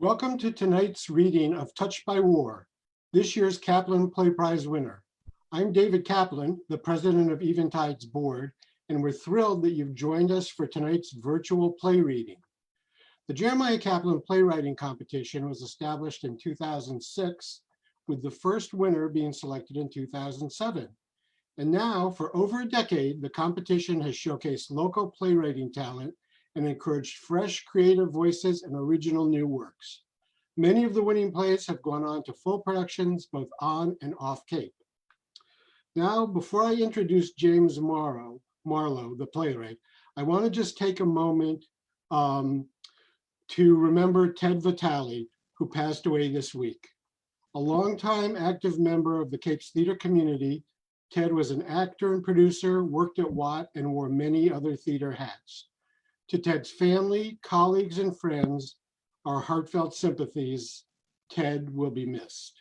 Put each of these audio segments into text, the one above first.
Welcome to tonight's reading of Touched by War, this year's Kaplan Play Prize winner. I'm David Kaplan, the president of Eventide's board, and we're thrilled that you've joined us for tonight's virtual play reading. The Jeremiah Kaplan Playwriting Competition was established in 2006, with the first winner being selected in 2007. And now, for over a decade, the competition has showcased local playwriting talent and encouraged fresh, creative voices and original new works. Many of the winning plays have gone on to full productions, both on and off Cape. Now, before I introduce James Marlow, the playwright, I want to just take a moment to remember Ted Vitale, who passed away this week. A longtime active member of the Cape's theater community, Ted was an actor and producer, worked at Watt, and wore many other theater hats. To Ted's family, colleagues, and friends, our heartfelt sympathies. Ted will be missed.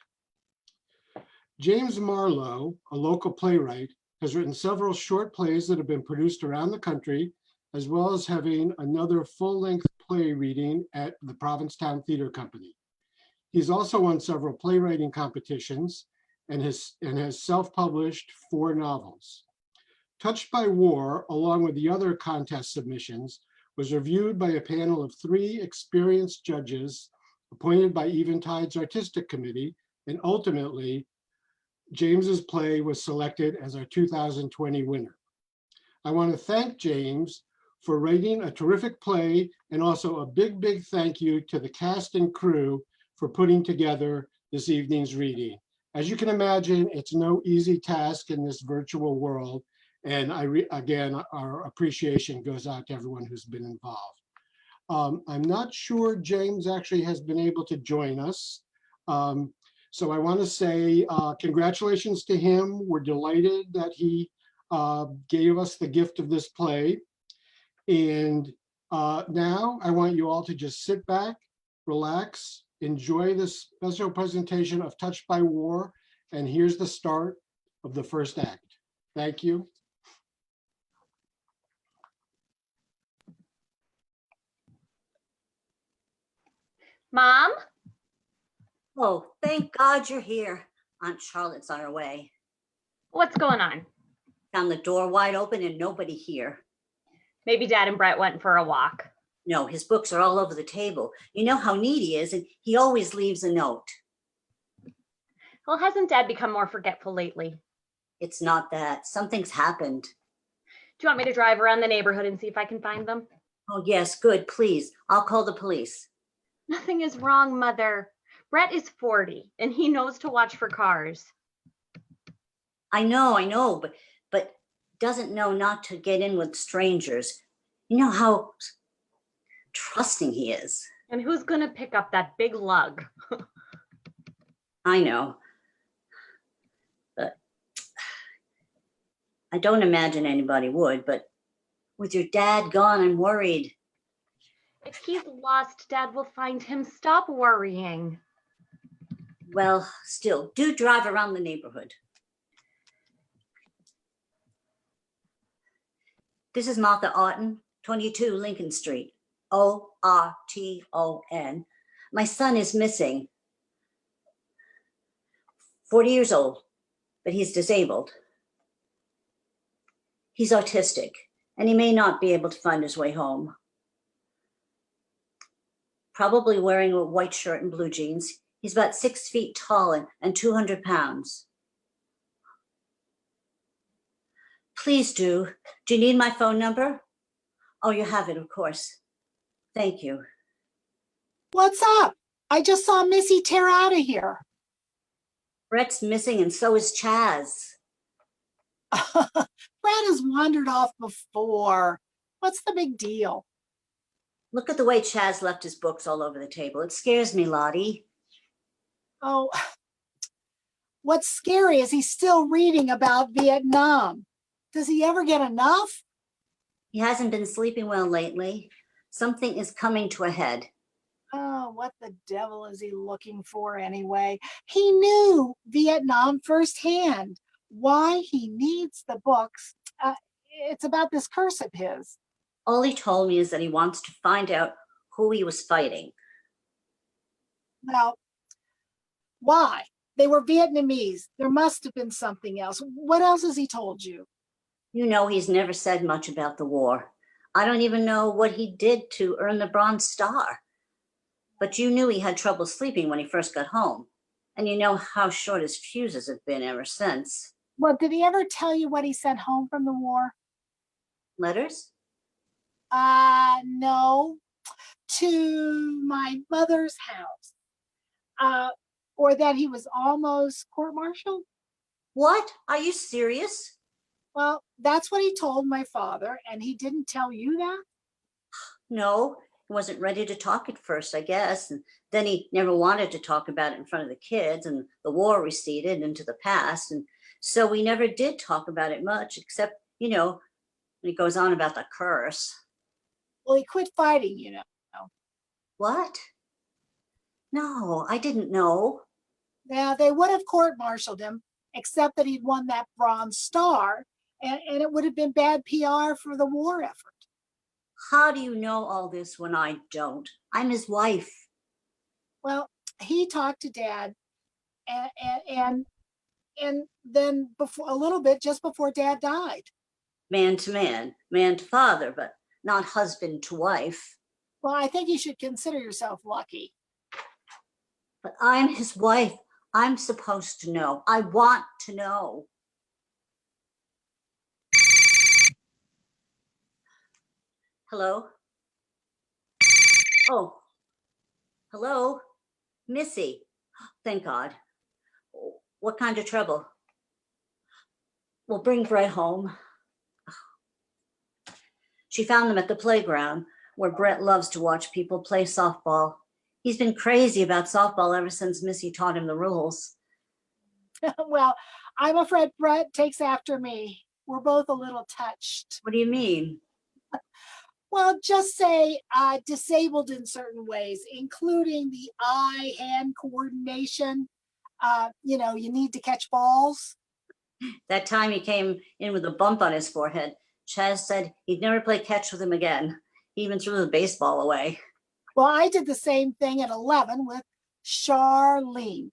James Marlow, a local playwright, has written several short plays that have been produced around the country, as well as having another full-length play reading at the Provincetown Theatre Company. He's also won several playwriting competitions and has self-published 4 novels. Touched by War, along with the other contest submissions, was reviewed by a panel of 3 experienced judges appointed by Eventide's Artistic Committee, and ultimately, James's play was selected as our 2020 winner. I want to thank James for writing a terrific play, and also a big thank you to the cast and crew for putting together this evening's reading. As you can imagine, it's no easy task in this virtual world. And again, our appreciation goes out to everyone who's been involved. I'm not sure James actually has been able to join us. So I want to say congratulations to him. We're delighted that he gave us the gift of this play. And now I want you all to just sit back, relax, enjoy this special presentation of Touched by War. And here's the start of the first act. Thank you. Mom? Oh, thank God you're here. Aunt Charlotte's on her way. What's going on? Found the door wide open and nobody here. Maybe Dad and Brett went for a walk. No, his books are all over the table. You know how neat he is, and he always leaves a note. Well, hasn't Dad become more forgetful lately? It's not that. Something's happened. Do you want me to drive around the neighborhood and see if I can find them? Oh, yes, good, please. I'll call the police. Nothing is wrong, Mother. Brett is 40 and he knows to watch for cars. I know, but doesn't know not to get in with strangers. You know how trusting he is. And who's gonna pick up that big lug? I know. But I don't imagine anybody would, but with your dad gone, I'm worried. If he's lost, Dad will find him. Stop worrying. Well, still, do drive around the neighborhood. This is Martha Orton, 22 Lincoln Street, O-R-T-O-N. My son is missing. 40 years old, but he's disabled. He's autistic, and he may not be able to find his way home. Probably wearing a white shirt and blue jeans. He's about 6 feet tall and 200 pounds. Please do. Do you need my phone number? Oh, you have it, of course. Thank you. What's up? I just saw Missy tear out of here. Brett's missing and so is Chaz. Brett has wandered off before. What's the big deal? Look at the way Chaz left his books all over the table. It scares me, Lottie. Oh, what's scary is he's still reading about Vietnam. Does he ever get enough? He hasn't been sleeping well lately. Something is coming to a head. Oh, what the devil is he looking for anyway? He knew Vietnam firsthand. Why he needs the books, it's about this curse of his. All he told me is that he wants to find out who he was fighting. Well, why? They were Vietnamese. There must have been something else. What else has he told you? You know, he's never said much about the war. I don't even know what he did to earn the Bronze Star. But you knew he had trouble sleeping when he first got home. And you know how short his fuses have been ever since. Well, did he ever tell you what he sent home from the war? Letters? No, to my mother's house. Or that he was almost court-martialed? What? Are you serious? Well, that's what he told my father, and he didn't tell you that? No, he wasn't ready to talk at first, I guess. And then he never wanted to talk about it in front of the kids, and the war receded into the past. And so we never did talk about it much, except, you know, when he goes on about the curse. Well, he quit fighting, you know. What? No, I didn't know. Now, they would have court-martialed him, except that he'd won that Bronze Star, and it would have been bad PR for the war effort. How do you know all this when I don't? I'm his wife. Well, he talked to Dad, and then before a little bit just before Dad died. Man to father, but not husband to wife. Well, I think you should consider yourself lucky. But I'm his wife. I'm supposed to know. I want to know. Hello? Oh, hello? Missy. Thank God. What kind of trouble? Well, bring Brett home. She found them at the playground where Brett loves to watch people play softball. He's been crazy about softball ever since Missy taught him the rules. Well, I'm afraid Brett takes after me. We're both a little touched. What do you mean? Well, just say disabled in certain ways, including the eye-hand coordination. You know, you need to catch balls. That time he came in with a bump on his forehead, Chaz said he'd never play catch with him again. He even threw the baseball away. Well, I did the same thing at 11 with Charlene.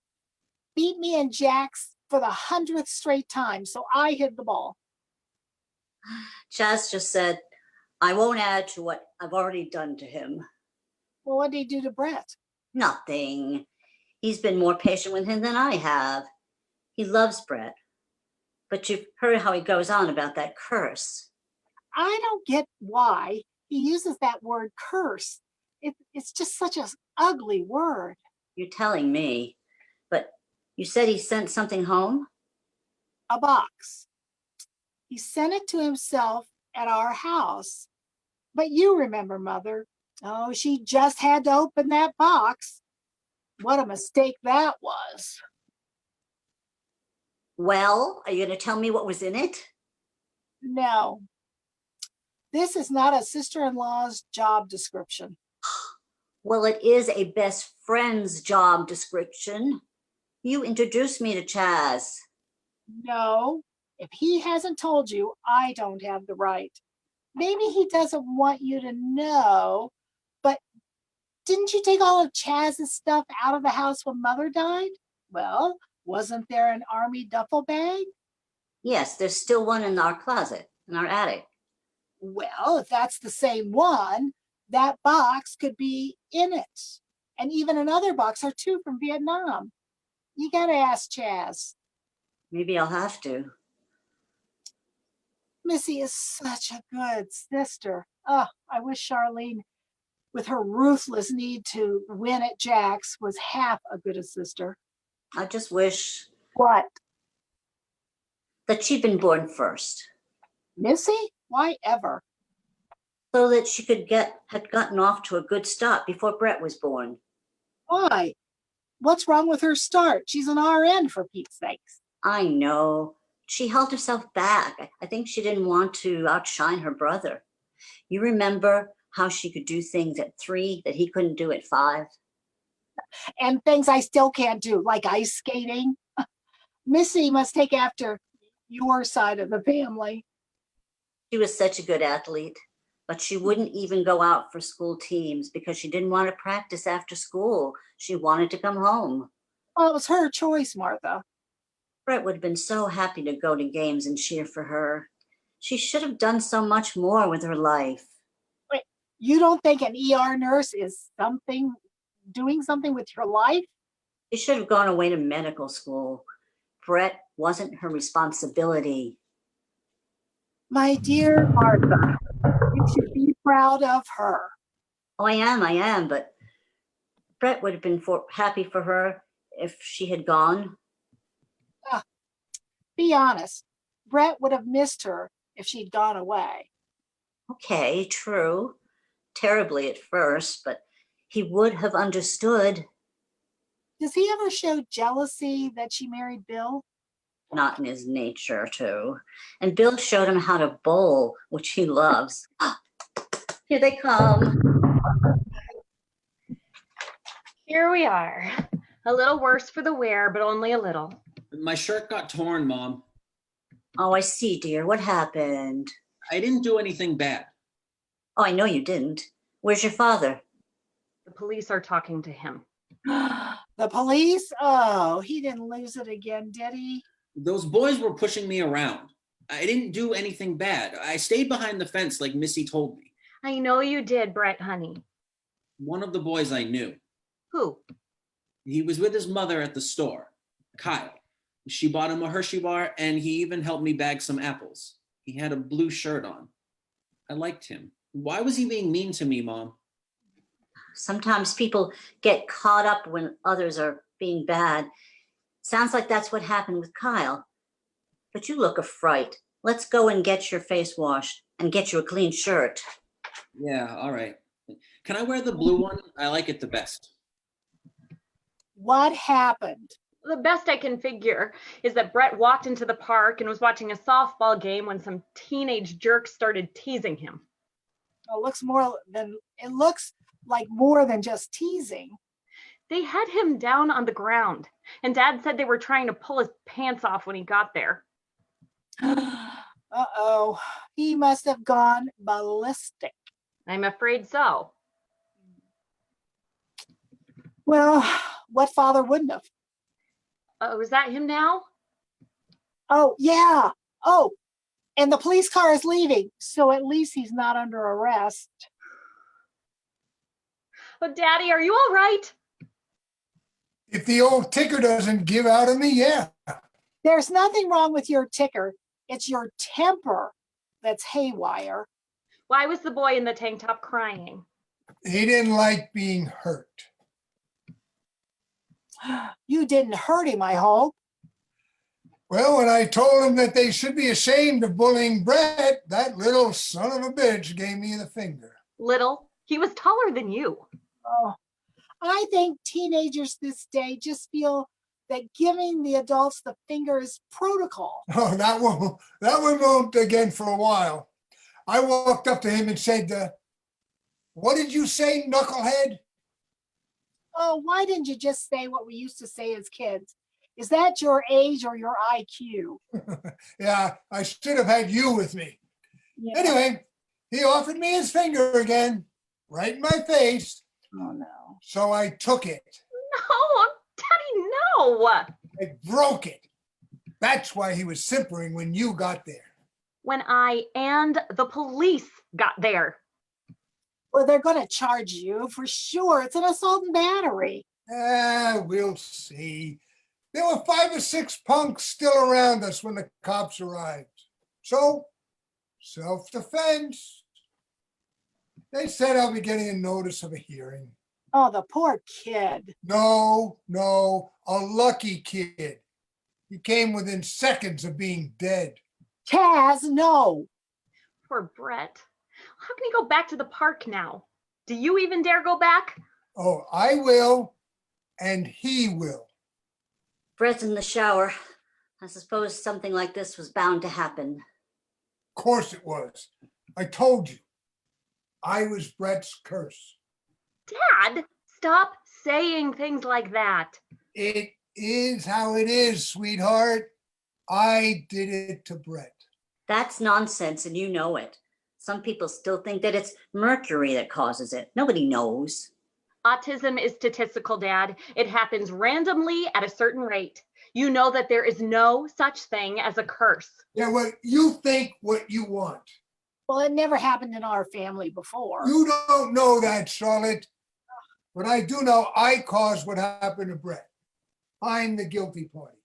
Beat me in jacks for the 100th straight time, so I hit the ball. Chaz just said, I won't add to what I've already done to him. Well, what did he do to Brett? Nothing. He's been more patient with him than I have. He loves Brett. But you've heard how he goes on about that curse. I don't get why he uses that word curse. It's just such an ugly word. You're telling me. But you said he sent something home? A box. He sent it to himself at our house. But you remember, Mother. Oh, she just had to open that box. What a mistake that was. Well, are you going to tell me what was in it? No. This is not a sister-in-law's job description. Well, it is a best friend's job description. You introduced me to Chaz. No, if he hasn't told you, I don't have the right. Maybe he doesn't want you to know, but didn't you take all of Chaz's stuff out of the house when Mother died? Well, wasn't there an army duffel bag? Yes, there's still one in our closet, in our attic. Well, if that's the same one, that box could be in it. And even another box or two from Vietnam. You gotta ask Chaz. Maybe I'll have to. Missy is such a good sister. Oh, I wish Charlene, with her ruthless need to win at Jack's, was half as good a sister. I just wish What? that she'd been born first, Missy? Why ever? so that she had gotten off to a good start before Brett was born. Why? What's wrong with her start? She's an RN, for Pete's sakes. I know. She held herself back. I think she didn't want to outshine her brother. You remember how she could do things at 3 that he couldn't do at 5? And things I still can't do, like ice skating. Missy must take after your side of the family. She was such a good athlete. But she wouldn't even go out for school teams because she didn't want to practice after school. She wanted to come home. Well, it was her choice, Martha. Brett would have been so happy to go to games and cheer for her. She should have done so much more with her life. Wait, you don't think an ER nurse is doing something with your life? She should have gone away to medical school. Brett wasn't her responsibility. My dear Martha, you should be proud of her. Oh, I am, but Brett would have been happy for her if she had gone. Be honest. Brett would have missed her if she'd gone away. Okay, true. Terribly at first, but he would have understood. Does he ever show jealousy that she married Bill? Not in his nature, too. And Bill showed him how to bowl, which he loves. Here they come. Here we are. A little worse for the wear, but only a little. My shirt got torn, Mom. Oh, I see, dear. What happened? I didn't do anything bad. Oh, I know you didn't. Where's your father? The police are talking to him. The police? Oh, he didn't lose it again, did he? Those boys were pushing me around. I didn't do anything bad. I stayed behind the fence like Missy told me. I know you did, Brett, honey. One of the boys I knew. Who? He was with his mother at the store, Kyle. She bought him a Hershey bar, and he even helped me bag some apples. He had a blue shirt on. I liked him. Why was he being mean to me, Mom? Sometimes people get caught up when others are being bad. Sounds like that's what happened with Kyle. But you look a fright. Let's go and get your face washed and get you a clean shirt. Yeah, all right. Can I wear the blue one? I like it the best. What happened? The best I can figure is that Brett walked into the park and was watching a softball game when some teenage jerk started teasing him. It looks like more than just teasing. They had him down on the ground, and Dad said they were trying to pull his pants off when he got there. Uh-oh, he must have gone ballistic. I'm afraid so. Well, what father wouldn't have? Oh, is that him now? Oh, yeah. Oh, and the police car is leaving, so at least he's not under arrest. But Daddy, are you all right? If the old ticker doesn't give out on me, yeah. There's nothing wrong with your ticker. It's your temper that's haywire. Why was the boy in the tank top crying? He didn't like being hurt. You didn't hurt him, I hope. Well, when I told him that they should be ashamed of bullying Brett, that little son of a bitch gave me the finger. Little. He was taller than you. Oh, I think teenagers this day just feel that giving the adults the finger is protocol. Oh, that one won't again for a while. I walked up to him and said, what did you say, knucklehead? Oh, why didn't you just say what we used to say as kids? Is that your age or your IQ? Yeah, I should have had you with me. Yeah. Anyway, he offered me his finger again, right in my face. Oh, no. So I took it. No, Daddy, no. I broke it. That's why he was simpering when you got there. When I and the police got there. Well, they're going to charge you for sure. It's an assault and battery. We'll see. There were 5 or 6 punks still around us when the cops arrived. So, self-defense. They said I'll be getting a notice of a hearing. Oh, the poor kid. No, a lucky kid. He came within seconds of being dead. Taz, no. Poor Brett. How can he go back to the park now? Do you even dare go back? Oh, I will, and he will. Brett's in the shower. I suppose something like this was bound to happen. Of course it was. I told you. I was Brett's curse. Dad, stop saying things like that. It is how it is, sweetheart. I did it to Brett. That's nonsense, and you know it. Some people still think that it's mercury that causes it. Nobody knows. Autism is statistical, Dad. It happens randomly at a certain rate. You know that there is no such thing as a curse. Yeah, well, you think what you want. Well, it never happened in our family before. You don't know that, Charlotte. But I do know I caused what happened to Brett. I'm the guilty party.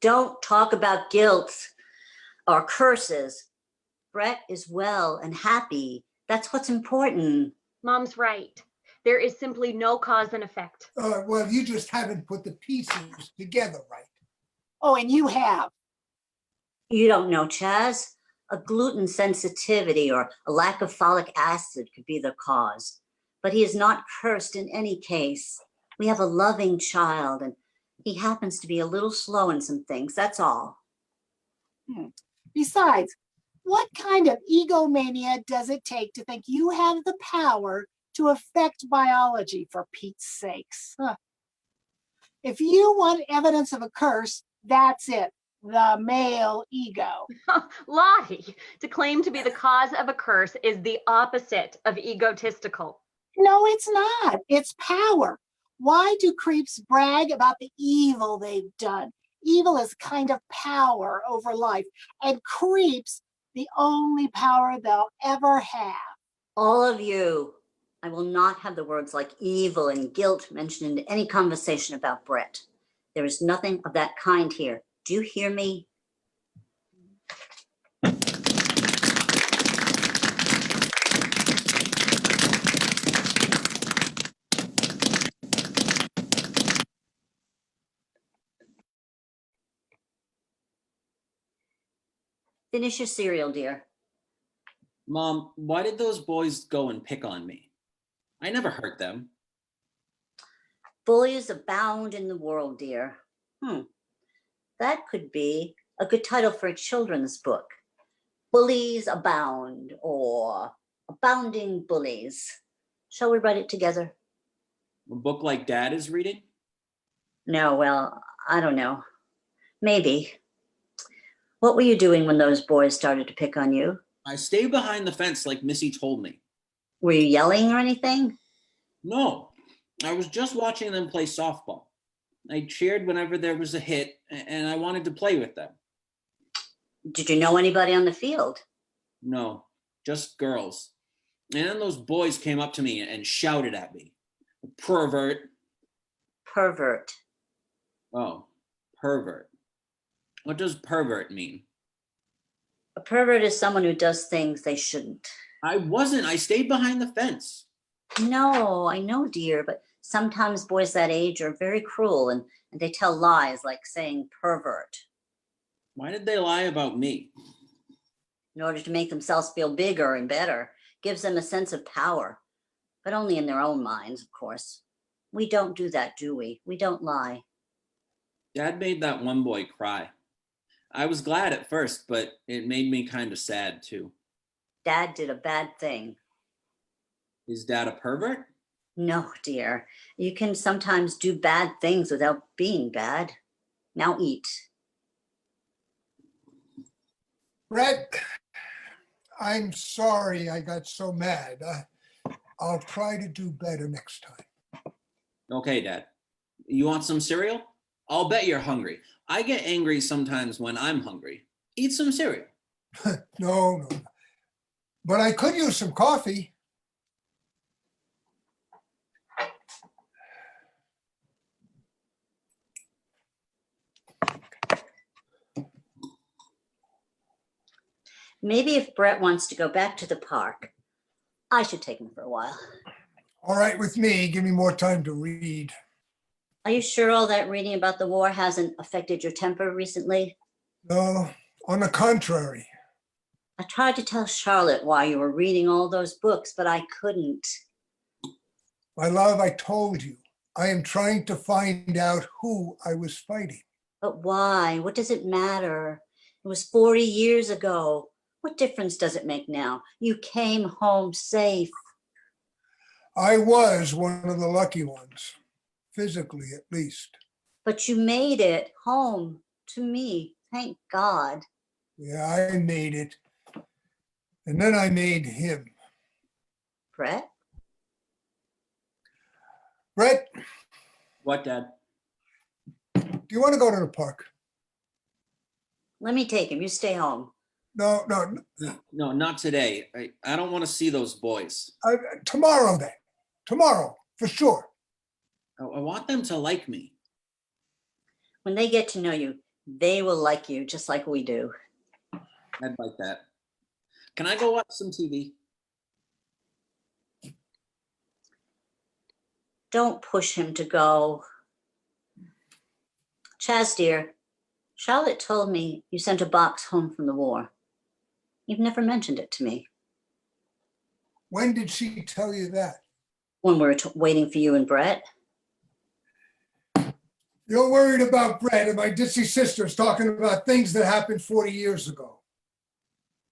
Don't talk about guilt or curses. Brett is well and happy. That's what's important. Mom's right. There is simply no cause and effect. Well, you just haven't put the pieces together right. Oh, and you have. You don't know, Chaz. A gluten sensitivity or a lack of folic acid could be the cause. But he is not cursed in any case. We have a loving child, and he happens to be a little slow in some things, that's all. Besides, what kind of egomania does it take to think you have the power to affect biology, for Pete's sakes? Huh. If you want evidence of a curse, that's it. The male ego. Lottie, to claim to be the cause of a curse is the opposite of egotistical. No, it's not. It's power. Why do creeps brag about the evil they've done? Evil is kind of power over life, and creeps the only power they'll ever have. All of you, I will not have the words like evil and guilt mentioned in any conversation about Brett. There is nothing of that kind here. Do you hear me? Finish your cereal, dear. Mom, why did those boys go and pick on me? I never hurt them. Bullies abound in the world, dear. That could be a good title for a children's book. Bullies Abound, or Abounding Bullies. Shall we write it together? A book like Dad is reading? No, well, I don't know. Maybe. What were you doing when those boys started to pick on you? I stayed behind the fence like Missy told me. Were you yelling or anything? No, I was just watching them play softball. I cheered whenever there was a hit, and I wanted to play with them. Did you know anybody on the field? No, just girls. And then those boys came up to me and shouted at me. Pervert. Pervert. Oh, pervert. What does pervert mean? A pervert is someone who does things they shouldn't. I wasn't. I stayed behind the fence. No, I know, dear, but sometimes boys that age are very cruel and they tell lies like saying pervert Why did they lie about me? in order to make themselves feel bigger and better. Gives them a sense of power, but only in their own minds, of course. We don't do that, do we? We don't lie. Dad made that one boy cry. I was glad at first, but it made me kind of sad too. Dad did a bad thing. Is Dad a pervert? No, dear. You can sometimes do bad things without being bad. Now eat. Brett, I'm sorry I got so mad. I'll try to do better next time. Okay, Dad. You want some cereal? I'll bet you're hungry. I get angry sometimes when I'm hungry. Eat some cereal. No. But I could use some coffee. Maybe if Brett wants to go back to the park, I should take him for a while. All right with me. Give me more time to read. Are you sure all that reading about the war hasn't affected your temper recently? No, on the contrary. I tried to tell Charlotte why you were reading all those books, but I couldn't. My love, I told you, I am trying to find out who I was fighting. But why? What does it matter? It was 40 years ago. What difference does it make now? You came home safe. I was one of the lucky ones, physically at least. But you made it home to me. Thank God. Yeah, I made it. And then I made him. Brett? Brett, What, Dad? do you want to go to the park? Let me take him. You stay home. No, No, not today. I don't want to see those boys. tomorrow then. Tomorrow, for sure. I want them to like me. When they get to know you, they will like you just like we do. I'd like that. Can I go watch some TV? Don't push him to go. Chaz, dear, Charlotte told me you sent a box home from the war. You've never mentioned it to me. When did she tell you that? When we were waiting for you and Brett. You're worried about Brett and my ditzy sisters talking about things that happened 40 years ago.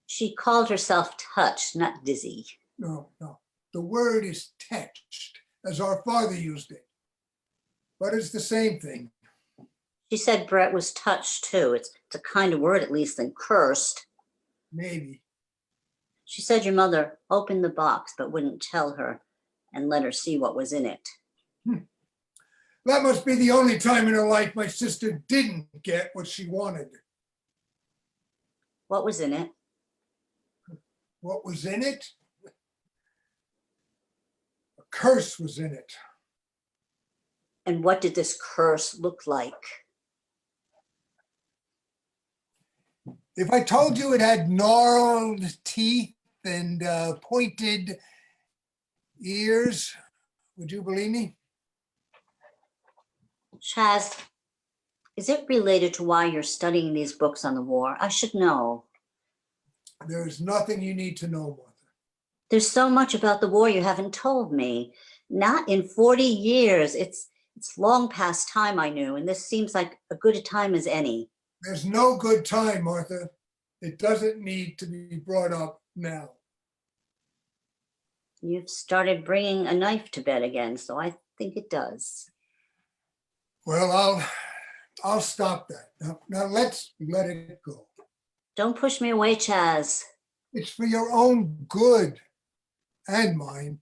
She called herself touched, not dizzy. No. The word is touched, as our father used it. But it's the same thing. She said Brett was touched too. It's a kinder word at least than cursed. Maybe. She said your mother opened the box but wouldn't tell her and let her see what was in it. That must be the only time in her life my sister didn't get what she wanted. What was in it? What was in it? A curse was in it. And what did this curse look like? If I told you it had gnarled teeth and pointed ears, would you believe me? Chaz, is it related to why you're studying these books on the war? I should know. There's nothing you need to know, Martha. There's so much about the war you haven't told me. Not in 40 years. It's long past time I knew, and this seems like a good a time as any. There's no good time, Martha. It doesn't need to be brought up now. You've started bringing a knife to bed again, so I think it does. Well, I'll stop that. Now let's let it go. Don't push me away, Chaz. It's for your own good and mine.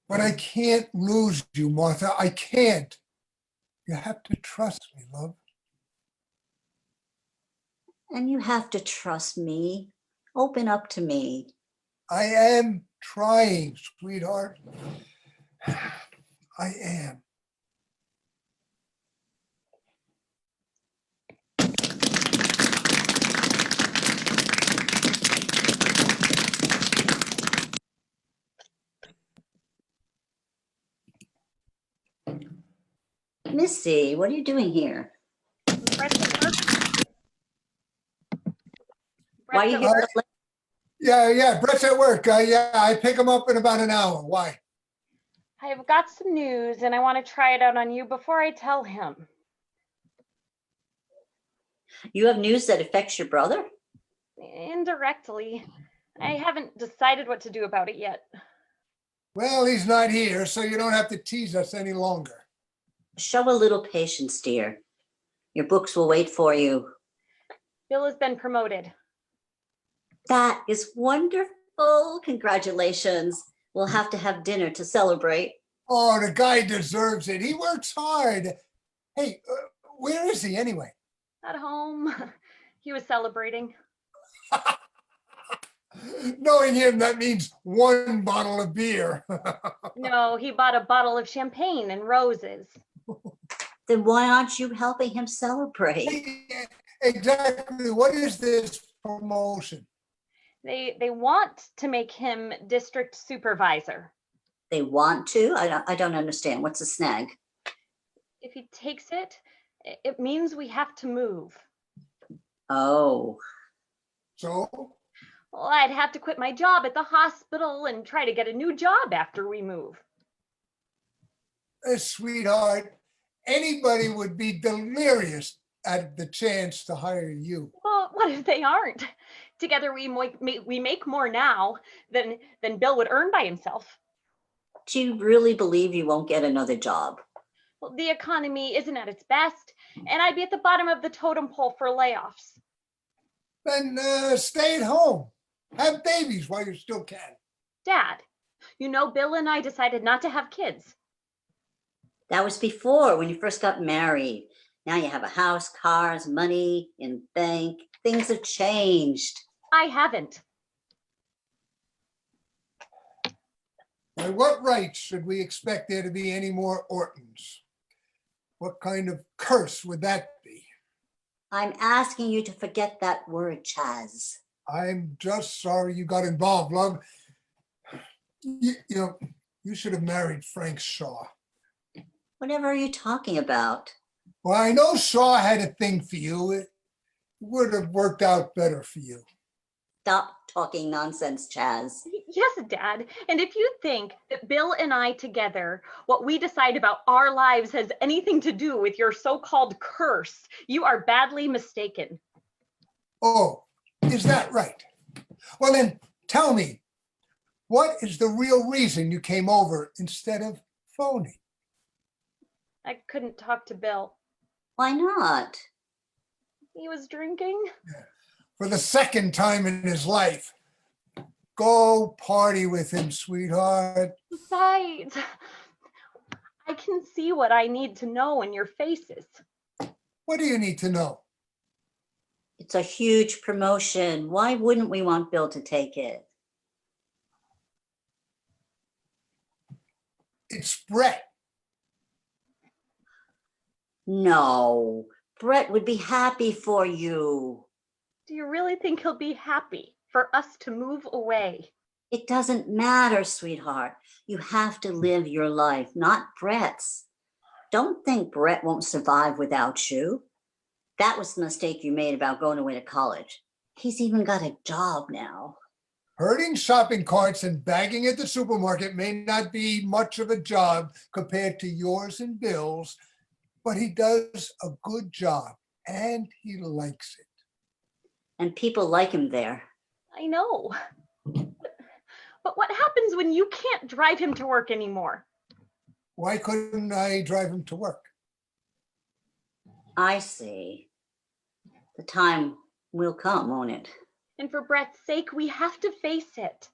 But I can't lose you, Martha. I can't. You have to trust me, love. And you have to trust me. Open up to me. I am trying, sweetheart. I am. Missy, what are you doing here? Brett's at work. Why are you Brett's at here work. so late? Yeah, Brett's at work. Yeah, I pick him up in about an hour. Why? I've got some news and I want to try it out on you before I tell him. You have news that affects your brother? Indirectly. I haven't decided what to do about it yet. Well, he's not here, so you don't have to tease us any longer. Show a little patience, dear. Your books will wait for you. Bill has been promoted. That is wonderful. Congratulations. We'll have to have dinner to celebrate. Oh, the guy deserves it. He works hard. Hey, where is he anyway? At home. He was celebrating. Knowing him, that means one bottle of beer. No, he bought a bottle of champagne and roses. Then why aren't you helping him celebrate? Exactly. What is this promotion? They want to make him district supervisor. They want to? I don't understand. What's the snag? If he takes it, it means we have to move. Oh, So, Well, I'd have to quit my job at the hospital and try to get a new job after we move. sweetheart, anybody would be delirious at the chance to hire you. Well, what if they aren't? Together we make more now than Bill would earn by himself. do you really believe you won't get another job? Well, the economy isn't at its best, and I'd be at the bottom of the totem pole for layoffs. Then stay at home. Have babies while you still can. Dad, you know Bill and I decided not to have kids. That was before, when you first got married. Now you have a house, cars, money in bank. Things have changed. I haven't. By what rights should we expect there to be any more Ortons? What kind of curse would that be? I'm asking you to forget that word, Chaz. I'm just sorry you got involved, love. You should have married Frank Shaw. Whatever are you talking about? Well, I know Shaw had a thing for you. It would have worked out better for you. Stop talking nonsense, Chaz. Yes, Dad. And if you think that Bill and I together, what we decide about our lives has anything to do with your so-called curse, you are badly mistaken. Oh, is that right? Well, then tell me, what is the real reason you came over instead of phoning? I couldn't talk to Bill. Why not? He was drinking. For the second time in his life. Go party with him, sweetheart. Besides, I can see what I need to know in your faces. What do you need to know? It's a huge promotion. Why wouldn't we want Bill to take it? It's Brett. No, Brett would be happy for you. Do you really think he'll be happy for us to move away? It doesn't matter, sweetheart. You have to live your life, not Brett's. Don't think Brett won't survive without you. That was the mistake you made about going away to college. He's even got a job now. Herding shopping carts and bagging at the supermarket may not be much of a job compared to yours and Bill's, but he does a good job and he likes it. And people like him there. I know. But what happens when you can't drive him to work anymore? Why couldn't I drive him to work? I see. The time will come, won't it? And for Brett's sake, we have to face it.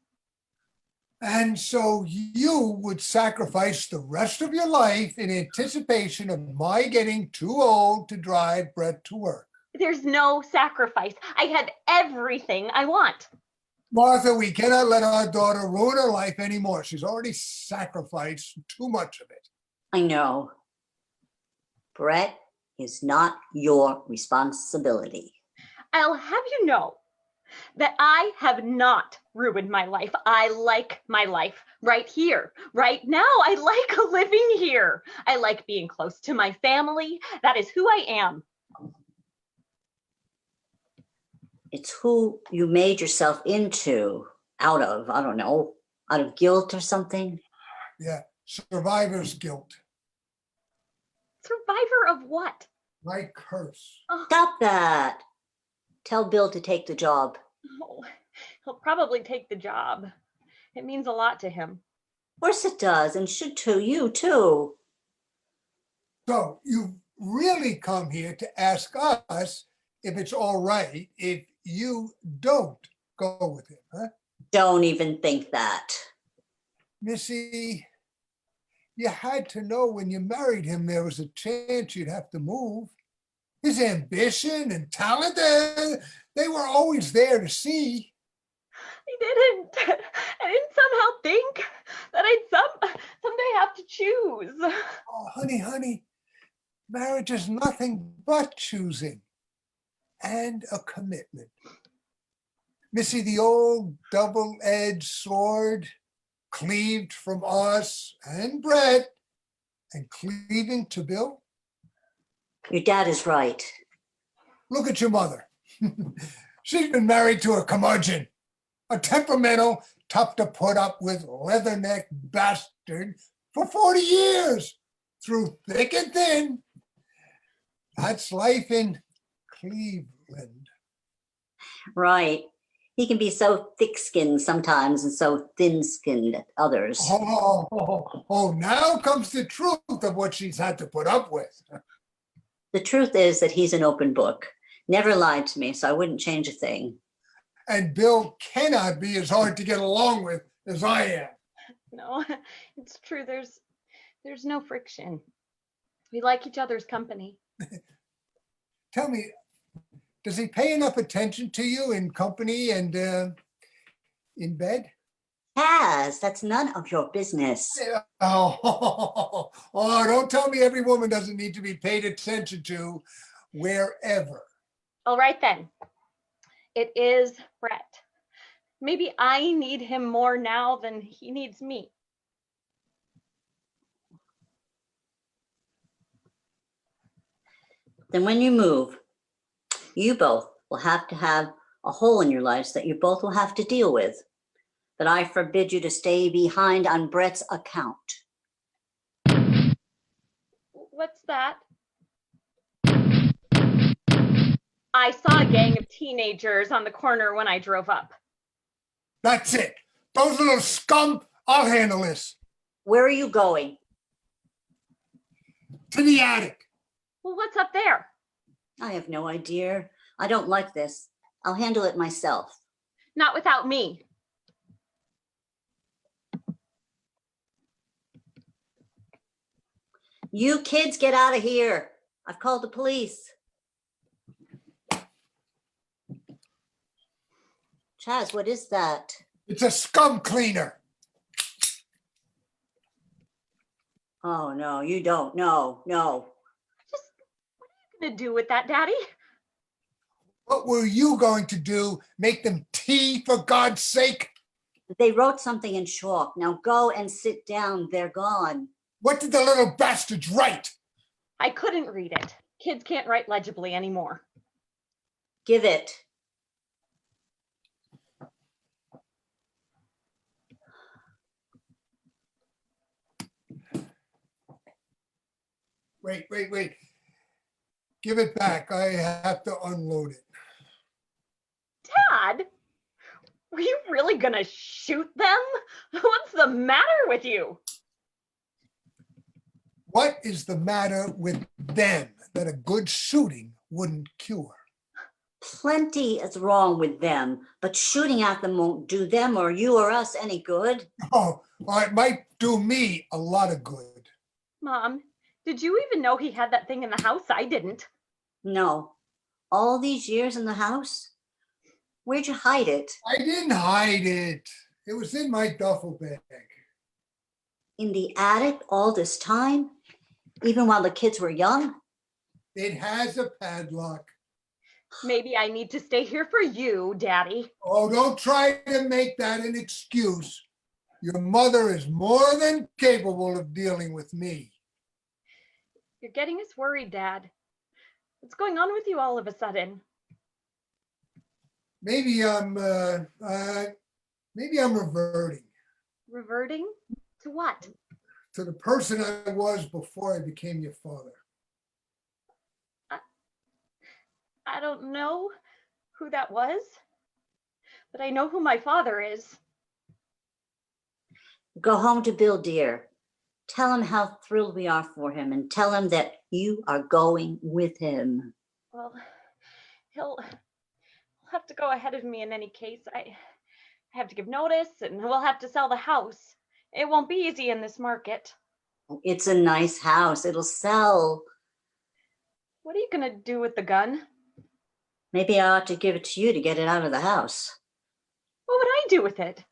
And so you would sacrifice the rest of your life in anticipation of my getting too old to drive Brett to work. There's no sacrifice. I had everything I want. Martha, we cannot let our daughter ruin her life anymore. She's already sacrificed too much of it. I know. Brett is not your responsibility. I'll have you know that I have not ruined my life. I like my life right here, right now. I like living here. I like being close to my family. That is who I am. It's who you made yourself into out of, I don't know, out of guilt or something. Yeah, survivor's guilt. Survivor of what? My curse. Oh, Stop that. Tell Bill to take the job. oh, he'll probably take the job. It means a lot to him. Of course it does, and should to you too. So you've really come here to ask us if it's all right if you don't go with him, huh? Don't even think that. Missy, you had to know when you married him there was a chance you'd have to move. His ambition and talent, they were always there to see. I didn't somehow think that I'd someday have to choose. Oh, honey, marriage is nothing but choosing and a commitment. Missy, the old double-edged sword cleaved from us and Brett and cleaving to Bill. Your dad is right. Look at your mother. She's been married to a curmudgeon, a temperamental, tough to put up with leatherneck bastard for 40 years, through thick and thin. That's life in Cleveland. Right. He can be so thick-skinned sometimes and so thin-skinned at others. Oh, now comes the truth of what she's had to put up with. The truth is that he's an open book. never lied to me, so I wouldn't change a thing. And Bill cannot be as hard to get along with as I am. No, it's true. There's no friction. We like each other's company. Tell me, does he pay enough attention to you in company and in bed? Taz, that's none of your business. Oh, don't tell me every woman doesn't need to be paid attention to wherever. All right then. It is Brett. Maybe I need him more now than he needs me. Then when you move, you both will have to have a hole in your lives that you both will have to deal with. But I forbid you to stay behind on Brett's account. What's that? I saw a gang of teenagers on the corner when I drove up. That's it. Those little scum, I'll handle this. Where are you going? To the attic. Well, what's up there? I have no idea. I don't like this. I'll handle it myself. Not without me. You kids get out of here. I've called the police. Chaz, what is that? It's a scum cleaner. Oh, no, you don't. No. Just, what are you gonna do with that, Daddy? What were you going to do? Make them tea, for God's sake? They wrote something in chalk. Now go and sit down. They're gone. What did the little bastards write? I couldn't read it. Kids can't write legibly anymore. Give it. Wait. Give it back. I have to unload it. Dad, were you really gonna shoot them? What's the matter with you? What is the matter with them that a good shooting wouldn't cure? Plenty is wrong with them, but shooting at them won't do them or you or us any good. Oh, it might do me a lot of good. Mom, did you even know he had that thing in the house? I didn't. No. All these years in the house? Where'd you hide it? I didn't hide it. It was in my duffel bag. In the attic all this time? Even while the kids were young? It has a padlock. Maybe I need to stay here for you, Daddy. Oh, don't try to make that an excuse. Your mother is more than capable of dealing with me. You're getting us worried, Dad. What's going on with you all of a sudden? Maybe I'm reverting Reverting? To what? to the person I was before I became your father. I don't know who that was, but I know who my father is. Go home to Bill Dear. Tell him how thrilled we are for him and tell him that you are going with him. Well, he'll have to go ahead of me in any case. I have to give notice and we'll have to sell the house. It won't be easy in this market. It's a nice house. It'll sell. What are you gonna do with the gun? Maybe I ought to give it to you to get it out of the house. What would I do with it?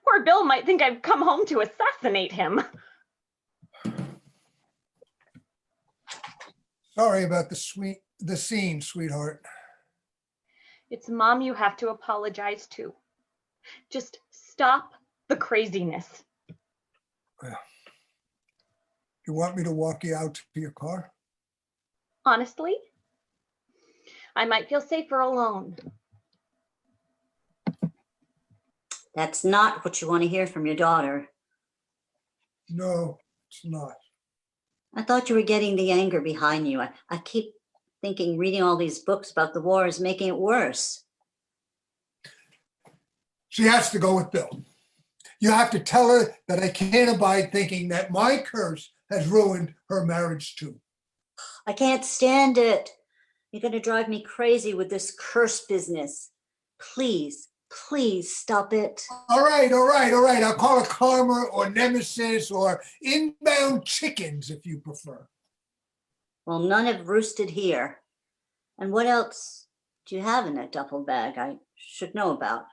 Poor Bill might think I've come home to assassinate him. Sorry about the scene, sweetheart. It's Mom you have to apologize to. Just stop the craziness. You want me to walk you out to your car? Honestly, I might feel safer alone. That's not what you want to hear from your daughter. No, it's not. I thought you were getting the anger behind you. I keep thinking reading all these books about the war is making it worse. She has to go with Bill. You have to tell her that I can't abide thinking that my curse has ruined her marriage too. I can't stand it. You're going to drive me crazy with this curse business. Please, please stop it. All right, all right, all right. I'll call it karma or nemesis or inbound chickens if you prefer. Well, none have roosted here. And what else do you have in that duffel bag I should know about?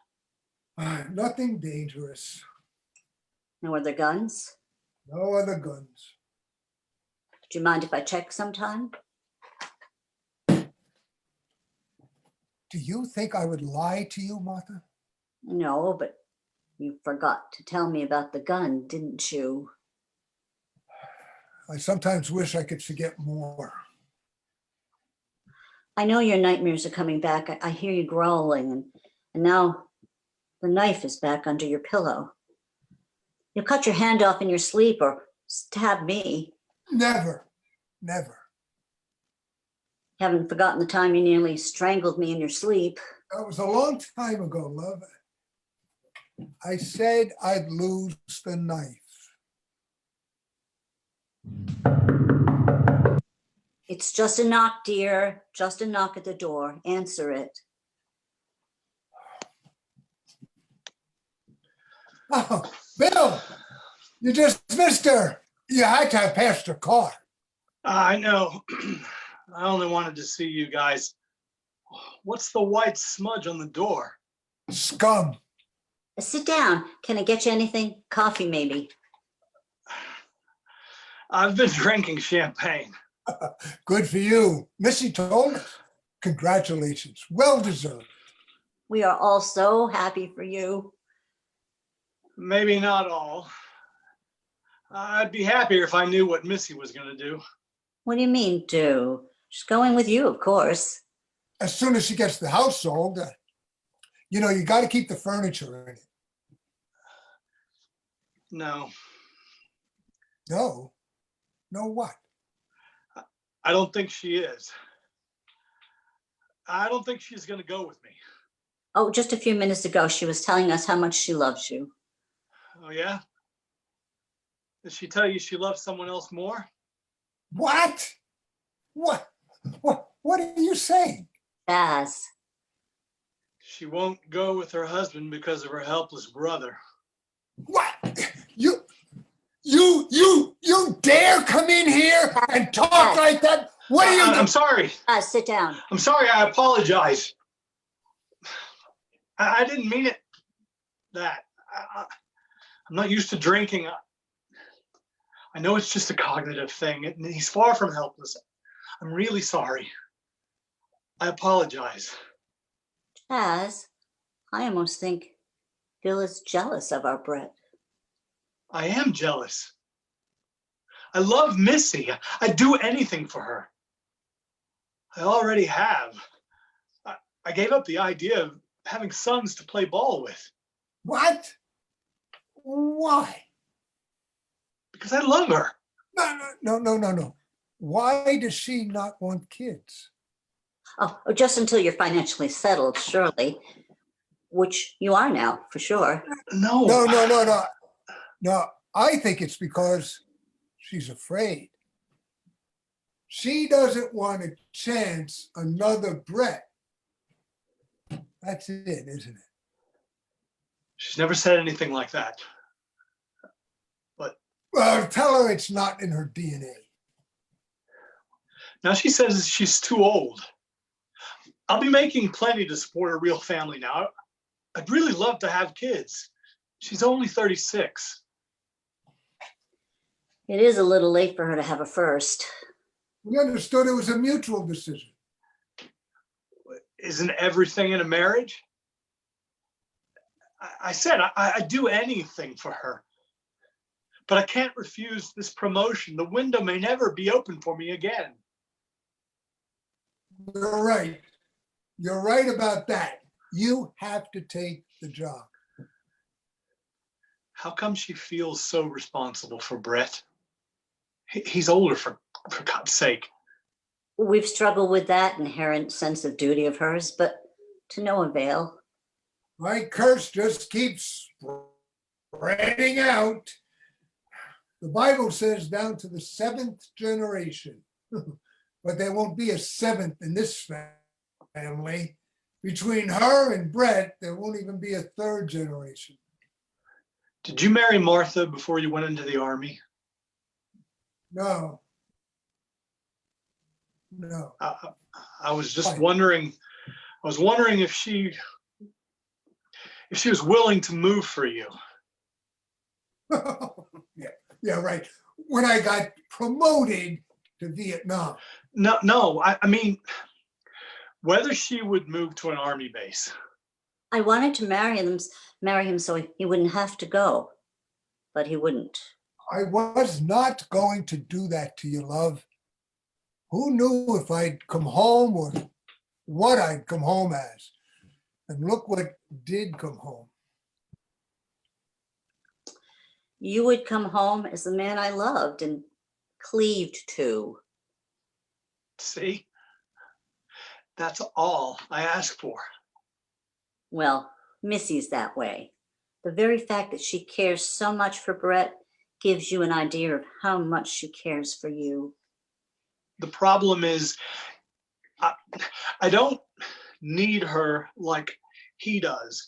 Nothing dangerous. No other guns? No other guns. Do you mind if I check sometime? Do you think I would lie to you, Martha? No, but you forgot to tell me about the gun, didn't you? I sometimes wish I could forget more. I know your nightmares are coming back. I hear you growling, and now the knife is back under your pillow. You'll cut your hand off in your sleep or stab me. Never, never. Haven't forgotten the time you nearly strangled me in your sleep. That was a long time ago, love. I said I'd lose the knife. It's just a knock, dear. Just a knock at the door. Answer it. Oh, Bill, you just missed her. You had to have passed her car. I know. I only wanted to see you guys. What's the white smudge on the door? Scum. Sit down. Can I get you anything? Coffee, maybe. I've been drinking champagne. Good for you. Missy told us. Congratulations. Well deserved. We are all so happy for you. Maybe not all. I'd be happier if I knew what Missy was going to do. What do you mean, do? She's going with you, of course. As soon as she gets the house sold, you know, you got to keep the furniture in it. No, No. No what? I don't think she is. I don't think she's going to go with me. Oh, just a few minutes ago, she was telling us how much she loves you. Oh, yeah? Did she tell you she loves someone else more? What? What are you saying? Baz. She won't go with her husband because of her helpless brother. What? You dare come in here and talk like that? What are you doing? I'm sorry. Sit down. I'm sorry. I apologize. I didn't mean it that. I'm not used to drinking. I know it's just a cognitive thing. He's far from helpless. I'm really sorry. I apologize. Baz, I almost think Bill is jealous of our Brett. I am jealous. I love Missy. I'd do anything for her. I already have. I gave up the idea of having sons to play ball with. What? Why? Because I love her. No. Why does she not want kids? Oh, just until you're financially settled, surely. Which you are now, for sure. No. No, I think it's because she's afraid. She doesn't want to chance another Brett. That's it, isn't it? She's never said anything like that. Well, tell her it's not in her DNA. Now she says she's too old. I'll be making plenty to support a real family now. I'd really love to have kids. She's only 36. It is a little late for her to have a first. We understood it was a mutual decision. Isn't everything in a marriage? I said I'd do anything for her. But I can't refuse this promotion. The window may never be open for me again. You're right. You're right about that. You have to take the job. How come she feels so responsible for Brett? He's older, for God's sake. We've struggled with that inherent sense of duty of hers, but to no avail. My curse just keeps spreading out. The Bible says down to the 7th generation. but there won't be a seventh in this family. Between her and Brett, there won't even be a third generation. Did you marry Martha before you went into the army? No. No. I was just Fine. wondering. I was wondering if she was willing to move for you. Yeah, right. When I got promoted to Vietnam. No. I mean, whether she would move to an army base. I wanted to marry him so he wouldn't have to go, but he wouldn't. I was not going to do that to you, love. Who knew if I'd come home or what I'd come home as? And look what did come home. You would come home as the man I loved and cleaved to. See? That's all I ask for. Well, Missy's that way. The very fact that she cares so much for Brett gives you an idea of how much she cares for you. The problem is, I don't need her like he does.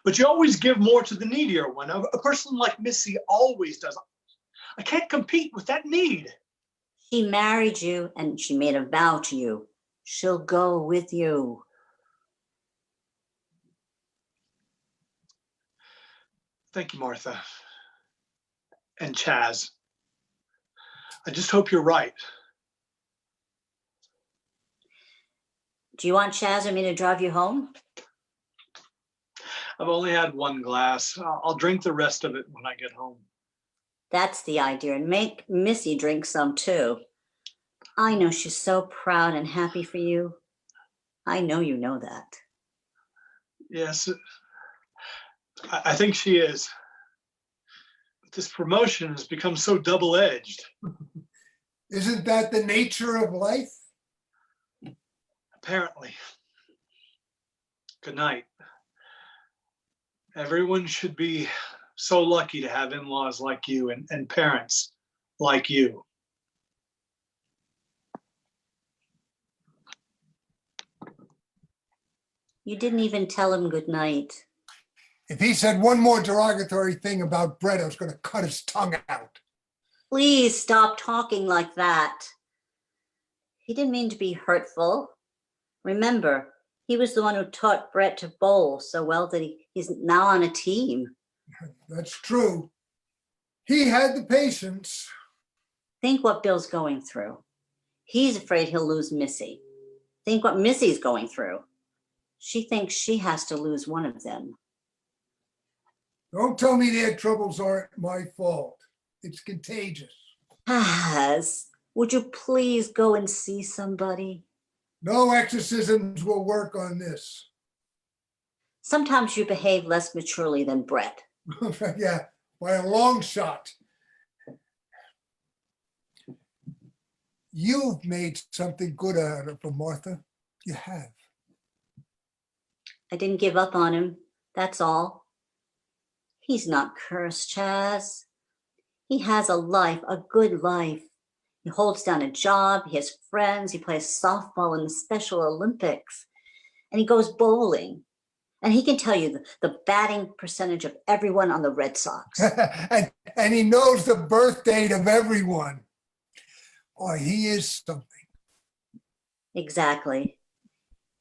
But you always give more to the needier one. A person like Missy always does. I can't compete with that need. She married you and she made a vow to you. She'll go with you. Thank you, Martha. And Chaz. I just hope you're right. Do you want Chaz or me to drive you home? I've only had one glass. I'll drink the rest of it when I get home. That's the idea. And make Missy drink some too. I know she's so proud and happy for you. I know you know that. Yes, I think she is. But this promotion has become so double-edged. Isn't that the nature of life? Apparently. Good night. Everyone should be so lucky to have in-laws like you and parents like you. You didn't even tell him good night. If he said one more derogatory thing about Brett, I was going to cut his tongue out. Please stop talking like that. He didn't mean to be hurtful. Remember, he was the one who taught Brett to bowl so well that he's now on a team. That's true. He had the patience. Think what Bill's going through. He's afraid he'll lose Missy. Think what Missy's going through. She thinks she has to lose one of them. Don't tell me their troubles aren't my fault. It's contagious. Chaz, would you please go and see somebody? No exorcisms will work on this. Sometimes you behave less maturely than Brett. Yeah, by a long shot. You've made something good out of it, Martha. You have. I didn't give up on him, that's all. He's not cursed, Chaz. He has a life, a good life. He holds down a job, he has friends, he plays softball in the Special Olympics, and he goes bowling. And he can tell you the batting percentage of everyone on the Red Sox. and he knows the birth date of everyone. Boy, he is something. Exactly.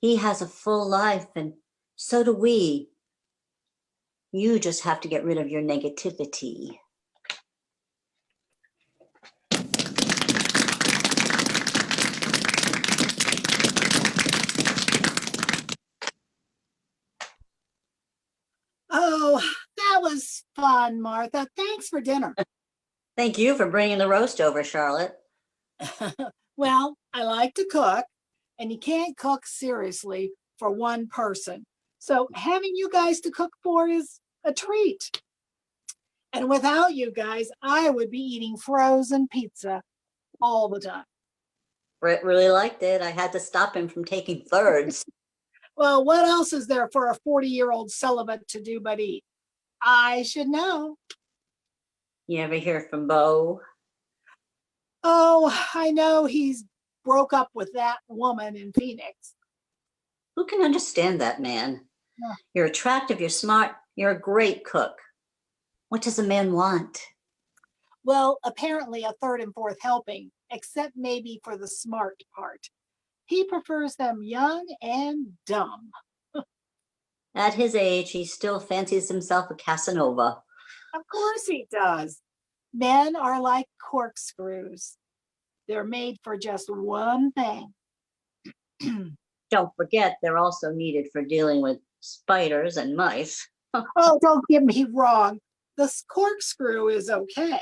He has a full life, and so do we. You just have to get rid of your negativity. Oh, that was fun, Martha. Thanks for dinner. Thank you for bringing the roast over, Charlotte. Well, I like to cook, and you can't cook seriously for one person. So having you guys to cook for is a treat. And without you guys, I would be eating frozen pizza all the time. Brett really liked it. I had to stop him from taking thirds. Well, what else is there for a 40-year-old celibate to do but eat? I should know. You ever hear from Bo? Oh, I know he's broke up with that woman in Phoenix. Who can understand that man? Yeah. You're attractive, you're smart, you're a great cook. What does a man want? Well, apparently a third and fourth helping, except maybe for the smart part. He prefers them young and dumb. At his age, he still fancies himself a Casanova. Of course he does. Men are like corkscrews. They're made for just one thing. Don't forget, they're also needed for dealing with spiders and mice. Oh, don't get me wrong. The corkscrew is okay.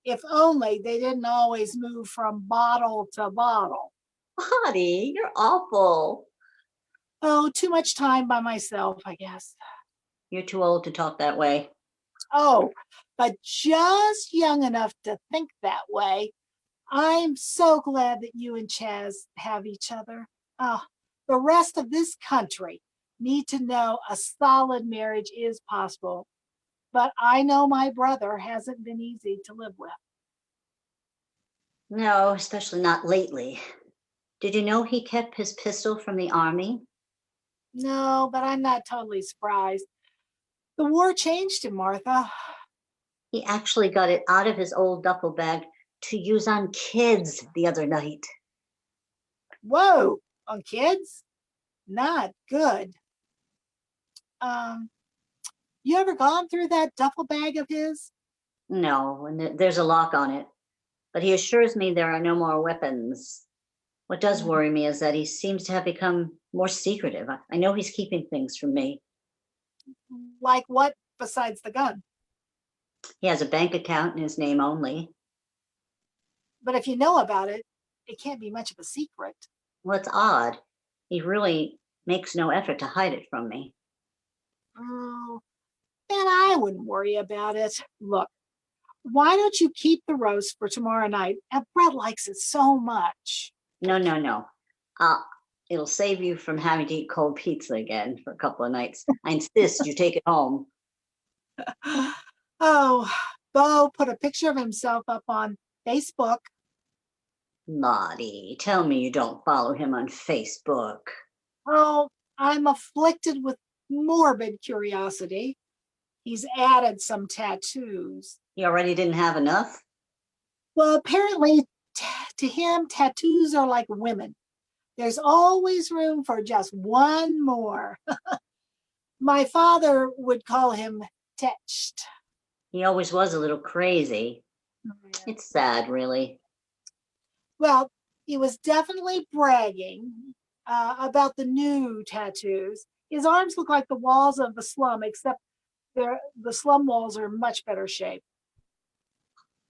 If only they didn't always move from bottle to bottle. Honey, you're awful. Oh, too much time by myself, I guess. You're too old to talk that way. Oh, but just young enough to think that way. I'm so glad that you and Chaz have each other. Oh, the rest of this country need to know a solid marriage is possible. But I know my brother hasn't been easy to live with. No, especially not lately. Did you know he kept his pistol from the army? No, but I'm not totally surprised. The war changed him, Martha. He actually got it out of his old duffel bag to use on kids the other night. Whoa, on kids? Not good. You ever gone through that duffel bag of his? No, and there's a lock on it. But he assures me there are no more weapons. What does worry me is that he seems to have become more secretive. I know he's keeping things from me. Like what besides the gun? He has a bank account in his name only. But if you know about it, it can't be much of a secret. Well, it's odd. He really makes no effort to hide it from me. Oh, then I wouldn't worry about it. Look, why don't you keep the roast for tomorrow night? And Brett likes it so much. No. It'll save you from having to eat cold pizza again for a couple of nights. I insist you take it home. Oh, Bo put a picture of himself up on Facebook. Lottie, tell me you don't follow him on Facebook. Oh, I'm afflicted with morbid curiosity. He's added some tattoos. He already didn't have enough? Well, apparently to him, tattoos are like women. There's always room for just one more. My father would call him tetched. He always was a little crazy. It's sad, really. Well, he was definitely bragging about the new tattoos. His arms look like the walls of the slum, except the slum walls are in much better shape.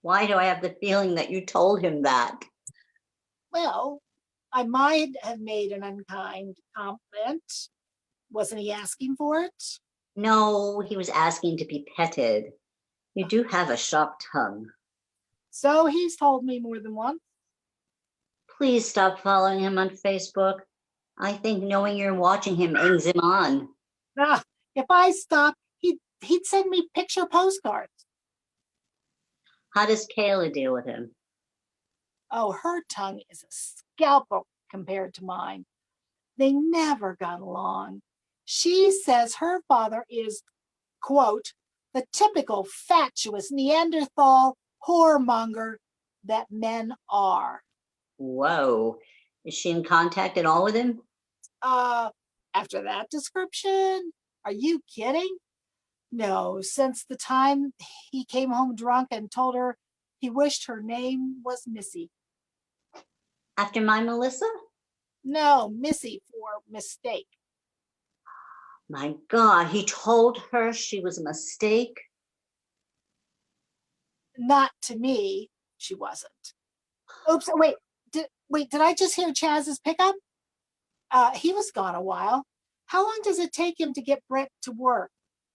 Why do I have the feeling that you told him that? Well, I might have made an unkind compliment. Wasn't he asking for it? No, he was asking to be petted. You do have a sharp tongue. So he's told me more than once. Please stop following him on Facebook. I think knowing you're watching him eggs him on. If I stopped, he'd send me picture postcards. How does Kayla deal with him? Oh, her tongue is a scalpel compared to mine. They never got along. She says her father is, quote, the typical fatuous Neanderthal whoremonger that men are. Whoa. Is she in contact at all with him? After that description, are you kidding? No, since the time he came home drunk and told her he wished her name was Missy. After my Melissa? No, Missy for mistake. My God, he told her she was a mistake? Not to me, she wasn't. Oops, wait, did I just hear Chaz's pickup? He was gone a while. How long does it take him to get Brett to work?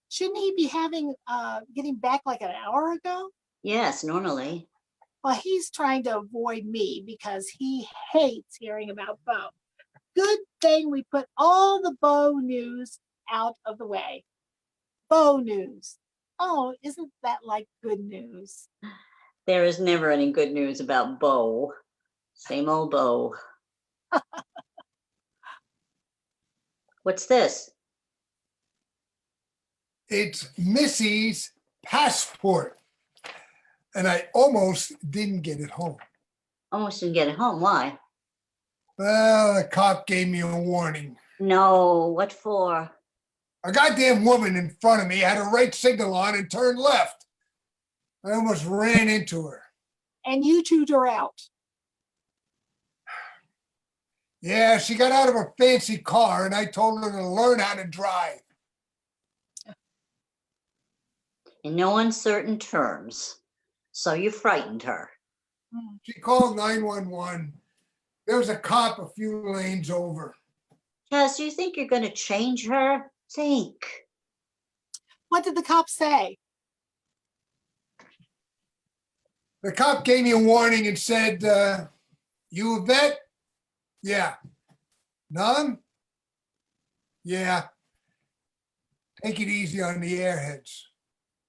Shouldn't he be getting back like an hour ago? Yes, normally. Well, he's trying to avoid me because he hates hearing about Bo. Good thing we put all the Bo news out of the way. Bo news. Oh, isn't that like good news? There is never any good news about Bo. Same old Bo. What's this? It's Missy's passport. And I almost didn't get it home. Almost didn't get it home. Why? Well, the cop gave me a warning. No, what for? A goddamn woman in front of me had her right signal on and turned left. I almost ran into her. And you chewed her out. Yeah, she got out of her fancy car and I told her to learn how to drive. In no uncertain terms. So you frightened her. She called 911. There was a cop a few lanes over. Chaz, do you think you're going to change her? Think. What did the cop say? The cop gave me a warning and said, you a vet? Yeah. None? Yeah. Take it easy on the airheads.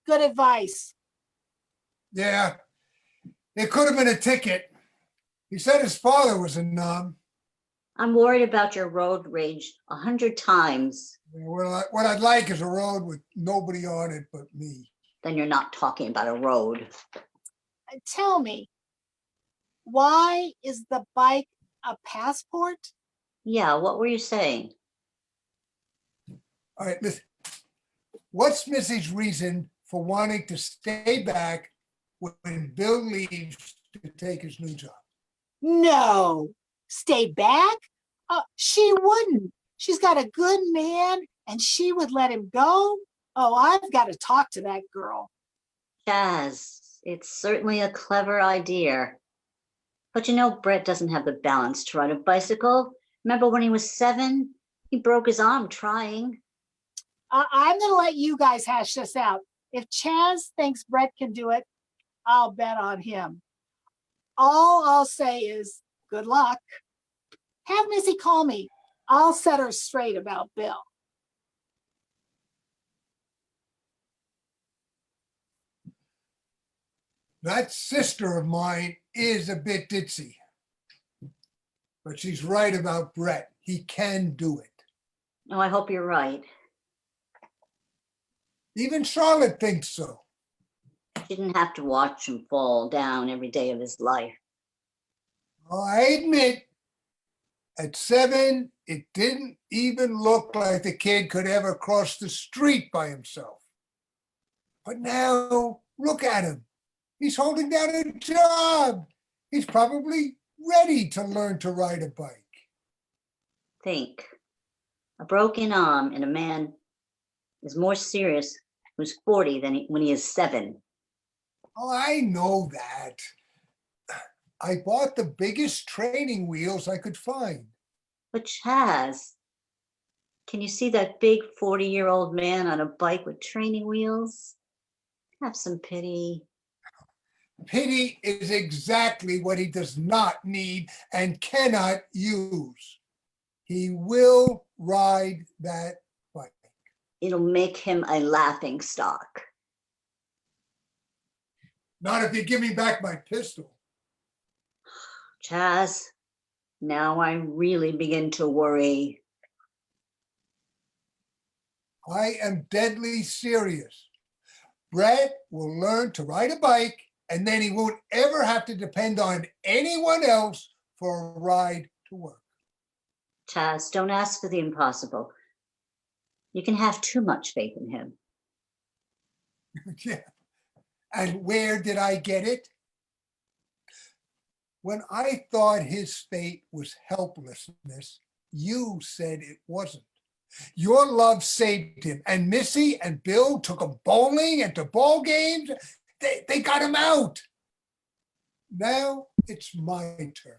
Good advice. Yeah. It could have been a ticket. He said his father was a numb. I'm worried about your road rage 100 times. What I'd like is a road with nobody on it but me. Then you're not talking about a road. Tell me, why is the bike a passport? Yeah, what were you saying? All right, listen. What's Missy's reason for wanting to stay back when Bill leaves to take his new job? No, stay back? She wouldn't. She's got a good man and she would let him go. Oh, I've got to talk to that girl. Chaz, it's certainly a clever idea. But you know, Brett doesn't have the balance to ride a bicycle. Remember when he was 7? He broke his arm trying. I'm going to let you guys hash this out. If Chaz thinks Brett can do it, I'll bet on him. All I'll say is good luck. Have Missy call me. I'll set her straight about Bill. That sister of mine is a bit ditzy. But she's right about Brett. He can do it. Oh, I hope you're right. Even Charlotte thinks so. She didn't have to watch him fall down every day of his life. Oh, I admit, at 7, it didn't even look like the kid could ever cross the street by himself. But now, look at him. He's holding down a job. He's probably ready to learn to ride a bike. Think. A broken arm in a man is more serious who's 40 than when he is 7. Oh, I know that. I bought the biggest training wheels I could find. But Chaz, can you see that big 40-year-old man on a bike with training wheels? Have some pity. Pity is exactly what he does not need and cannot use. He will ride that bike. It'll make him a laughing stock. Not if you give me back my pistol. Chaz, now I really begin to worry. I am deadly serious. Brett will learn to ride a bike and then he won't ever have to depend on anyone else for a ride to work. Chaz, don't ask for the impossible. You can have too much faith in him. Yeah. And where did I get it? When I thought his fate was helplessness, you said it wasn't. Your love saved him, and Missy and Bill took him bowling and to ball games. They got him out. Now it's my turn.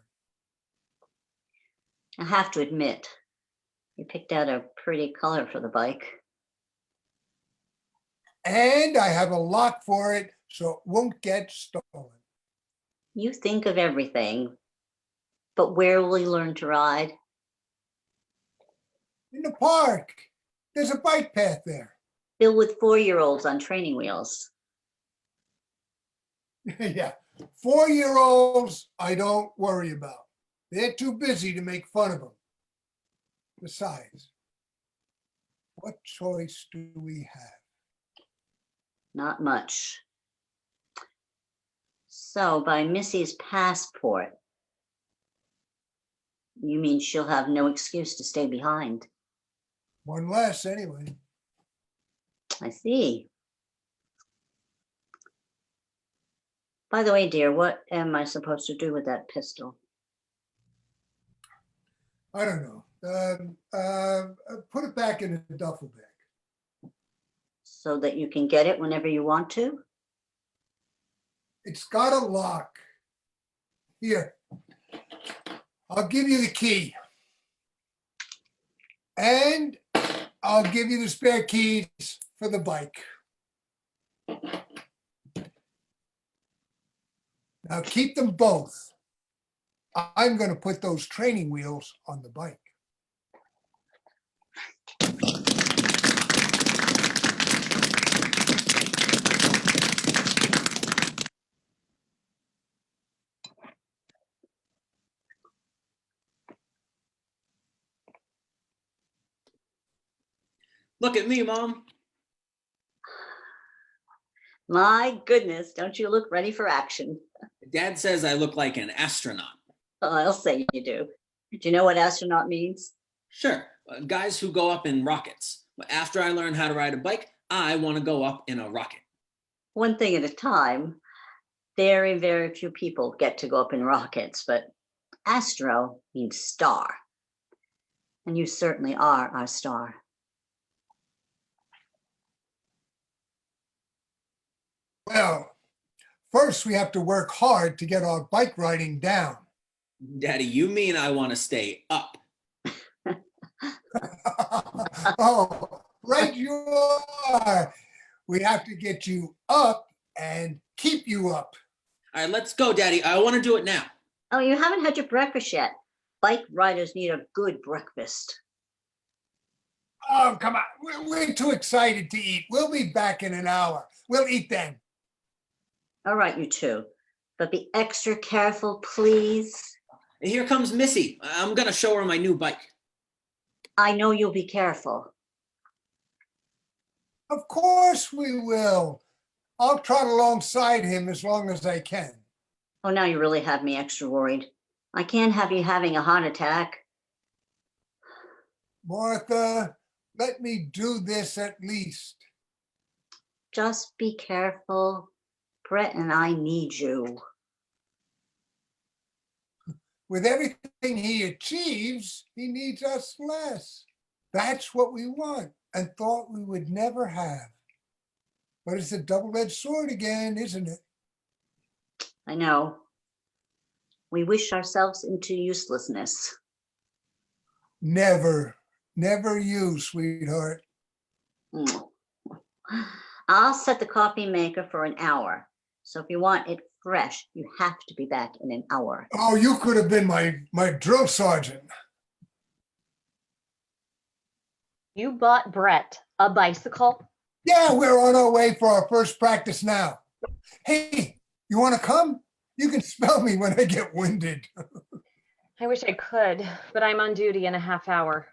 I have to admit, you picked out a pretty color for the bike. And I have a lock for it so it won't get stolen. You think of everything, but where will he learn to ride? In the park. There's a bike path there. Bill with 4-year-olds on training wheels. Yeah, 4-year-olds, I don't worry about. They're too busy to make fun of them. Besides, what choice do we have? Not much. So by Missy's passport, you mean she'll have no excuse to stay behind? One less, anyway. I see. By the way, dear, what am I supposed to do with that pistol? I don't know. Put it back in the duffel bag. So that you can get it whenever you want to? It's got a lock. Here, I'll give you the key. And I'll give you the spare keys for the bike. Now keep them both. I'm going to put those training wheels on the bike. Look at me, Mom. My goodness, don't you look ready for action? Dad says I look like an astronaut. Oh, I'll say you do. Do you know what astronaut means? Sure, guys who go up in rockets. After I learn how to ride a bike, I want to go up in a rocket. One thing at a time. Very, very few people get to go up in rockets, but astro means star. And you certainly are our star. Well, first we have to work hard to get our bike riding down. Daddy, you mean I want to stay up? Oh, right you are. We have to get you up and keep you up. All right, let's go, Daddy. I want to do it now. Oh, you haven't had your breakfast yet. Bike riders need a good breakfast. Oh, come on. We're too excited to eat. We'll be back in an hour. We'll eat then. All right, you two. But be extra careful, please. Here comes Missy. I'm going to show her my new bike. I know you'll be careful. Of course we will. I'll trot alongside him as long as I can. Oh, now you really have me extra worried. I can't have you having a heart attack. Martha, let me do this at least. Just be careful. Brett and I need you. With everything he achieves, he needs us less. That's what we want and thought we would never have. But it's a double-edged sword again, isn't it? I know. We wish ourselves into uselessness. Never, never you, sweetheart. I'll set the coffee maker for an hour. So if you want it fresh, you have to be back in an hour. Oh, you could have been my drill sergeant. You bought Brett a bicycle? Yeah, we're on our way for our first practice now. Hey, you want to come? You can smell me when I get winded. I wish I could, but I'm on duty in a half hour.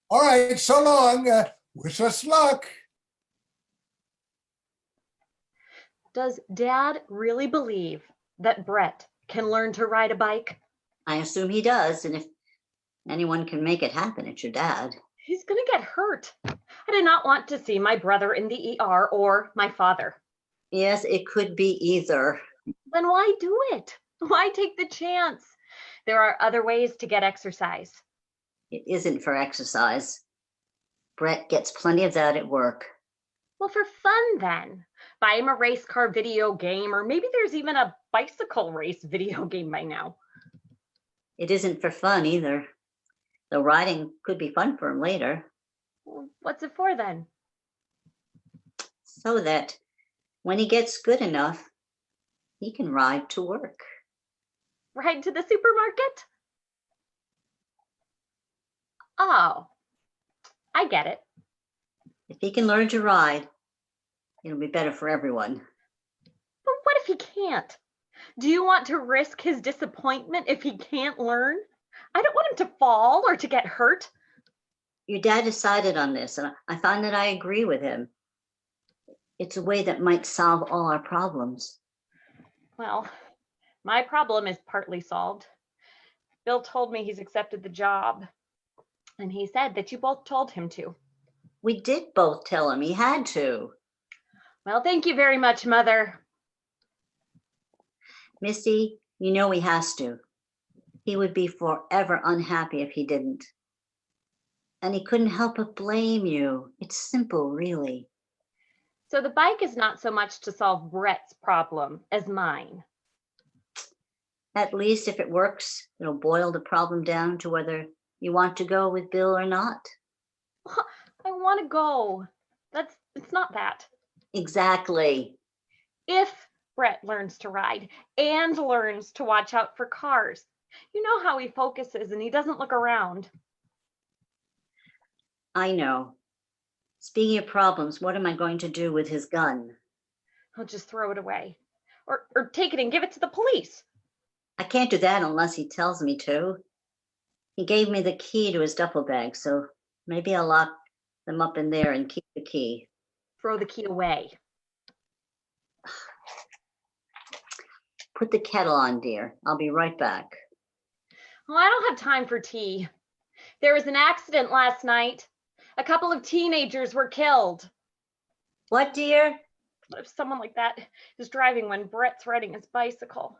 All right, so long. Wish us luck. Does Dad really believe that Brett can learn to ride a bike? I assume he does, and if anyone can make it happen, it's your dad. He's gonna get hurt. I did not want to see my brother in the ER or my father. Yes, it could be either. Then why do it? Why take the chance? There are other ways to get exercise. It isn't for exercise. Brett gets plenty of that at work. Well, for fun then. Buy him a race car video game, or maybe there's even a bicycle race video game by now. It isn't for fun either. The riding could be fun for him later. Well, what's it for then? So that when he gets good enough, he can ride to work. Ride to the supermarket? Oh, I get it. If he can learn to ride, it'll be better for everyone. But what if he can't? Do you want to risk his disappointment if he can't learn? I don't want him to fall or to get hurt. Your dad decided on this, and I find that I agree with him. It's a way that might solve all our problems. Well, my problem is partly solved. Bill told me he's accepted the job, and he said that you both told him to. We did both tell him he had to. Well, thank you very much, Mother. Missy, you know he has to. He would be forever unhappy if he didn't. And he couldn't help but blame you. It's simple, really. So the bike is not so much to solve Brett's problem as mine. At least if it works, it'll boil the problem down to whether you want to go with Bill or not. I want to go. It's not that. Exactly. If Brett learns to ride and learns to watch out for cars, you know how he focuses and he doesn't look around. I know. Speaking of problems, what am I going to do with his gun? He'll just throw it away or take it and give it to the police. I can't do that unless he tells me to. He gave me the key to his duffel bag, so maybe I'll lock them up in there and keep the key. Throw the key away. Put the kettle on, dear. I'll be right back. Well, I don't have time for tea. There was an accident last night. A couple of teenagers were killed. What, dear? What if someone like that is driving when Brett's riding his bicycle?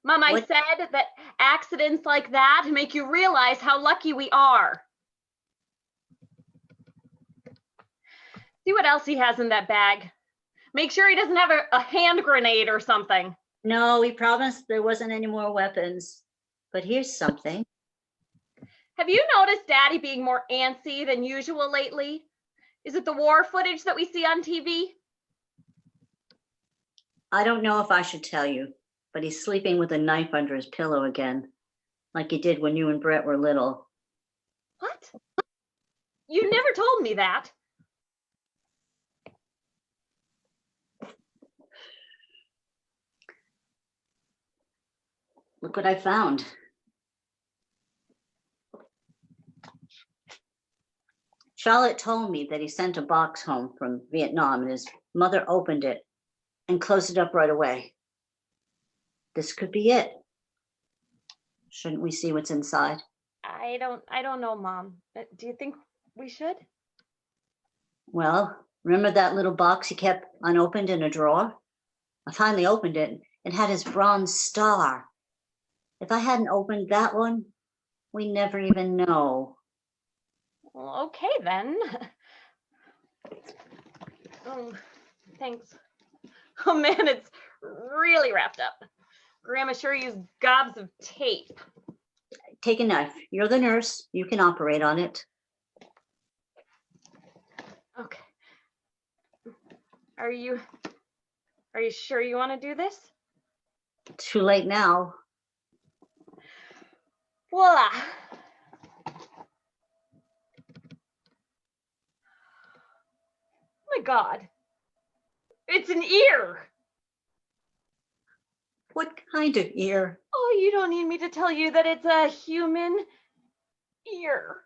Mom, I said that accidents like that make you realize how lucky we are. See what else he has in that bag. Make sure he doesn't have a hand grenade or something. No, he promised there wasn't any more weapons. But here's something. Have you noticed Daddy being more antsy than usual lately? Is it the war footage that we see on TV? I don't know if I should tell you, but he's sleeping with a knife under his pillow again, like he did when you and Brett were little. What? You never told me that. Look what I found. Charlotte told me that he sent a box home from Vietnam and his mother opened it and closed it up right away. This could be it. Shouldn't we see what's inside? I don't know, Mom. Do you think we should? Well, remember that little box he kept unopened in a drawer? I finally opened it. It had his bronze star. If I hadn't opened that one, we never even know. Well, okay then. Oh, thanks. Oh man, it's really wrapped up. Grandma sure used gobs of tape. Take a knife. You're the nurse. You can operate on it. Okay. Are you sure you want to do this? Too late now. Voila. Oh my God. It's an ear. What kind of ear? Oh, you don't need me to tell you that it's a human ear.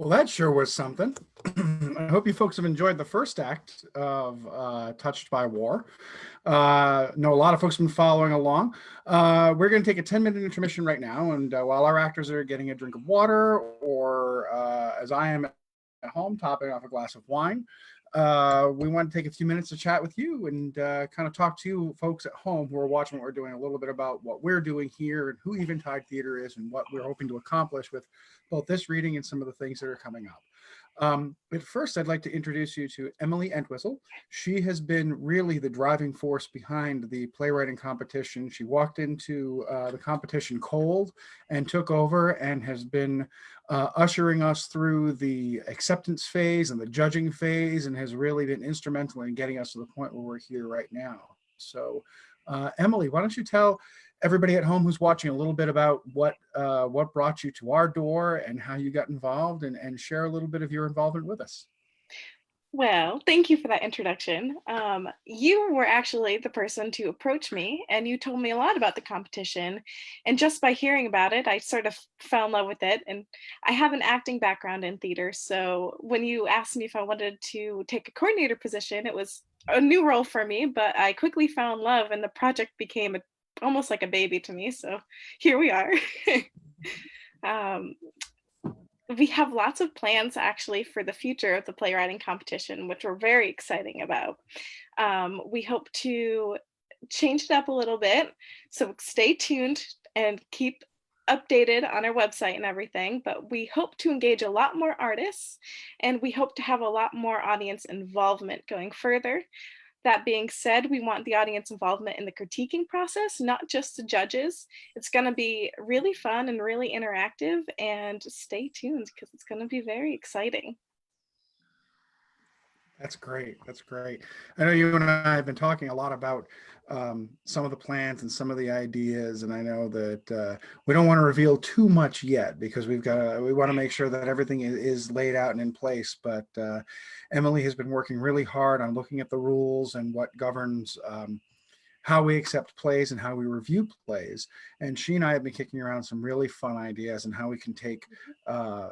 Well, that sure was something. I hope you folks have enjoyed the first act of Touched by War. Know a lot of folks have been following along. We're going to take a 10-minute intermission right now, and while our actors are getting a drink of water, or as I am at home, topping off a glass of wine, we want to take a few minutes to chat with you and kind of talk to you folks at home who are watching what we're doing, a little bit about what we're doing here and who Eventide Theater is and what we're hoping to accomplish with both this reading and some of the things that are coming up. But first, I'd like to introduce you to Emily Entwistle. She has been really the driving force behind the playwriting competition. She walked into the competition cold and took over and has been ushering us through the acceptance phase and the judging phase, and has really been instrumental in getting us to the point where we're here right now. So, Emily, why don't you tell everybody at home who's watching a little bit about what brought you to our door and how you got involved, and share a little bit of your involvement with us. Well, thank you for that introduction. You were actually the person to approach me, and you told me a lot about the competition. And just by hearing about it, I sort of fell in love with it. And I have an acting background in theater. So when you asked me if I wanted to take a coordinator position, it was a new role for me, but I quickly fell in love, and the project became almost like a baby to me. So here we are. We have lots of plans actually for the future of the playwriting competition, which we're very exciting about. We hope to change it up a little bit, so stay tuned and keep updated on our website and everything, but we hope to engage a lot more artists, and we hope to have a lot more audience involvement going further. That being said, we want the audience involvement in the critiquing process, not just the judges. It's going to be really fun and really interactive, and stay tuned because it's going to be very exciting. That's great. That's great. I know you and I have been talking a lot about some of the plans and some of the ideas, and I know that we don't want to reveal too much yet because we want to make sure that everything is laid out and in place. But Emily has been working really hard on looking at the rules and what governs how we accept plays and how we review plays. And she and I have been kicking around some really fun ideas on how we can take a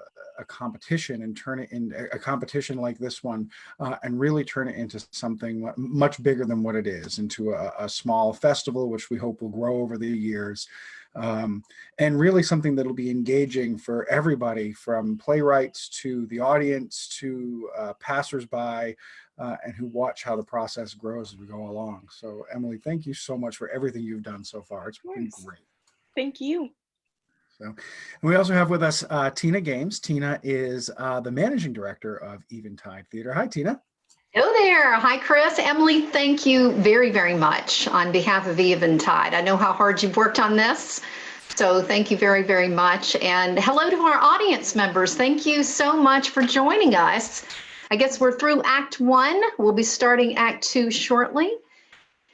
competition and turn it in a competition like this one and really turn it into something much bigger than what it is, into a small festival, which we hope will grow over the years. And really something that'll be engaging for everybody, from playwrights to the audience to passersby, and who watch how the process grows as we go along. So Emily, thank you so much for everything you've done so far. It's been great. Thank you. So, and we also have with us Tina Games. Tina is the managing director of Eventide Theatre. Hi, Tina. Hello there. Hi, Chris. Emily, thank you very, very much on behalf of Eventide. I know how hard you've worked on this, so thank you very, very much. And hello to our audience members. Thank you so much for joining us. I guess we're through Act 1. We'll be starting Act 2 shortly.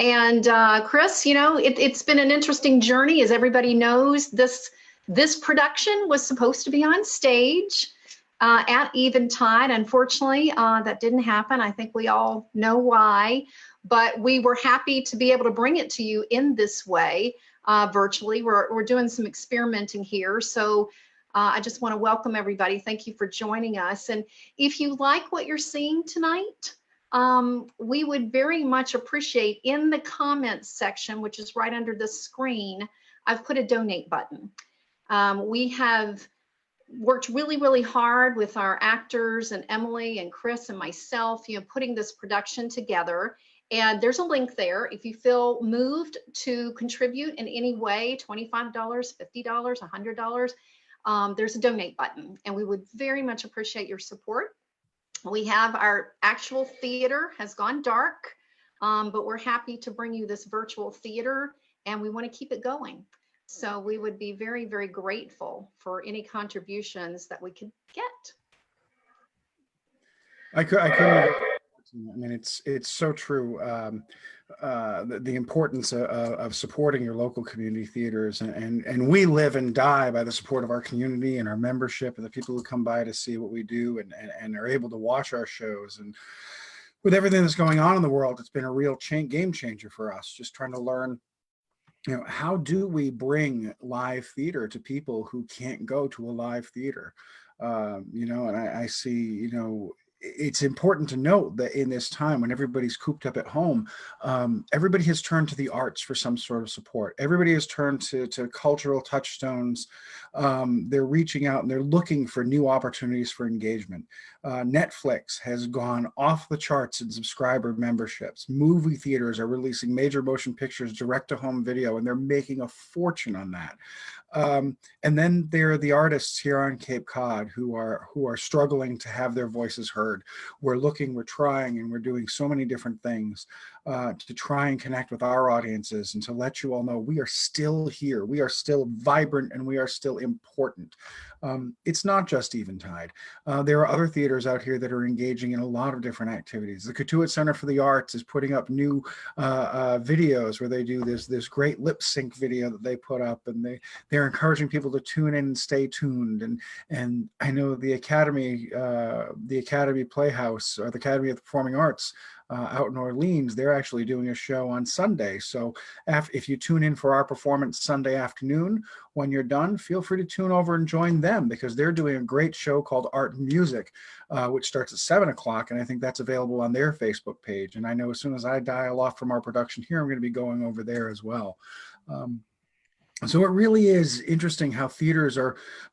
And Chris, you know, it's been an interesting journey. As everybody knows, this production was supposed to be on stage at Eventide. Unfortunately, that didn't happen. I think we all know why, but we were happy to be able to bring it to you in this way, virtually. We're doing some experimenting here. So I just want to welcome everybody. Thank you for joining us. And if you like what you're seeing tonight, we would very much appreciate, in the comments section, which is right under the screen, I've put a donate button. We have worked really, really hard with our actors and Emily and Chris and myself, you know, putting this production together. And there's a link there. If you feel moved to contribute in any way, $25, $50, $100, there's a donate button, and we would very much appreciate your support. We have our actual theater has gone dark, but we're happy to bring you this virtual theater, and we want to keep it going. So we would be very, very grateful for any contributions that we could get. I couldn't. I mean, it's so true. The importance of supporting your local community theaters, and we live and die by the support of our community and our membership and the people who come by to see what we do and are able to watch our shows. And with everything that's going on in the world, it's been a real game changer for us, just trying to learn, you know, how do we bring live theater to people who can't go to a live theater? You know, and I see, you know, it's important to note that in this time when everybody's cooped up at home, everybody has turned to the arts for some sort of support. Everybody has turned to cultural touchstones. They're reaching out and they're looking for new opportunities for engagement. Netflix has gone off the charts in subscriber memberships. Movie theaters are releasing major motion pictures direct to home video, and they're making a fortune on that. And then there are the artists here on Cape Cod who are struggling to have their voices heard. We're looking, we're trying, and we're doing so many different things to try and connect with our audiences and to let you all know we are still here, we are still vibrant, and we are still important. It's not just Eventide. There are other theaters out here that are engaging in a lot of different activities. The Cotuit Center for the Arts is putting up new videos where they do this great lip sync video that they put up, and they're encouraging people to tune in and stay tuned. And I know the Academy Playhouse, or the Academy of the Performing Arts out in Orleans, they're actually doing a show on Sunday. So if you tune in for our performance Sunday afternoon, when you're done, feel free to tune over and join them, because they're doing a great show called Art and Music, which starts at 7 o'clock. And I think that's available on their Facebook page. And I know as soon as I dial off from our production here, I'm going to be going over there as well. So it really is interesting how theaters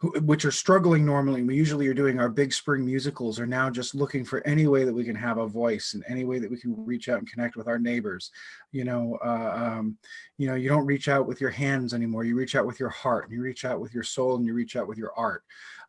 which are struggling normally. We usually are doing our big spring musicals, are now just looking for any way that we can have a voice and any way that we can reach out and connect with our neighbors. You don't reach out with your hands anymore. You reach out with your heart, and you reach out with your soul, and you reach out with your art.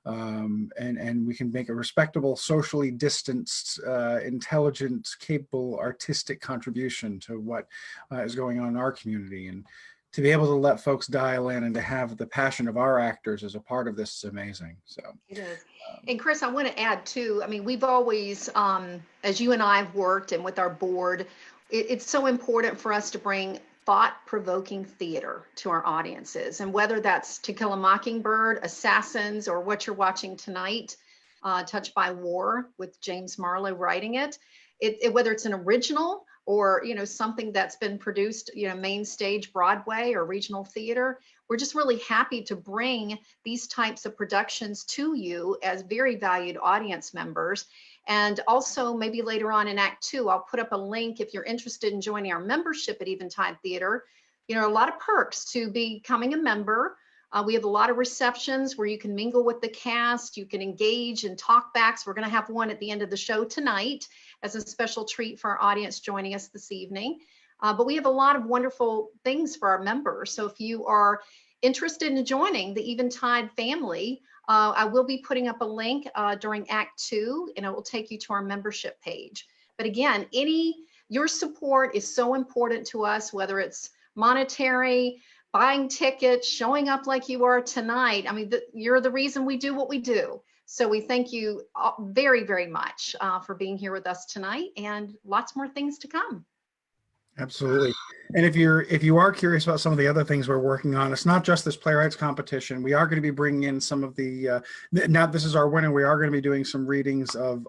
And we can make a respectable, socially distanced, intelligent, capable, artistic contribution to what is going on in our community. And to be able to let folks dial in and to have the passion of our actors as a part of this is amazing. So it is. And Chris, I want to add too, I mean, we've always, as you and I have worked and with our board, it's so important for us to bring thought-provoking theater to our audiences. And whether that's To Kill a Mockingbird, Assassins, or what you're watching tonight, Touched by War, with James Marlow writing it, whether it's an original or, something that's been produced, main stage, Broadway, or regional theater, we're just really happy to bring these types of productions to you as very valued audience members. And also maybe later on in Act 2, I'll put up a link if you're interested in joining our membership at Eventide Theater. A lot of perks to becoming a member. We have a lot of receptions where you can mingle with the cast, you can engage in talkbacks. We're going to have one at the end of the show tonight as a special treat for our audience joining us this evening. But we have a lot of wonderful things for our members. So if you are interested in joining the Eventide family, I will be putting up a link during Act 2, and it will take you to our membership page. But again, your support is so important to us, whether it's monetary, buying tickets, showing up like you are tonight. I mean, you're the reason we do what we do. So we thank you very, very much for being here with us tonight, and lots more things to come. absolutely. And if you are curious about some of the other things we're working on, it's not just this playwrights competition. We are going to be bringing in some of the now this is our winner. We are going to be doing some readings of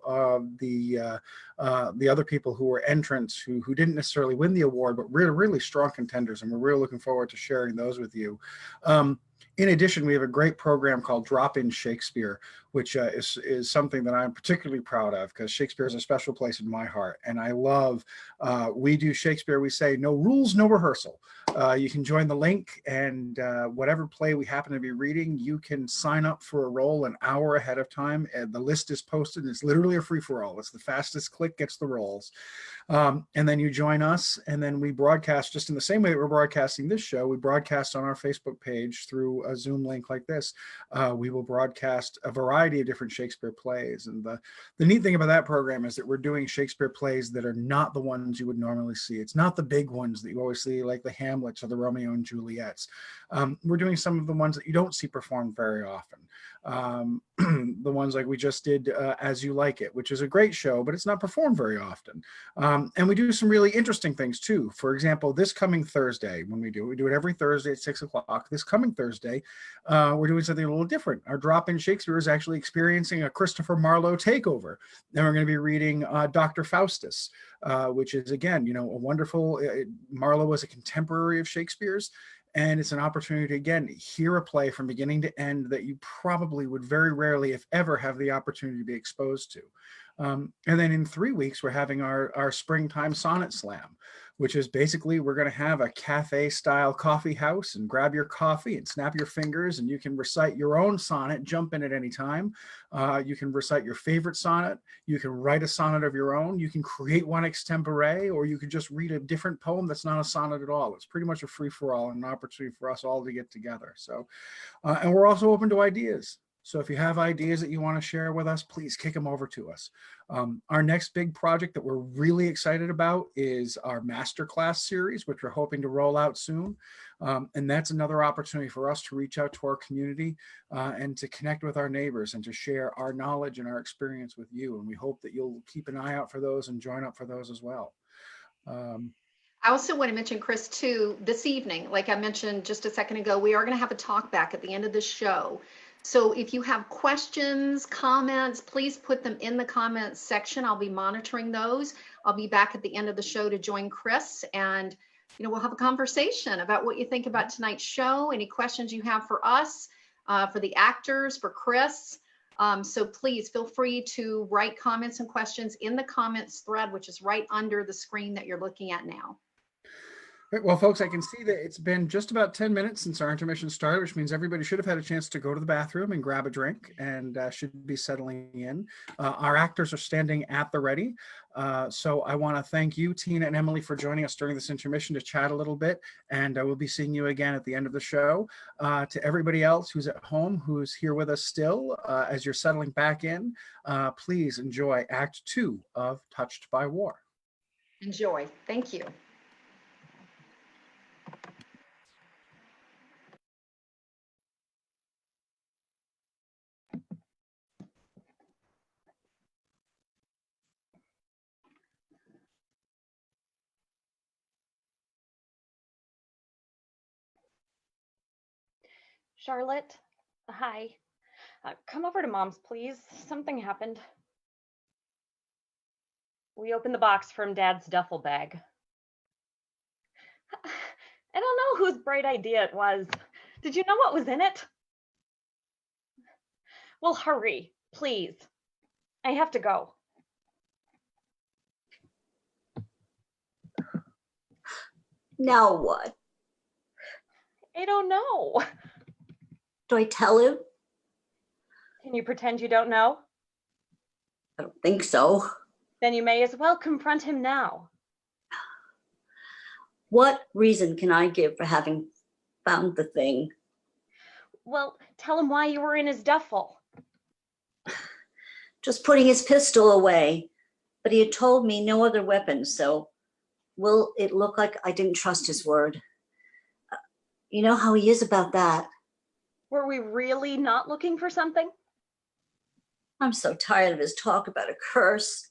the other people who were entrants who didn't necessarily win the award, but really strong contenders, and we're really looking forward to sharing those with you. In addition, we have a great program called Drop-In Shakespeare, which is something that I'm particularly proud of, because Shakespeare is a special place in my heart. And I love, we do Shakespeare, we say no rules, no rehearsal. You can join the link, and whatever play we happen to be reading, you can sign up for a role an hour ahead of time. And the list is posted. It's literally a free-for-all. It's the fastest click gets the roles. And then you join us, and then we broadcast just in the same way that we're broadcasting this show. We broadcast on our Facebook page through a Zoom link like this. We will broadcast a variety of different Shakespeare plays. And the neat thing about that program is that we're doing Shakespeare plays that are not the ones you would normally see. It's not the big ones that you always see, like the Hamlets or the Romeo and Juliets. We're doing some of the ones that you don't see performed very often. The ones like we just did As You Like It, which is a great show, but it's not performed very often. And we do some really interesting things too. For example, this coming Thursday, when we do it every Thursday at 6 o'clock. This coming Thursday, we're doing something a little different. Our Drop-In Shakespeare is actually experiencing a Christopher Marlowe takeover. And we're going to be reading Dr. Faustus, which is, again, a wonderful, Marlowe was a contemporary of Shakespeare's. And it's an opportunity to, again, hear a play from beginning to end that you probably would very rarely, if ever, have the opportunity to be exposed to. And then in 3 weeks, we're having our springtime sonnet slam, which is basically we're going to have a cafe style coffee house, and grab your coffee and snap your fingers, and you can recite your own sonnet, jump in at any time. You can recite your favorite sonnet. You can write a sonnet of your own. You can create one extempore, or you can just read a different poem that's not a sonnet at all. It's pretty much a free for all and an opportunity for us all to get together. So, and we're also open to ideas. So if you have ideas that you want to share with us, please kick them over to us. Our next big project that we're really excited about is our masterclass series, which we're hoping to roll out soon. And that's another opportunity for us to reach out to our community and to connect with our neighbors and to share our knowledge and our experience with you. And we hope that you'll keep an eye out for those and join up for those as well. I also want to mention, Chris, too, this evening, like I mentioned just a second ago, we are going to have a talk back at the end of the show. So if you have questions, comments, please put them in the comments section. I'll be monitoring those. I'll be back at the end of the show to join Chris, and we'll have a conversation about what you think about tonight's show, any questions you have for us, for the actors, for Chris. So please feel free to write comments and questions in the comments thread, which is right under the screen that you're looking at now. Right, well, folks, I can see that it's been just about 10 minutes since our intermission started, which means everybody should have had a chance to go to the bathroom and grab a drink and should be settling in. Our actors are standing at the ready. So I want to thank you, Tina and Emily, for joining us during this intermission to chat a little bit. And we'll be seeing you again at the end of the show. To everybody else who's at home, who's here with us still, as you're settling back in, please enjoy Act 2 of Touched by War. Enjoy. Thank you. Charlotte, hi. Come over to Mom's, please. Something happened. We opened the box from Dad's duffel bag. I don't know whose bright idea it was. Did you know what was in it? Well, hurry, please. I have to go. Now what? I don't know. Do I tell him? Can you pretend you don't know? I don't think so. Then you may as well confront him now. What reason can I give for having found the thing? Well, tell him why you were in his duffel. Just putting his pistol away. But he had told me no other weapons, so will it look like I didn't trust his word? You know how he is about that. Were we really not looking for something? I'm so tired of his talk about a curse.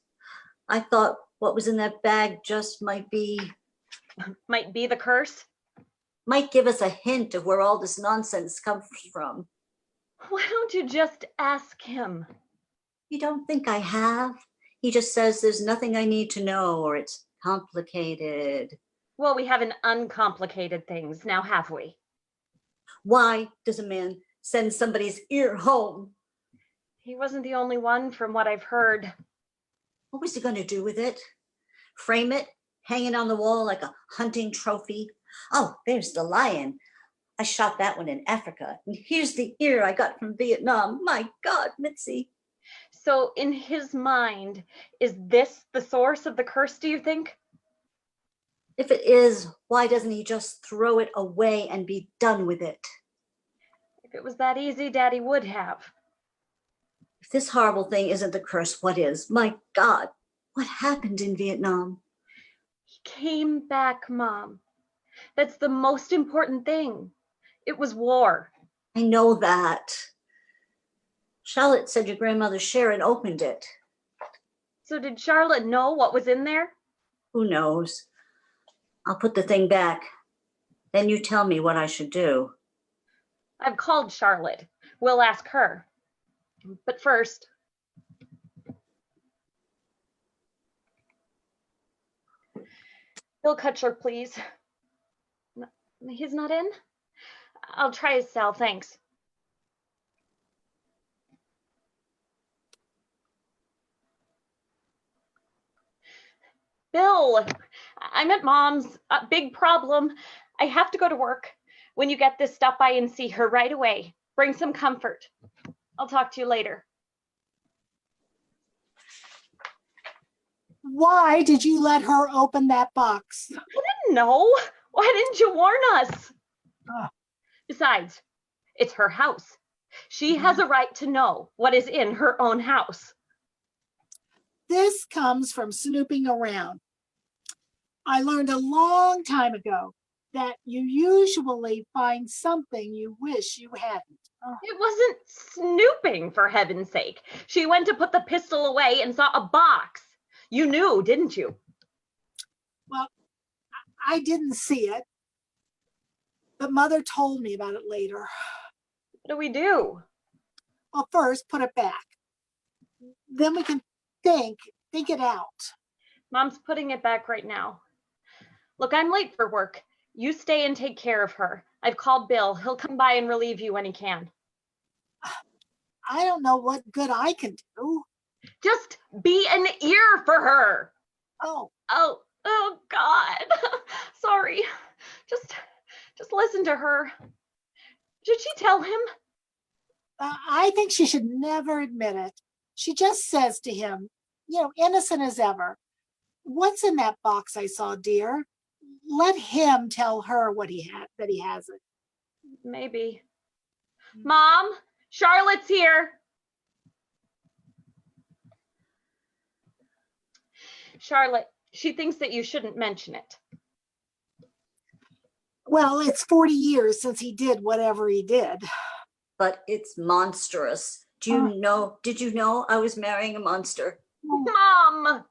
I thought what was in that bag just might be the curse? Might give us a hint of where all this nonsense comes from. Why don't you just ask him? You don't think I have? He just says there's nothing I need to know, or it's complicated. Well, we haven't uncomplicated things, now have we? Why does a man send somebody's ear home? He wasn't the only one, from what I've heard. What was he going to do with it? Frame it, hang it on the wall like a hunting trophy? Oh, there's the lion. I shot that one in Africa. And here's the ear I got from Vietnam. My God, Mitzi. So in his mind, is this the source of the curse, do you think? If it is, why doesn't he just throw it away and be done with it? If it was that easy, Daddy would have. If this horrible thing isn't the curse, what is? My God, what happened in Vietnam? He came back, Mom. That's the most important thing. It was war. I know that. Charlotte said your grandmother Sharon opened it. So did Charlotte know what was in there? Who knows? I'll put the thing back. Then you tell me what I should do. I've called Charlotte. We'll ask her. But first, Bill Kutcher, please. He's not in? I'll try his cell, thanks. Bill, I'm at Mom's. Big problem. I have to go to work. When you get this, stop by and see her right away. Bring some comfort. I'll talk to you later. Why did you let her open that box? I didn't know. Why didn't you warn us? Ugh. Besides, it's her house. She has a right to know what is in her own house. This comes from snooping around. I learned a long time ago that you usually find something you wish you hadn't. Oh, It wasn't snooping, for heaven's sake. She went to put the pistol away and saw a box. You knew, didn't you? well, I didn't see it, but Mother told me about it later. What do we do? Well, first, put it back. Then we can think it out. Mom's putting it back right now. Look, I'm late for work. You stay and take care of her. I've called Bill. He'll come by and relieve you when he can. I don't know what good I can do. Just be an ear for her. Oh, Oh God. Sorry. Just listen to her. Should she tell him? I think she should never admit it. She just says to him, innocent as ever, "What's in that box I saw, dear?" Let him tell her what that he has it. Maybe. Mom, Charlotte's here. Charlotte, she thinks that you shouldn't mention it. Well, it's 40 years since he did whatever he did. But it's monstrous. Did you know I was marrying a monster? Mom!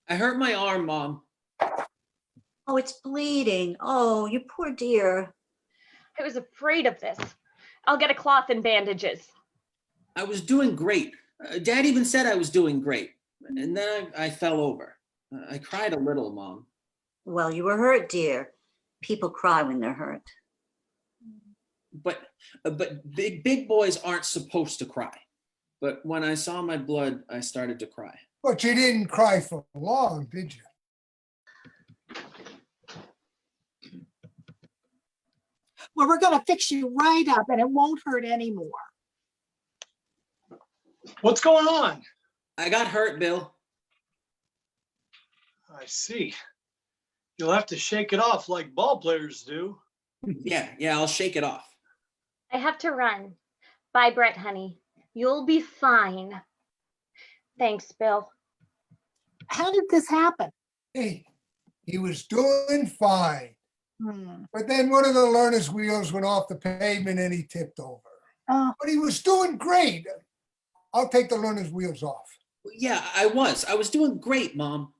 I hurt my arm, Mom. Oh, it's bleeding. Oh, you poor dear. I was afraid of this. I'll get a cloth and bandages. I was doing great. Dad even said I was doing great. And then I fell over. I cried a little, Mom. Well, you were hurt, dear. People cry when they're hurt. But big boys aren't supposed to cry. But when I saw my blood, I started to cry. But you didn't cry for long, did you? Well, we're going to fix you right up and it won't hurt anymore. What's going on? I got hurt, Bill. I see. You'll have to shake it off like ball players do. Yeah, I'll shake it off. I have to run. Bye, Brett, honey. You'll be fine. Thanks, Bill. How did this happen? Hey, he was doing fine. Hmm. But then one of the learner's wheels went off the pavement and he tipped over. Oh, But he was doing great. I'll take the learner's wheels off. Yeah, I was doing great, Mom.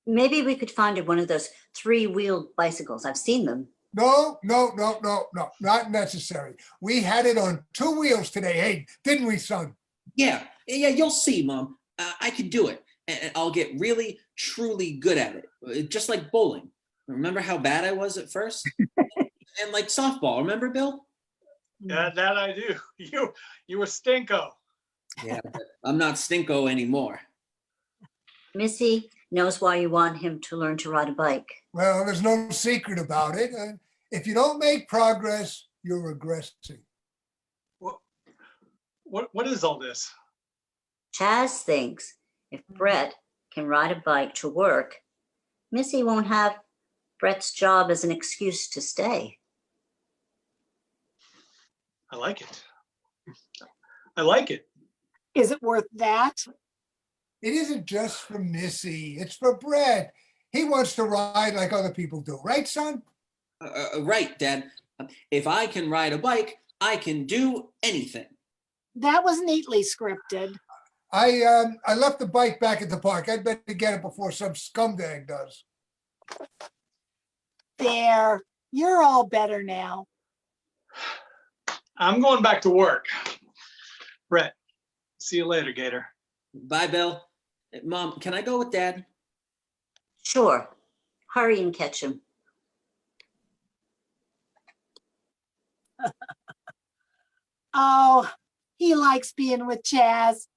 Maybe we could find one of those 3-wheeled bicycles. I've seen them. No, not necessary. We had it on 2 wheels today, hey, didn't we, son? Yeah, you'll see, Mom. I can do it. And I'll get really, truly good at it. Just like bowling. Remember how bad I was at first? And like softball, remember, Bill? Yeah, that I do. You were stinko. Yeah, but I'm not stinko anymore. Missy knows why you want him to learn to ride a bike. Well, there's no secret about it. If you don't make progress, you're regressing. What is all this? Chaz thinks if Brett can ride a bike to work, Missy won't have Brett's job as an excuse to stay. I like it. I like it. is it worth that? It isn't just for Missy, it's for Brett. He wants to ride like other people do, right, son? Right, Dad. If I can ride a bike, I can do anything. That was neatly scripted. I left the bike back at the park. I'd better get it before some scumbag does. There, you're all better now. I'm going back to work. Brett, see you later, Gator. Bye, Bill. Mom, can I go with Dad? Sure. Hurry and catch him. Oh, he likes being with Chaz.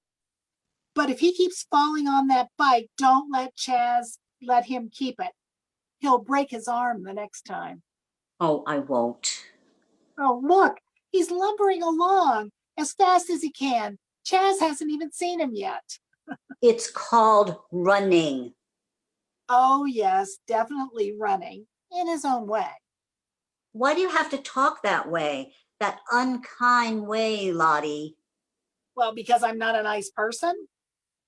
But if he keeps falling on that bike, don't let Chaz let him keep it. He'll break his arm the next time. Oh, I won't. Oh, look, he's lumbering along as fast as he can. Chaz hasn't even seen him yet. It's called running. Oh, yes, definitely running in his own way. Why do you have to talk that way? That unkind way, Lottie? Well, because I'm not a nice person,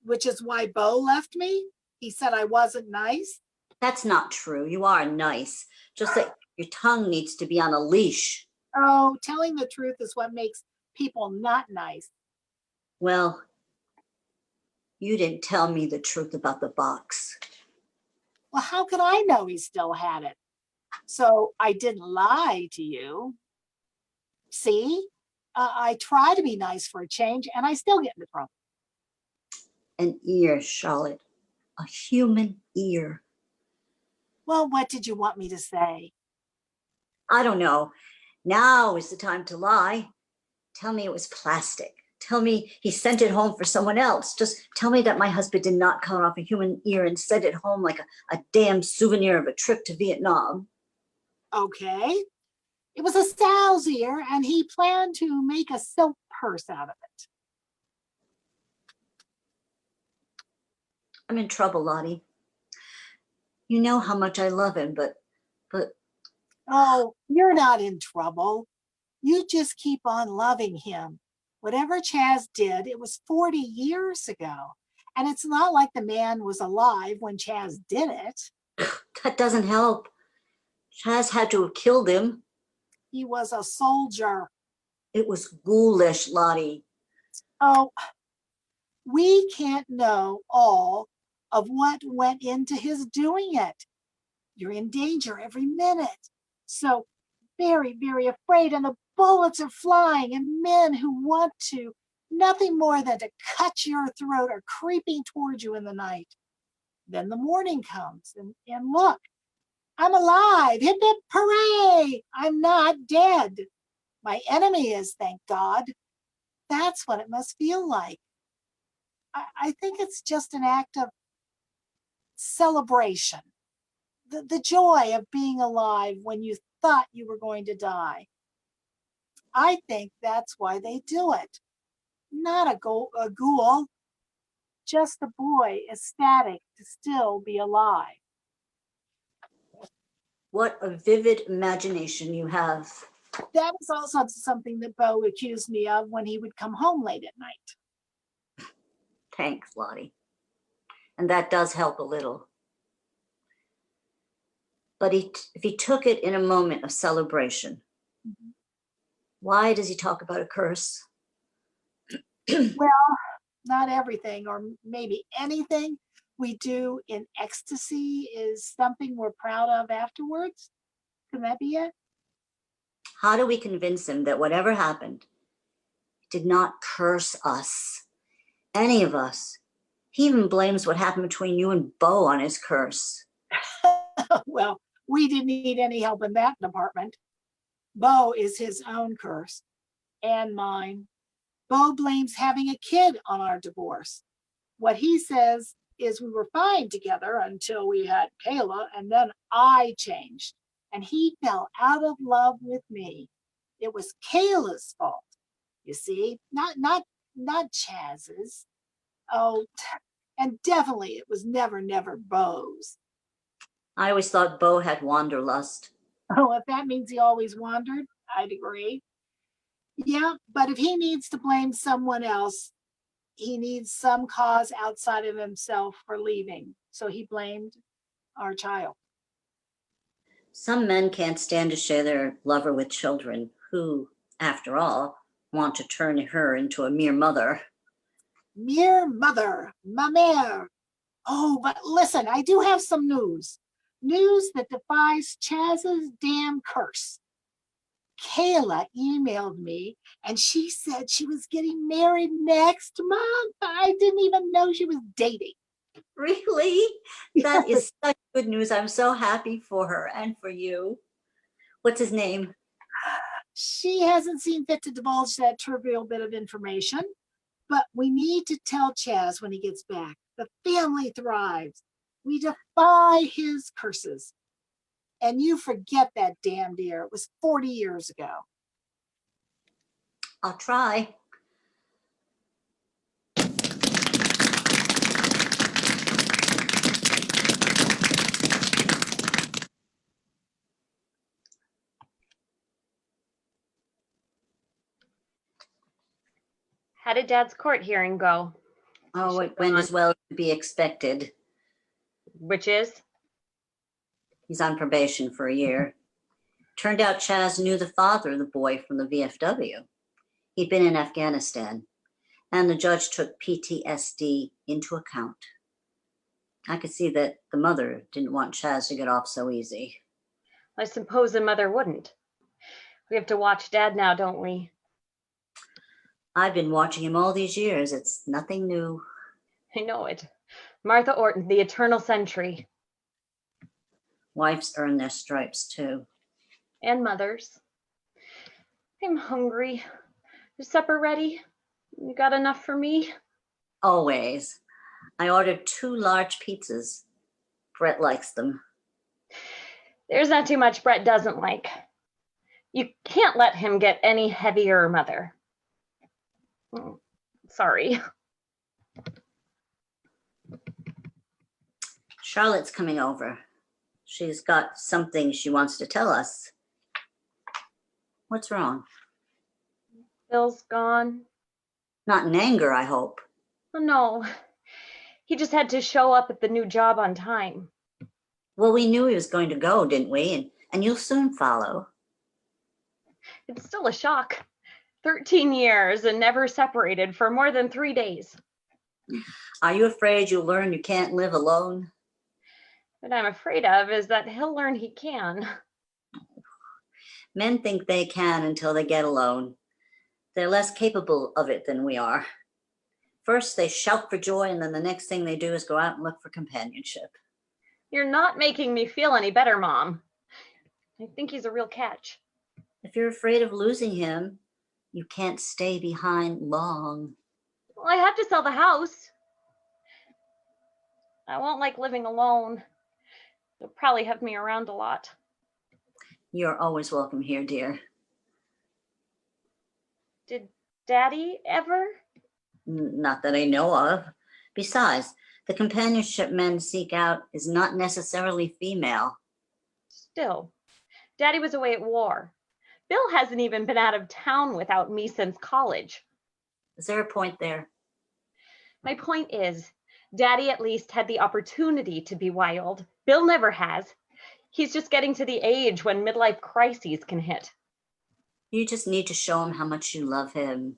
which is why Bo left me. He said I wasn't nice. That's not true. You are nice. Just that your tongue needs to be on a leash. Oh, telling the truth is what makes people not nice. Well, you didn't tell me the truth about the box. Well, how could I know he still had it? So I didn't lie to you. See, I try to be nice for a change and I still get into trouble. An ear, Charlotte. A human ear. Well, what did you want me to say? I don't know. Now is the time to lie. Tell me it was plastic. Tell me he sent it home for someone else. Just tell me that my husband did not cut off a human ear and send it home like a damn souvenir of a trip to Vietnam. Okay. It was a sow's ear and he planned to make a silk purse out of it. I'm in trouble, Lottie. You know how much I love him, but Oh, you're not in trouble. You just keep on loving him. Whatever Chaz did, it was 40 years ago. And it's not like the man was alive when Chaz did it. that doesn't help. Chaz had to have killed him. He was a soldier. It was ghoulish, Lottie. Oh, we can't know all of what went into his doing it. You're in danger every minute. So very, very afraid, and the bullets are flying, and men who want to, nothing more than to cut your throat, are creeping towards you in the night. Then the morning comes, and look, I'm alive. Hip, hip, hooray. I'm not dead. My enemy is, thank God. That's what it must feel like. I think it's just an act of celebration. The joy of being alive when you thought you were going to die. I think that's why they do it. Not a ghoul, just a boy ecstatic to still be alive. What a vivid imagination you have. That was also something that Bo accused me of when he would come home late at night. Thanks, Lottie. And that does help a little. But if he took it in a moment of celebration, why does he talk about a curse? Well, not everything, or maybe anything we do in ecstasy is something we're proud of afterwards. Can that be it? How do we convince him that whatever happened did not curse us, any of us? He even blames what happened between you and Bo on his curse. Well, we didn't need any help in that department. Bo is his own curse and mine. Bo blames having a kid on our divorce. What he says is we were fine together until we had Kayla, and then I changed and he fell out of love with me. It was Kayla's fault, you see, not Chaz's. Oh, and definitely it was never Bo's. I always thought Bo had wanderlust. Oh, if that means he always wandered, I'd agree. Yeah, but if he needs to blame someone else, he needs some cause outside of himself for leaving. So he blamed our child. Some men can't stand to share their lover with children who, after all, want to turn her into a mere mother. Mere mother, ma mère. Oh, but listen, I do have some news. News that defies Chaz's damn curse. Kayla emailed me and she said she was getting married next month. I didn't even know she was dating. Really? That is such good news. I'm so happy for her and for you. What's his name? She hasn't seen fit to divulge that trivial bit of information, but we need to tell Chaz when he gets back. The family thrives. We defy his curses. And you forget that damned year. It was 40 years ago. I'll try. How did Dad's court hearing go? Oh, it went as well as could be expected. Which is? He's on probation for a year. Turned out Chaz knew the father of the boy from the VFW. He'd been in Afghanistan, and the judge took PTSD into account. I could see that the mother didn't want Chaz to get off so easy. I suppose the mother wouldn't. We have to watch Dad now, don't we? I've been watching him all these years. It's nothing new. I know it. Martha Orton, the eternal sentry. Wives earn their stripes too. And mothers. I'm hungry. Is supper ready? You got enough for me? Always. I ordered 2 large pizzas. Brett likes them. There's not too much Brett doesn't like. You can't let him get any heavier, Mother. Sorry. Charlotte's coming over. She's got something she wants to tell us. What's wrong? Bill's gone. Not in anger, I hope. Oh, no. He just had to show up at the new job on time. Well, we knew he was going to go, didn't we? And you'll soon follow. It's still a shock. 13 years and never separated for more than 3 days. Are you afraid you'll learn you can't live alone? What I'm afraid of is that he'll learn he can. Men think they can until they get alone. They're less capable of it than we are. First, they shout for joy, and then the next thing they do is go out and look for companionship. You're not making me feel any better, Mom. I think he's a real catch. If you're afraid of losing him, you can't stay behind long. Well, I have to sell the house. I won't like living alone. You'll probably have me around a lot. You're always welcome here, dear. Did Daddy ever? Not that I know of. Besides, the companionship men seek out is not necessarily female. Still, Daddy was away at war. Bill hasn't even been out of town without me since college. Is there a point there? My point is, Daddy at least had the opportunity to be wild. Bill never has. He's just getting to the age when midlife crises can hit. You just need to show him how much you love him.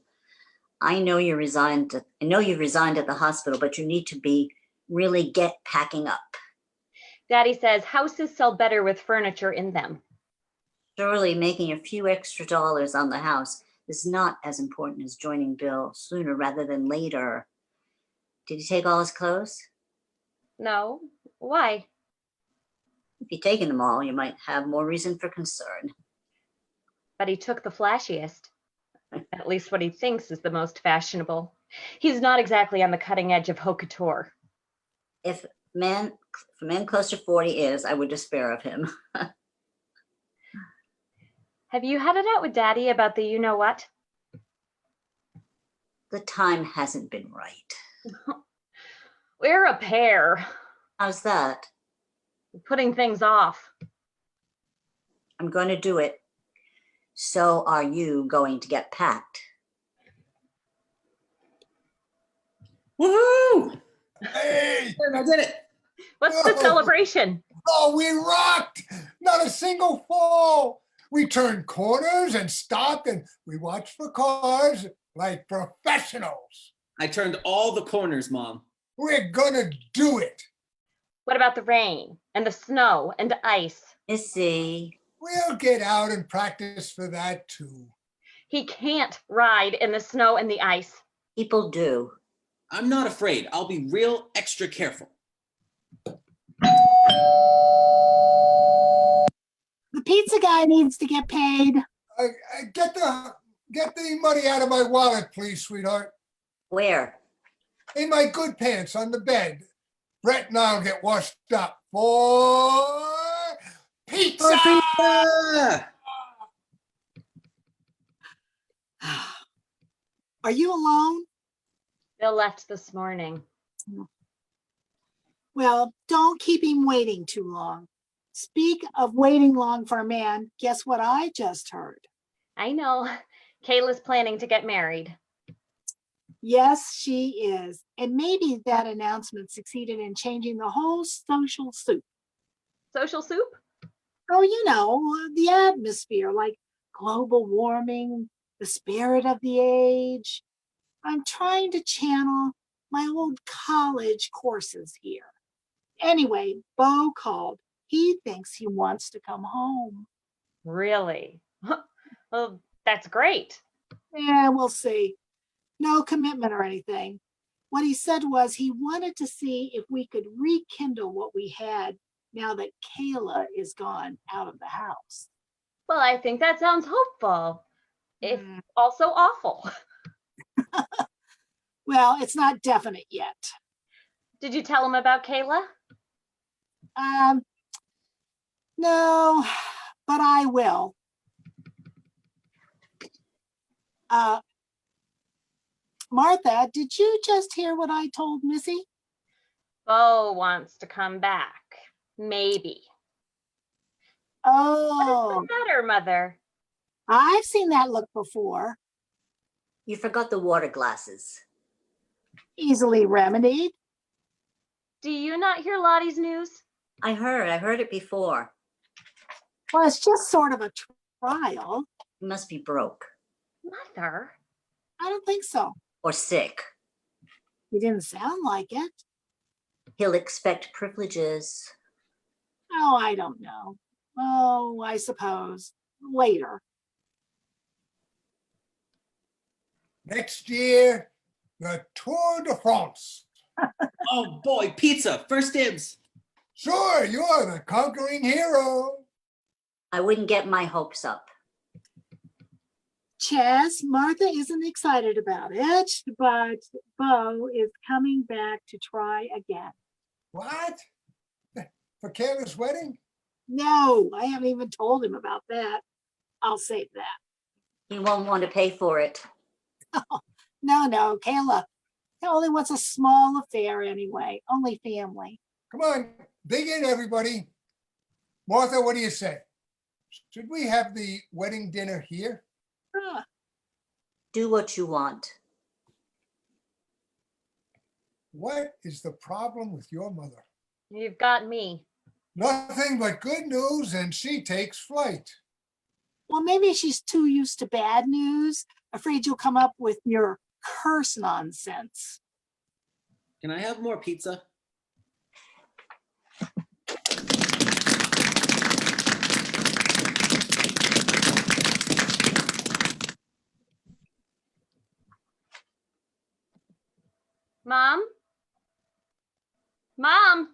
I know you've resigned at the hospital, but you need to really get packing up. Daddy says houses sell better with furniture in them. Surely making a few extra dollars on the house is not as important as joining Bill sooner rather than later. Did he take all his clothes? No. Why? If you've taken them all, you might have more reason for concern. But he took the flashiest. At least what he thinks is the most fashionable. He's not exactly on the cutting edge of haute couture. If a man close to 40 is, I would despair of him. Have you had it out with Daddy about the you-know-what? The time hasn't been right. We're a pair. How's that? Putting things off. I'm going to do it. So are you going to get packed? Woohoo! Hey! I did it. What's the celebration? Oh, we rocked! Not a single fall. We turned corners and stopped and we watched for cars like professionals. I turned all the corners, Mom. We're gonna do it. What about the rain and the snow and the ice? Missy. We'll get out and practice for that too. He can't ride in the snow and the ice. People do. I'm not afraid. I'll be real extra careful. The pizza guy needs to get paid. Get the money out of my wallet, please, sweetheart. Where? In my good pants on the bed. Brett and I'll get washed up for pizza. Are you alone? Bill left this morning. Well, don't keep him waiting too long. Speak of waiting long for a man, guess what I just heard? I know. Kayla's planning to get married. Yes, she is. And maybe that announcement succeeded in changing the whole social soup. Social soup? Oh, you know, the atmosphere, like global warming, the spirit of the age. I'm trying to channel my old college courses here. Anyway, Bo called. He thinks he wants to come home. Really? Well, that's great. Yeah, we'll see. No commitment or anything. What he said was he wanted to see if we could rekindle what we had now that Kayla is gone out of the house. Well, I think that sounds hopeful, if Mm. also awful. Well, it's not definite yet. Did you tell him about Kayla? No, but I will. Martha, did you just hear what I told Missy? Bo wants to come back. Maybe. Oh, What's the matter, Mother? I've seen that look before. You forgot the water glasses. Easily remedied. Do you not hear Lottie's news? I heard it before. Well, it's just sort of a trial. You must be broke Mother? I don't think so. or sick. You didn't sound like it. He'll expect privileges. Oh, I don't know. Oh, I suppose. Later. Next year, the Tour de France. Oh boy, pizza, first dibs. Sure, you're the conquering hero. I wouldn't get my hopes up. Chess, Martha isn't excited about it, but Bo is coming back to try again. What? For Kayla's wedding? No, I haven't even told him about that. I'll save that. He won't want to pay for it. No, Kayla only wants a small affair anyway, only family. Come on, dig in, everybody. Martha, what do you say? Should we have the wedding dinner here? Huh. Do what you want. What is the problem with your mother? You've got me. Nothing but good news, and she takes flight. Well, maybe she's too used to bad news, afraid you'll come up with your curse nonsense. Can I have more pizza? Mom? Mom?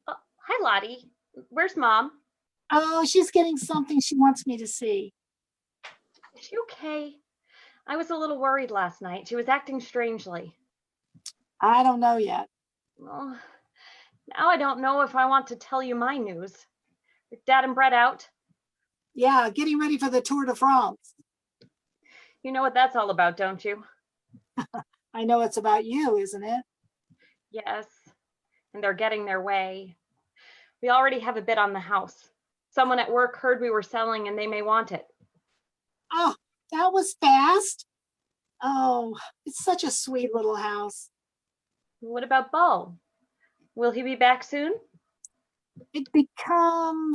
Oh, hi, Lottie. Where's Mom? Oh, she's getting something she wants me to see. Is she okay? I was a little worried last night. She was acting strangely. I don't know yet. Well, now I don't know if I want to tell you my news. Are Dad and Brett out? Yeah, getting ready for the Tour de France. You know what that's all about, don't you? I know it's about you, isn't it? Yes, and they're getting their way. We already have a bid on the house. Someone at work heard we were selling and they may want it. Oh, that was fast. Oh, it's such a sweet little house. What about Bo? Will he be back soon? It's become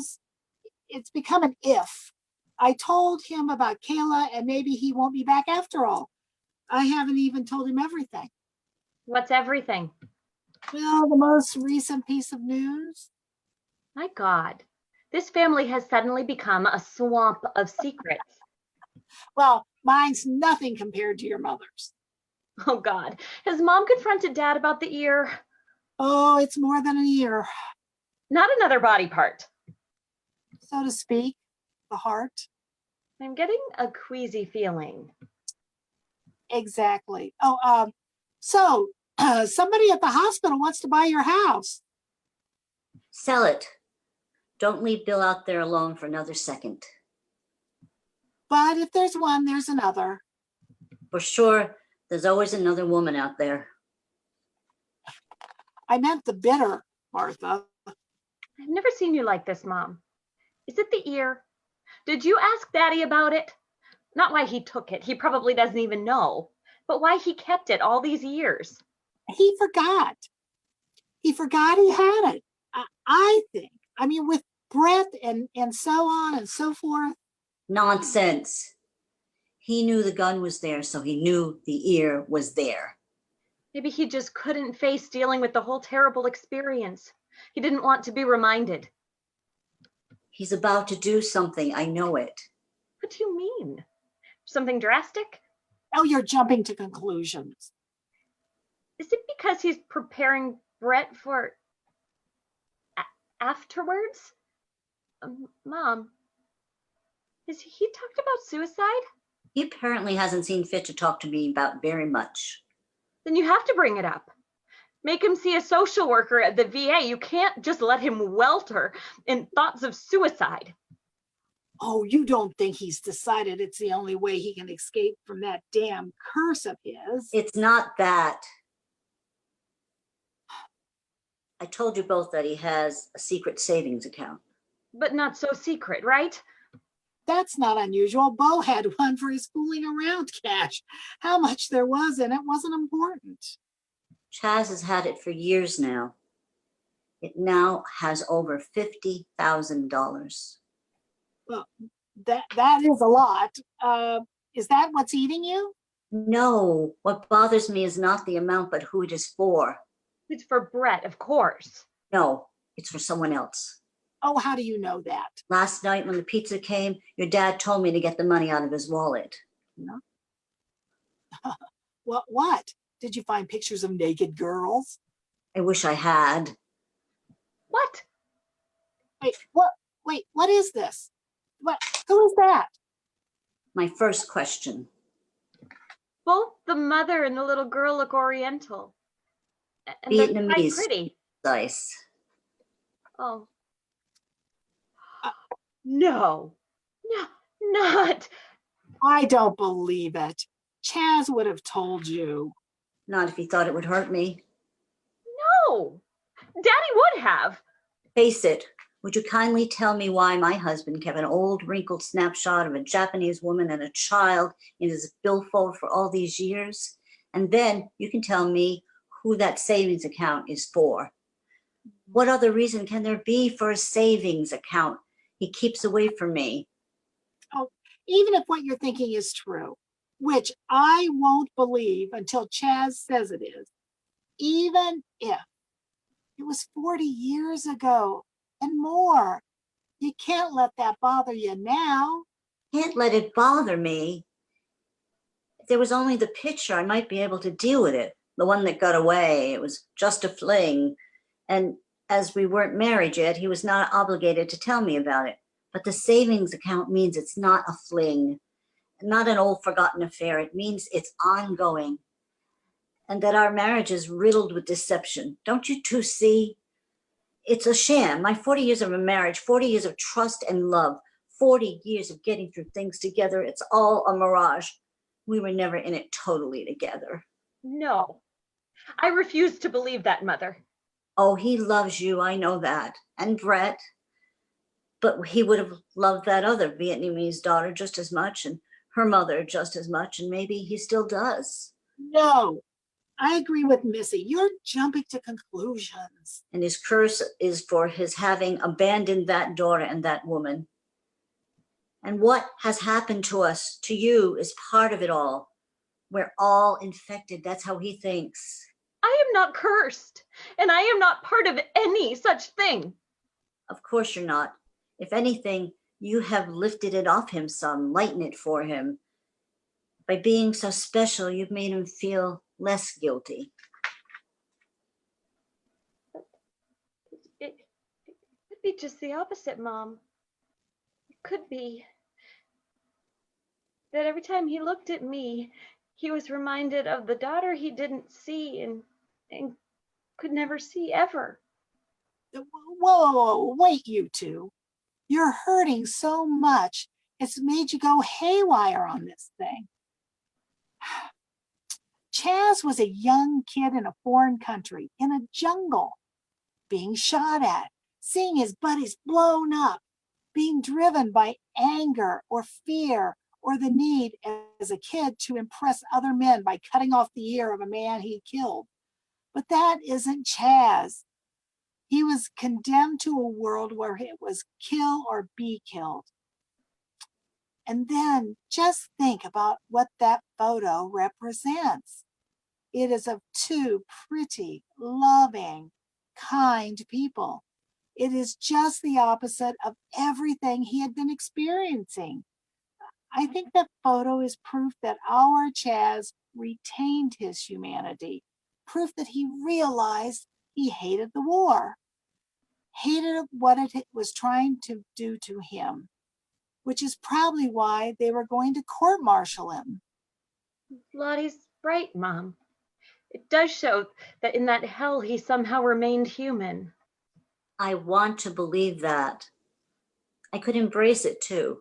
an if. I told him about Kayla and maybe he won't be back after all. I haven't even told him everything. What's everything? Well, the most recent piece of news. My God, this family has suddenly become a swamp of secrets. Well, mine's nothing compared to your mother's. Oh God, has Mom confronted Dad about the ear? Oh, it's more than a year, Not another body part. so to speak, the heart. I'm getting a queasy feeling. Exactly. Oh, so Somebody at the hospital wants to buy your house. Sell it. Don't leave Bill out there alone for another second. But if there's one, there's another. For sure, there's always another woman out there. I meant the bitter, Martha. I've never seen you like this, Mom. Is it the ear? Did you ask Daddy about it? Not why he took it. He probably doesn't even know. But why he kept it all these years. He forgot. He forgot he had it. I think. I mean, with Brett and so on and so forth. Nonsense. He knew the gun was there, so he knew the ear was there. Maybe he just couldn't face dealing with the whole terrible experience. He didn't want to be reminded. He's about to do something. I know it. What do you mean? Something drastic? Oh, you're jumping to conclusions. Is it because he's preparing Brett for afterwards? Mom, has he talked about suicide? He apparently hasn't seen fit to talk to me about very much. Then you have to bring it up. Make him see a social worker at the VA. You can't just let him welter in thoughts of suicide. Oh, you don't think he's decided it's the only way he can escape from that damn curse of his? It's not that. I told you both that he has a secret savings account. But not so secret, right? That's not unusual. Bo had one for his fooling around cash. How much there was in it wasn't important. Chaz has had it for years now. It now has over $50,000. Well, that is a lot. Is that what's eating you? No, what bothers me is not the amount, but who it is for. It's for Brett, of course. No, it's for someone else. Oh, how do you know that? Last night when the pizza came, your dad told me to get the money out of his wallet. No. What? Did you find pictures of naked girls? I wish I had. What? Wait, what is this? Who is that? My first question. Both the mother and the little girl look oriental. And they're quite Vietnamese. pretty. Nice. Oh. No, not. I don't believe it. Chaz would have told you. Not if he thought it would hurt me. No, Daddy would have. Face it, would you kindly tell me why my husband kept an old wrinkled snapshot of a Japanese woman and a child in his billfold for all these years? And then you can tell me who that savings account is for. What other reason can there be for a savings account he keeps away from me? Oh, even if what you're thinking is true, which I won't believe until Chaz says it is, even if it was 40 years ago and more, you can't let that bother you now. Can't let it bother me. If there was only the picture, I might be able to deal with it. The one that got away, it was just a fling. And as we weren't married yet, he was not obligated to tell me about it. But the savings account means it's not a fling, not an old forgotten affair. It means it's ongoing. And that our marriage is riddled with deception. Don't you two see? It's a sham. My 40 years of a marriage, 40 years of trust and love, 40 years of getting through things together. It's all a mirage. We were never in it totally together. No, I refuse to believe that, Mother. Oh, he loves you. I know that. And Brett. But he would have loved that other Vietnamese daughter just as much, and her mother just as much, and maybe he still does. No, I agree with Missy. You're jumping to conclusions. And his curse is for his having abandoned that daughter and that woman. And what has happened to us, to you, is part of it all. We're all infected. That's how he thinks. I am not cursed, and I am not part of any such thing. Of course you're not. If anything, you have lifted it off him some, lightened it for him. By being so special, you've made him feel less guilty. It could be just the opposite, Mom. It could be that every time he looked at me, he was reminded of the daughter he didn't see, and and could never see ever. Whoa, wait, you two. You're hurting so much. It's made you go haywire on this thing. Chaz was a young kid in a foreign country, in a jungle, being shot at, seeing his buddies blown up, being driven by anger or fear or the need as a kid to impress other men by cutting off the ear of a man he killed. But that isn't Chaz. He was condemned to a world where it was kill or be killed. And then just think about what that photo represents. It is of two pretty, loving, kind people. It is just the opposite of everything he had been experiencing. I think that photo is proof that our Chaz retained his humanity, proof that he realized he hated the war, hated what it was trying to do to him, which is probably why they were going to court-martial him. Lottie's right, Mom. It does show that in that hell he somehow remained human. I want to believe that. I could embrace it too.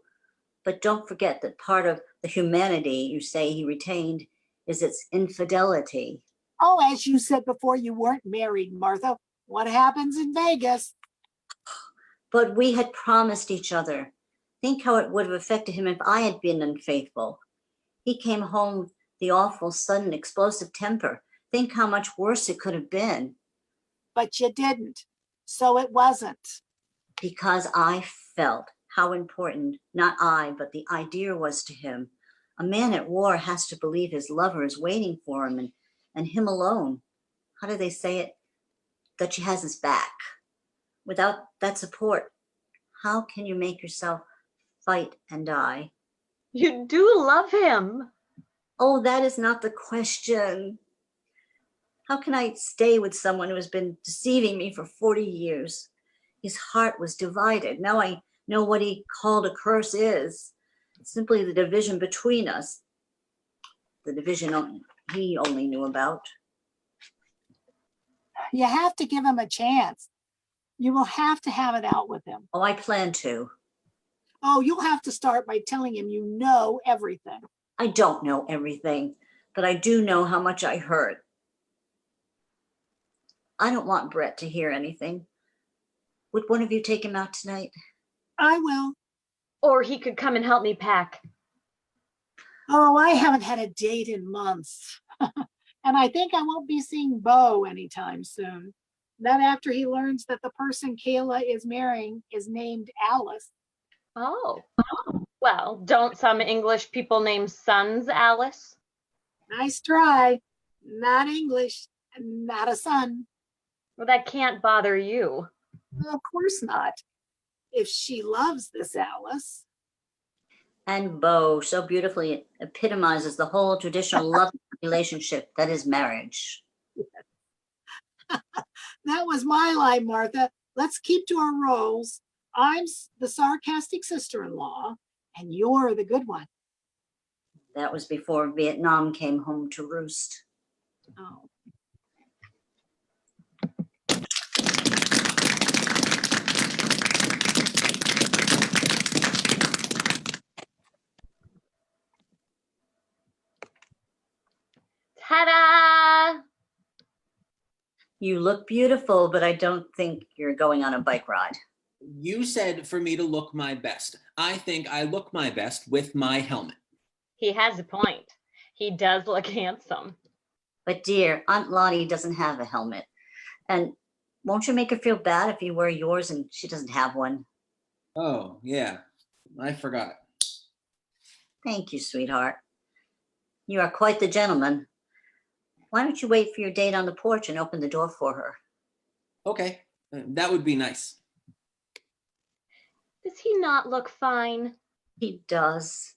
But don't forget that part of the humanity you say he retained is its infidelity. Oh, as you said before, you weren't married, Martha. What happens in Vegas? But we had promised each other. Think how it would have affected him if I had been unfaithful. He came home with the awful, sudden, explosive temper. Think how much worse it could have been. But you didn't, so it wasn't. Because I felt how important, not I, but the idea was to him. A man at war has to believe his lover is waiting for him and him alone. How do they say it? That she has his back. Without that support, how can you make yourself fight and die? You do love him. Oh, that is not the question. How can I stay with someone who has been deceiving me for 40 years? His heart was divided. Now I know what he called a curse is. Simply the division between us. The division he only knew about. You have to give him a chance. You will have to have it out with him. Oh, I plan to. Oh, you'll have to start by telling him you know everything. I don't know everything, but I do know how much I hurt. I don't want Brett to hear anything. Would one of you take him out tonight? I will. Or he could come and help me pack. Oh, I haven't had a date in months. And I think I won't be seeing Bo anytime soon. Not after he learns that the person Kayla is marrying is named Alice. Oh, well, don't some English people name sons Alice? Nice try. Not English, not a son. Well, that can't bother you. Of course not. If she loves this Alice. And Bo so beautifully epitomizes the whole traditional love relationship that is marriage. That was my line, Martha. Let's keep to our roles. I'm the sarcastic sister-in-law, and you're the good one. That was before Vietnam came home to roost. Oh. Ta-da! You look beautiful, but I don't think you're going on a bike ride. You said for me to look my best. I think I look my best with my helmet. He has a point. He does look handsome. But dear, Aunt Lottie doesn't have a helmet. And won't you make her feel bad if you wear yours and she doesn't have one? Oh, yeah. I forgot. Thank you, sweetheart. You are quite the gentleman. Why don't you wait for your date on the porch and open the door for her? Okay, that would be nice. Does he not look fine? He does.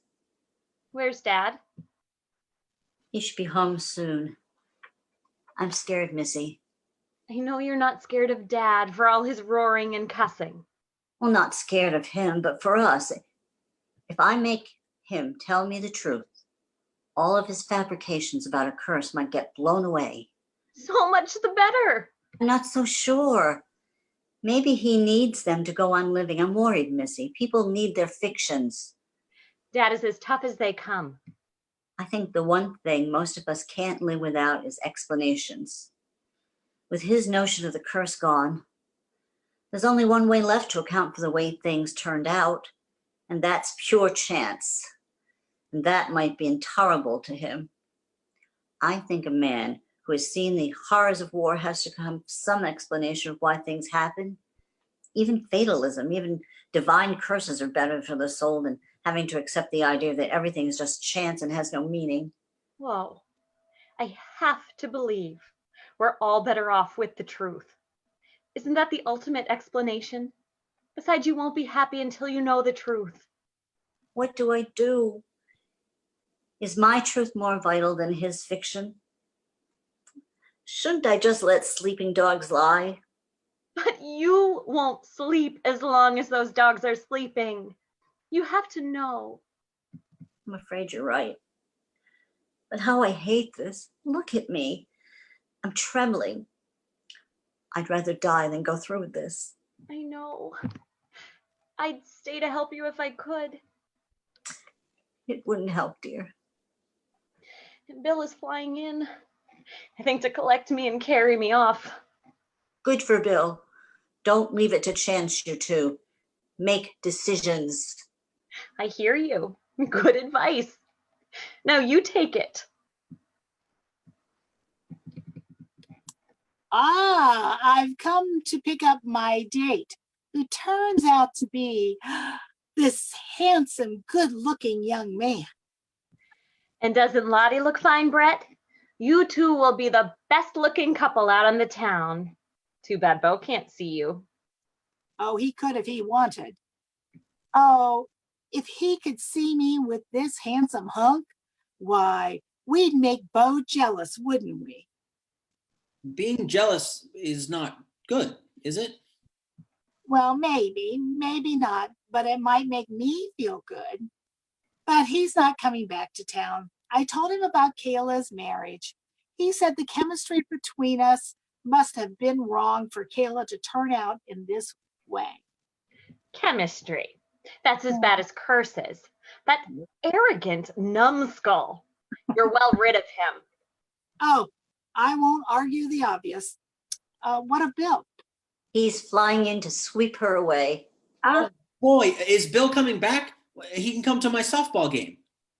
Where's Dad? He should be home soon. I'm scared, Missy. I know you're not scared of Dad for all his roaring and cussing. Well, not scared of him, but for us. If I make him tell me the truth, all of his fabrications about a curse might get blown away. So much the better. I'm not so sure. Maybe he needs them to go on living. I'm worried, Missy. People need their fictions. Dad is as tough as they come. I think the one thing most of us can't live without is explanations. With his notion of the curse gone, there's only one way left to account for the way things turned out, and that's pure chance. And that might be intolerable to him. I think a man who has seen the horrors of war has to come to some explanation of why things happen. Even fatalism, even divine curses are better for the soul than having to accept the idea that everything is just chance and has no meaning. Whoa, I have to believe we're all better off with the truth. Isn't that the ultimate explanation? Besides, you won't be happy until you know the truth. What do I do? Is my truth more vital than his fiction? Shouldn't I just let sleeping dogs lie? But you won't sleep as long as those dogs are sleeping. You have to know. I'm afraid you're right. But how I hate this. Look at me. I'm trembling. I'd rather die than go through with this. I know. I'd stay to help you if I could. It wouldn't help, dear. And Bill is flying in, I think, to collect me and carry me off. Good for Bill. Don't leave it to chance, you two. Make decisions. I hear you. Good advice. Now you take it. Ah, I've come to pick up my date, who turns out to be this handsome, good-looking young man. And doesn't Lottie look fine, Brett? You two will be the best looking couple out on the town. Too bad Bo can't see you. Oh, he could if he wanted. Oh, if he could see me with this handsome hunk, why, we'd make Bo jealous, wouldn't we? Being jealous is not good, is it? Well, maybe, maybe not, but it might make me feel good. But he's not coming back to town. I told him about Kayla's marriage. He said the chemistry between us must have been wrong for Kayla to turn out in this way. Chemistry. That's as bad as curses. That arrogant numbskull. You're well rid of him. Oh, I won't argue the obvious. What of Bill? He's flying in to sweep her away. Oh, boy, is Bill coming back? He can come to my softball game.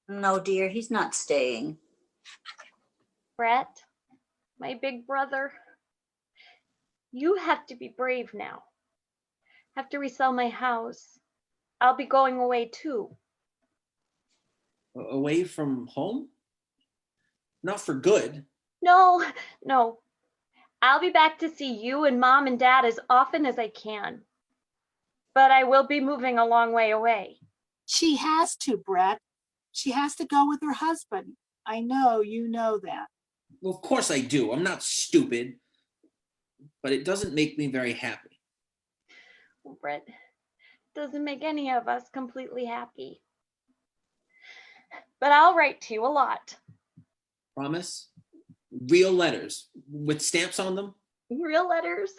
No, dear, he's not staying. Brett, my big brother, you have to be brave now. After we sell my house, I'll be going away too. Away from home? Not for good. No. I'll be back to see you and Mom and Dad as often as I can. But I will be moving a long way away. She has to, Brett. She has to go with her husband. I know you know that. Well, of course I do. I'm not stupid. But it doesn't make me very happy. Well, Brett, doesn't make any of us completely happy. But I'll write to you a lot. Promise? Real letters with stamps on them? Real letters,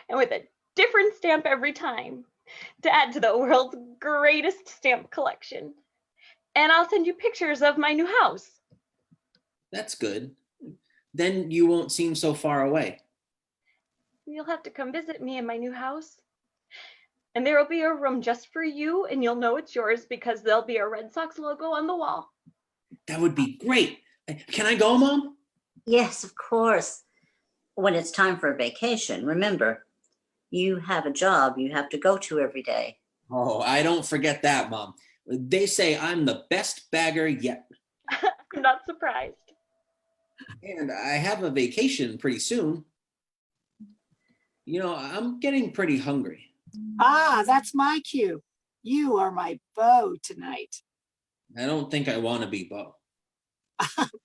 and with a different stamp every time to add to the world's greatest stamp collection. And I'll send you pictures of my new house. That's good. Then you won't seem so far away. You'll have to come visit me in my new house. And there will be a room just for you, and you'll know it's yours because there'll be a Red Sox logo on the wall. That would be great. Can I go, Mom? Yes, of course. When it's time for a vacation, remember, you have a job you have to go to every day. Oh, I don't forget that, Mom. They say I'm the best bagger yet. I'm not surprised. And I have a vacation pretty soon. You know, I'm getting pretty hungry. Ah, that's my cue. You are my beau tonight. I don't think I want to be Bo.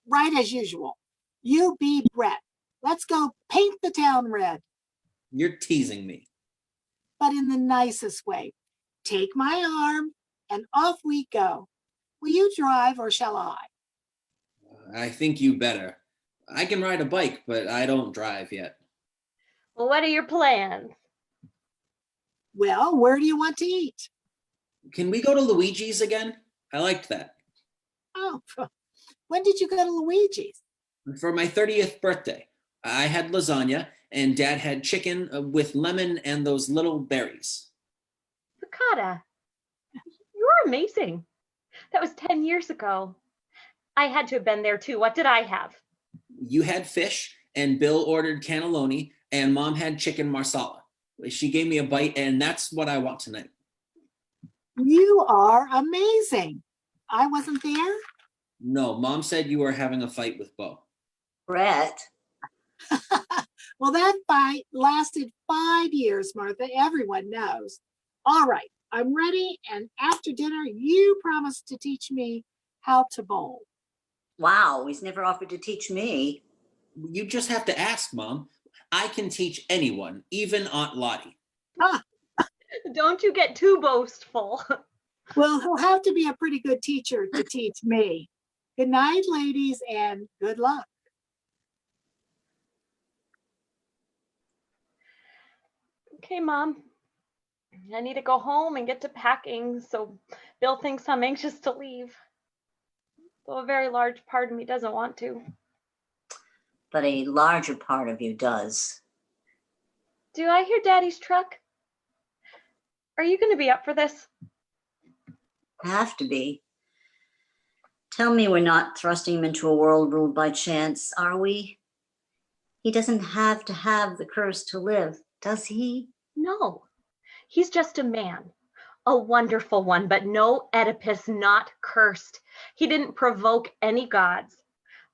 Right as usual. You be Brett. Let's go paint the town red, You're teasing me. but in the nicest way. Take my arm and off we go. Will you drive or shall I? I think you better. I can ride a bike, but I don't drive yet. Well, what are your plans? Well, where do you want to eat? Can we go to Luigi's again? I liked that. Oh, when did you go to Luigi's? For my 30th birthday, I had lasagna and Dad had chicken with lemon and those little berries. Piccata, you're amazing. That was 10 years ago. I had to have been there too. What did I have? You had fish and Bill ordered cannelloni and Mom had chicken marsala. She gave me a bite and that's what I want tonight. You are amazing. I wasn't there. No, Mom said you were having a fight with Bo. Brett, Well, that fight lasted 5 years, Martha. Everyone knows. All right, I'm ready. And after dinner, you promised to teach me how to bowl. wow, he's never offered to teach me. You just have to ask, Mom. I can teach anyone, even Aunt Lottie. Don't you get too boastful. Well, he'll have to be a pretty good teacher to teach me. Good night, ladies, and good luck. Okay, Mom. I need to go home and get to packing, so Bill thinks I'm anxious to leave. Though a very large part of me doesn't want to. But a larger part of you does. Do I hear Daddy's truck? Are you going to be up for this? Have to be. Tell me we're not thrusting him into a world ruled by chance, are we? He doesn't have to have the curse to live, does he? No, he's just a man, a wonderful one, but no Oedipus, not cursed. He didn't provoke any gods.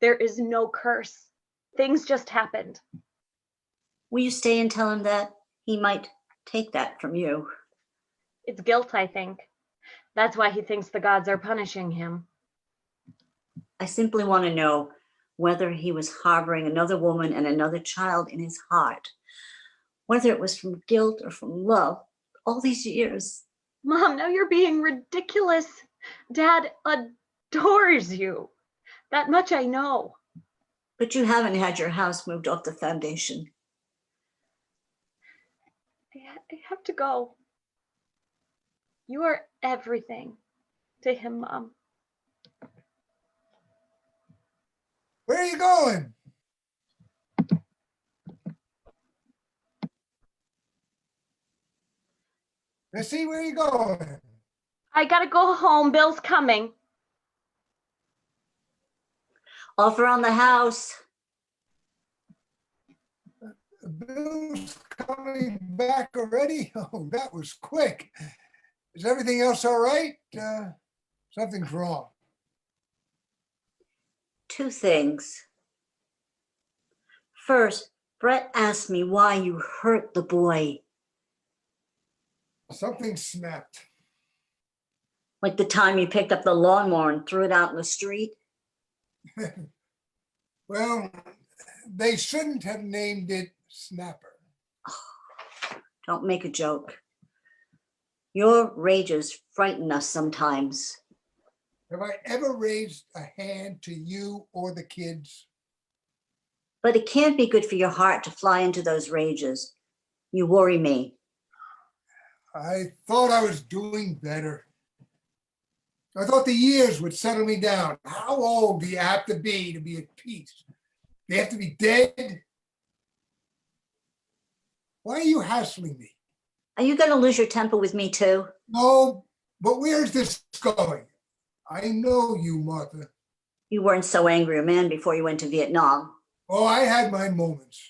There is no curse. Things just happened. Will you stay and tell him that? He might take that from you. It's guilt, I think. That's why he thinks the gods are punishing him. I simply want to know whether he was harboring another woman and another child in his heart. Whether it was from guilt or from love, all these years. Mom, now you're being ridiculous. Dad adores you. That much I know. But you haven't had your house moved off the foundation. I have to go. You are everything to him, Mom. Where are you going? Missy, where are you going? I gotta go home. Bill's coming. Offer on the house. Bill's coming back already? Oh, that was quick. Is everything else all right? Something's wrong. Two things. First, Brett asked me why you hurt the boy. Something snapped. Like the time you picked up the lawnmower and threw it out in the street. Well, they shouldn't have named it Snapper. Don't make a joke. Your rages frighten us sometimes. Have I ever raised a hand to you or the kids? But it can't be good for your heart to fly into those rages. You worry me. I thought I was doing better. I thought the years would settle me down. How old do you have to be at peace? Do you have to be dead? Why are you hassling me? Are you going to lose your temper with me too? No, but where's this going? I know you, Martha. You weren't so angry a man before you went to Vietnam. Oh, I had my moments.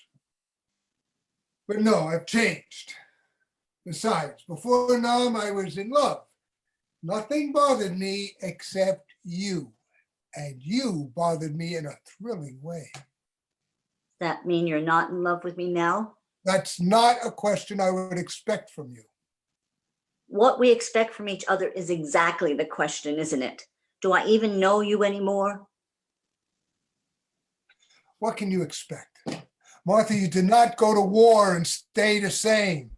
But no, I've changed. Besides, before Nam, I was in love. Nothing bothered me except you. And you bothered me in a thrilling way. Does that mean you're not in love with me now? That's not a question I would expect from you. What we expect from each other is exactly the question, isn't it? Do I even know you anymore? What can you expect? Martha, you did not go to war and stay the same.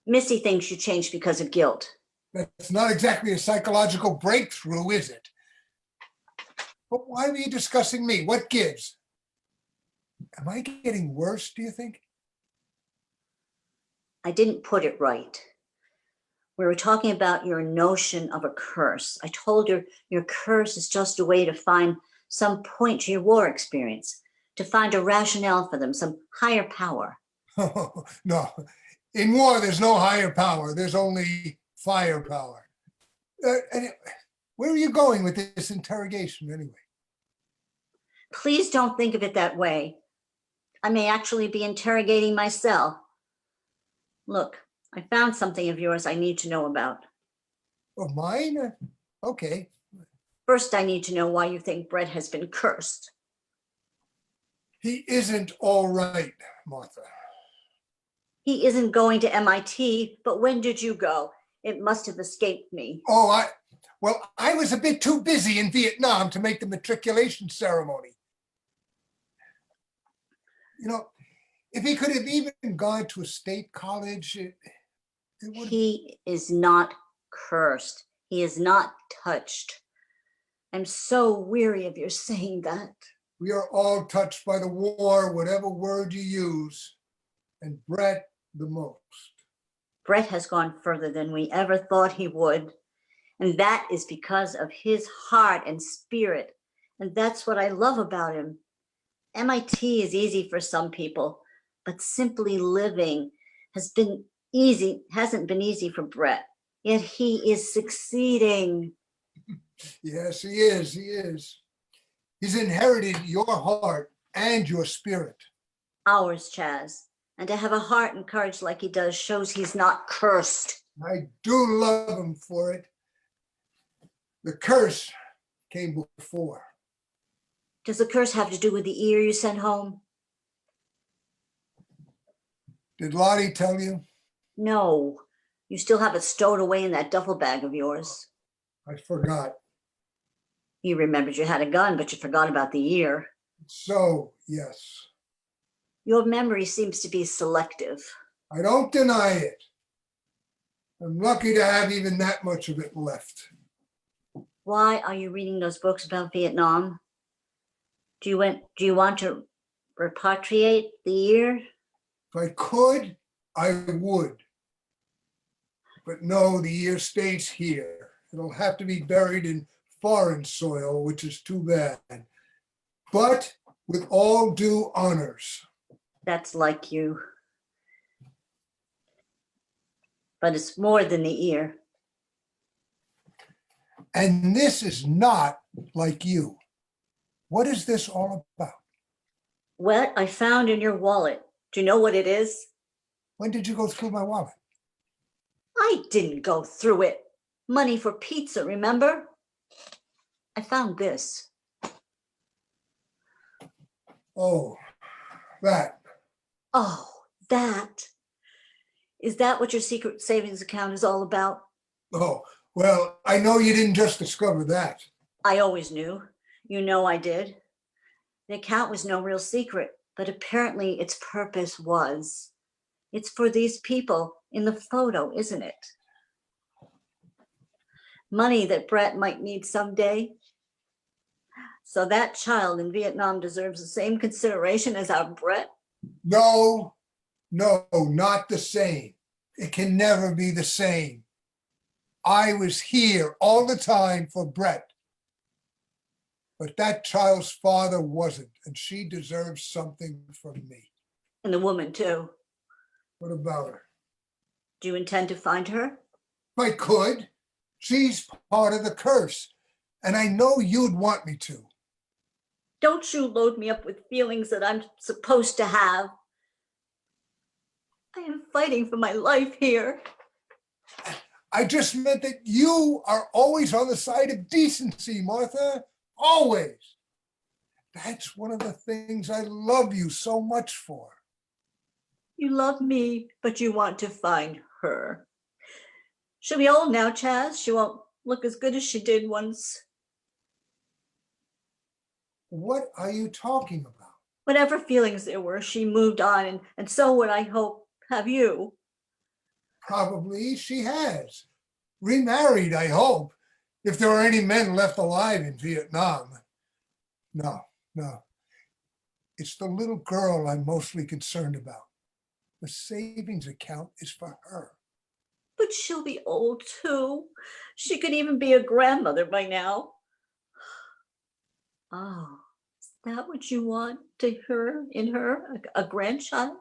Missy thinks you changed because of guilt. That's not exactly a psychological breakthrough, is it? But why were you discussing me? What gives? Am I getting worse, do you think? I didn't put it right. We were talking about your notion of a curse. I told her your curse is just a way to find some point to your war experience, to find a rationale for them, some higher power. Oh, no, in war, there's no higher power. There's only firepower. Where are you going with this interrogation anyway? Please don't think of it that way. I may actually be interrogating myself. Look, I found something of yours I need to know about. Oh, mine? Okay. First, I need to know why you think Brett has been cursed. He isn't all right, Martha. He isn't going to MIT, but when did you go? It must have escaped me. Oh, I was a bit too busy in Vietnam to make the matriculation ceremony. You know, if he could have even gone to a state college, it would have... He is not cursed. He is not touched. I'm so weary of your saying that. We are all touched by the war, whatever word you use, and Brett the most. Brett has gone further than we ever thought he would. And that is because of his heart and spirit. And that's what I love about him. MIT is easy for some people, but simply living hasn't been easy for Brett. Yet he is succeeding. Yes, he is. He is. He's inherited your heart and your spirit. Ours, Chaz. And to have a heart and courage like he does shows he's not cursed. I do love him for it. The curse came before. Does the curse have to do with the ear you sent home? Did Lottie tell you? No. You still have it stowed away in that duffel bag of yours. I forgot. You remembered you had a gun, but you forgot about the ear. So, yes. Your memory seems to be selective. I don't deny it. I'm lucky to have even that much of it left. Why are you reading those books about Vietnam? Do you want to repatriate the ear? If I could, I would. But no, the ear stays here. It'll have to be buried in foreign soil, which is too bad. But with all due honors. That's like you. But it's more than the ear. And this is not like you. What is this all about? What I found in your wallet. Do you know what it is? When did you go through my wallet? I didn't go through it. Money for pizza, remember? I found this. Oh, that. Oh, that. Is that what your secret savings account is all about? Oh, well, I know you didn't just discover that. I always knew. You know I did. The account was no real secret, but apparently its purpose was. It's for these people in the photo, isn't it? Money that Brett might need someday. So that child in Vietnam deserves the same consideration as our Brett? No, not the same. It can never be the same. I was here all the time for Brett. But that child's father wasn't, and she deserves something from me. And the woman too. What about her? Do you intend to find her? If I could. She's part of the curse, and I know you'd want me to. Don't you load me up with feelings that I'm supposed to have. I am fighting for my life here. I just meant that you are always on the side of decency, Martha. Always. That's one of the things I love you so much for. You love me, but you want to find her. She'll be old now, Chaz. She won't look as good as she did once. What are you talking about? Whatever feelings there were, she moved on, and so would, I hope, have you. Probably she has. Remarried, I hope, if there were any men left alive in Vietnam. No. It's the little girl I'm mostly concerned about. The savings account is for her. But she'll be old too. She could even be a grandmother by now. Oh, is that what you want in her, a grandchild?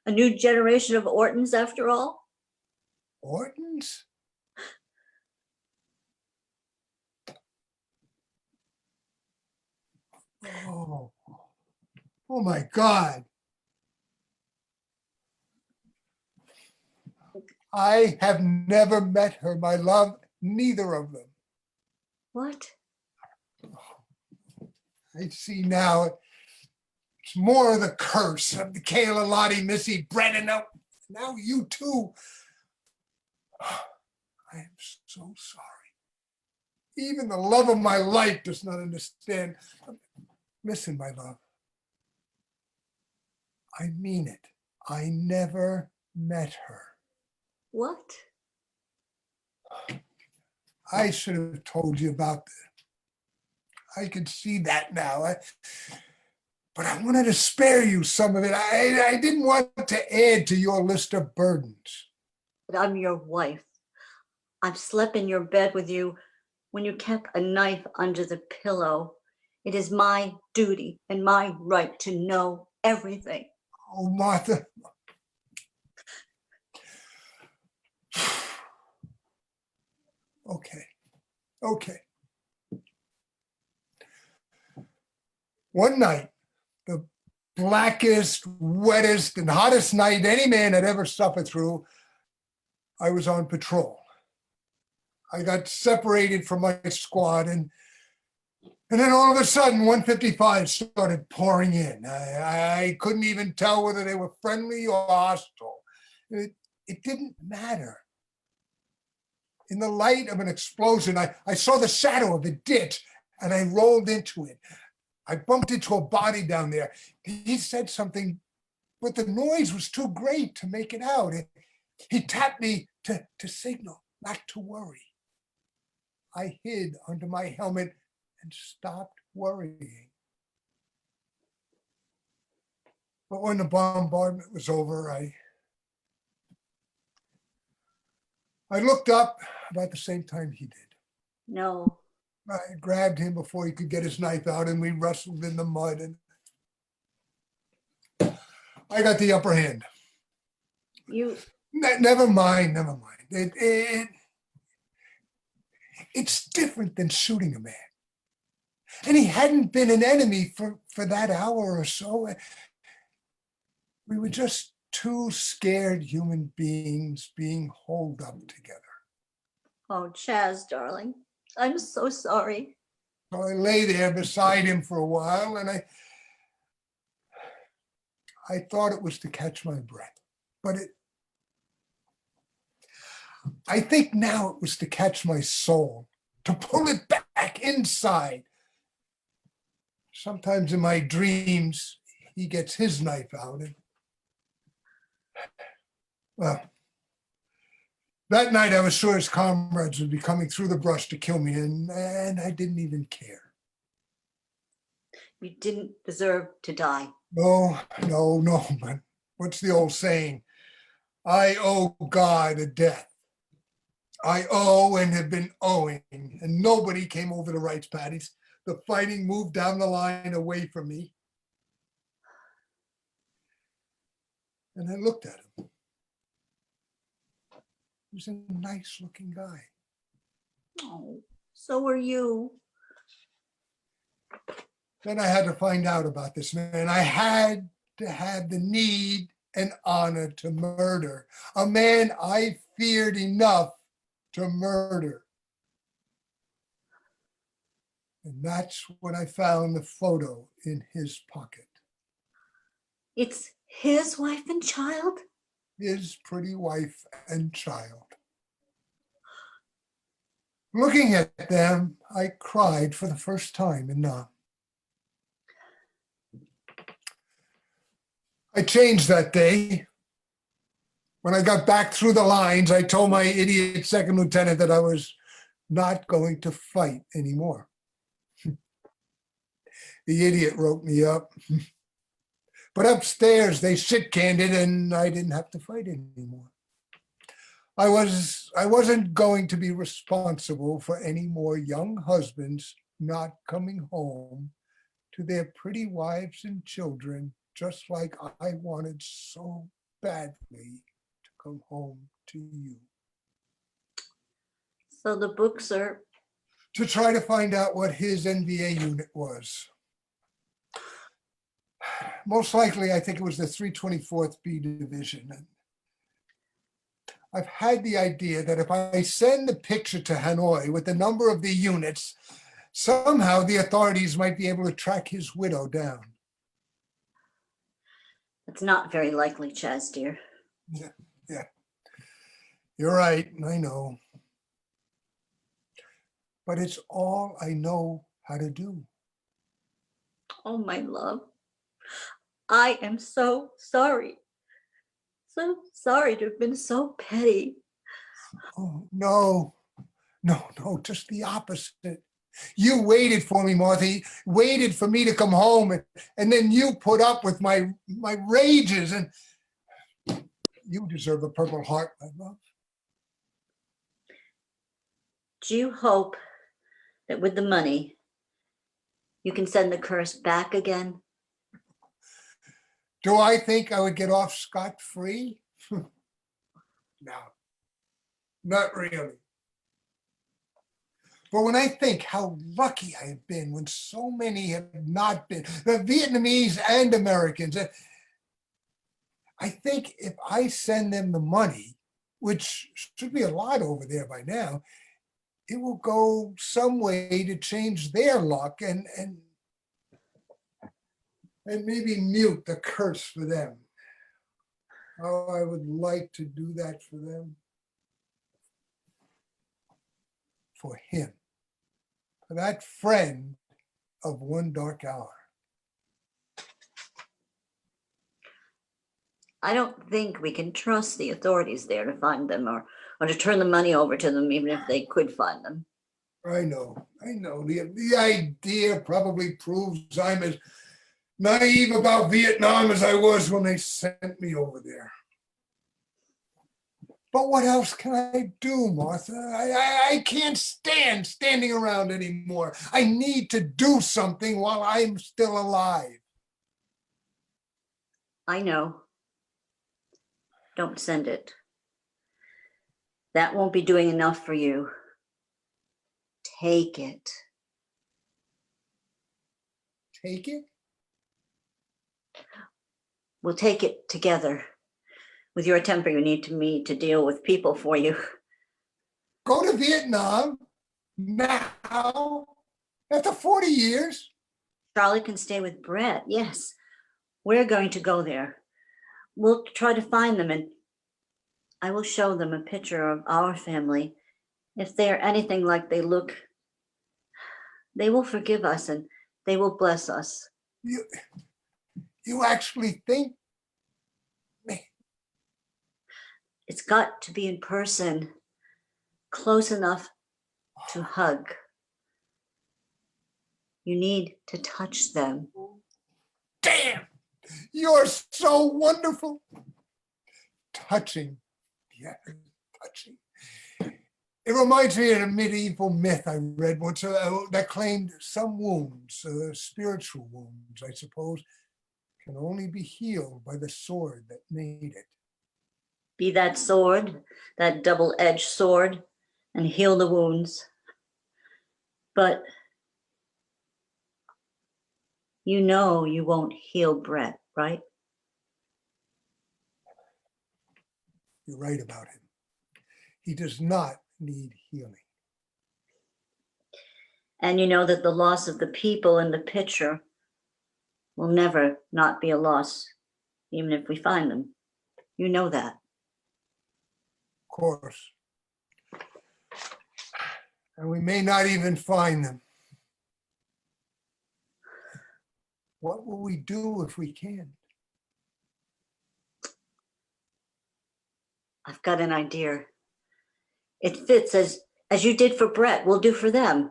A new generation of Ortons after all? Ortons? Oh, oh my God. I have never met her, my love, neither of them. What? I see now. It's more of the curse of the Kayla, Lottie, Missy, Brennan. Now you too. I am so sorry. Even the love of my life does not understand. Listen, my love. I mean it. I never met her. What? I should have told you about that. I can see that now. But I wanted to spare you some of it. I didn't want to add to your list of burdens. But I'm your wife. I've slept in your bed with you when you kept a knife under the pillow. It is my duty and my right to know everything. Oh, Martha. Okay. One night, the blackest, wettest, and hottest night any man had ever suffered through, I was on patrol. I got separated from my squad, and then all of a sudden, 155 started pouring in. I couldn't even tell whether they were friendly or hostile. It didn't matter. In the light of an explosion, I saw the shadow of a ditch, and I rolled into it. I bumped into a body down there. He said something, but the noise was too great to make it out. He tapped me to signal not to worry. I hid under my helmet and stopped worrying. But when the bombardment was over, I looked up about the same time he did. No. I grabbed him before he could get his knife out, and we wrestled in the mud, and I got the upper hand. You. Never mind. It's different than shooting a man. And he hadn't been an enemy for that hour or so. We were just two scared human beings being holed up together. Oh, Chaz, darling, I'm so sorry. So I lay there beside him for a while, and I thought it was to catch my breath, but I think now it was to catch my soul, to pull it back inside. Sometimes in my dreams, he gets his knife out, and well, that night I was sure his comrades would be coming through the brush to kill me, and I didn't even care. You didn't deserve to die. No, but what's the old saying? I owe God a death. I owe and have been owing, and nobody came over the rights patties. The fighting moved down the line away from me. And I looked at him. He was a nice looking guy. Oh, so are you. Then I had to find out about this man. I had to have the need and honor to murder a man I feared enough to murder. And that's when I found the photo in his pocket. It's his wife and child? His pretty wife and child. Looking at them, I cried for the first time in Nam. I changed that day. When I got back through the lines, I told my idiot second lieutenant that I was not going to fight anymore. The idiot wrote me up. But upstairs they shit-canned it and I didn't have to fight anymore. I wasn't going to be responsible for any more young husbands not coming home to their pretty wives and children, just like I wanted so badly to come home to you. So the books are... To try to find out what his NVA unit was. Most likely, I think it was the 324th B Division. I've had the idea that if I send the picture to Hanoi with the number of the units, somehow the authorities might be able to track his widow down. It's not very likely, Chaz, dear. Yeah. You're right, I know. But it's all I know how to do. Oh, my love. I am so sorry. So sorry to have been so petty. Oh, no, just the opposite. You waited for me, Martha. You waited for me to come home, and then you put up with my rages, and you deserve a Purple Heart, my love. Do you hope that with the money, you can send the curse back again? Do I think I would get off scot-free? No, not really. But when I think how lucky I have been when so many have not been, the Vietnamese and Americans, I think if I send them the money, which should be a lot over there by now, it will go some way to change their luck and maybe mute the curse for them. Oh, I would like to do that for them. For him. For that friend of one dark hour. I don't think we can trust the authorities there to find them or to turn the money over to them, even if they could find them. I know. The idea probably proves I'm as naive about Vietnam as I was when they sent me over there. But what else can I do, Martha? I can't stand standing around anymore. I need to do something while I'm still alive. I know. Don't send it. That won't be doing enough for you. Take it. Take it? We'll take it together. With your temper, you need me to deal with people for you. Go to Vietnam now, after 40 years? Charlotte can stay with Brett. Yes, we're going to go there. We'll try to find them, and I will show them a picture of our family. If they're anything like they look, they will forgive us and they will bless us. You actually think? It's got to be in person, close enough to hug. You need to touch them. Damn, you're so wonderful. Touching, yeah, touching. It reminds me of a medieval myth I read once that claimed some wounds, spiritual wounds, I suppose, can only be healed by the sword that made it. Be that sword, that double-edged sword, and heal the wounds. But you know you won't heal Brett, right? You're right about him. He does not need healing. And you know that the loss of the people in the picture will never not be a loss, even if we find them. You know that. Of course. And we may not even find them. What will we do if we can't? I've got an idea. It fits as you did for Brett, we'll do for them.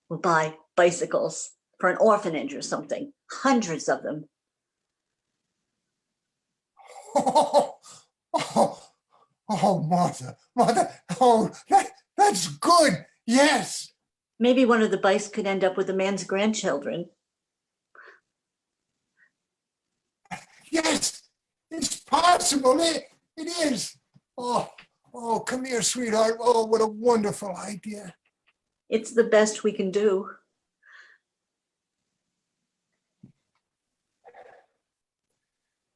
We'll buy bicycles for an orphanage or something, hundreds of them. Oh, oh, oh, Martha, oh, that's good. Yes. Maybe one of the bikes could end up with the man's grandchildren. Yes, it's possible. It is. Oh, come here, sweetheart. Oh, what a wonderful idea. It's the best we can do.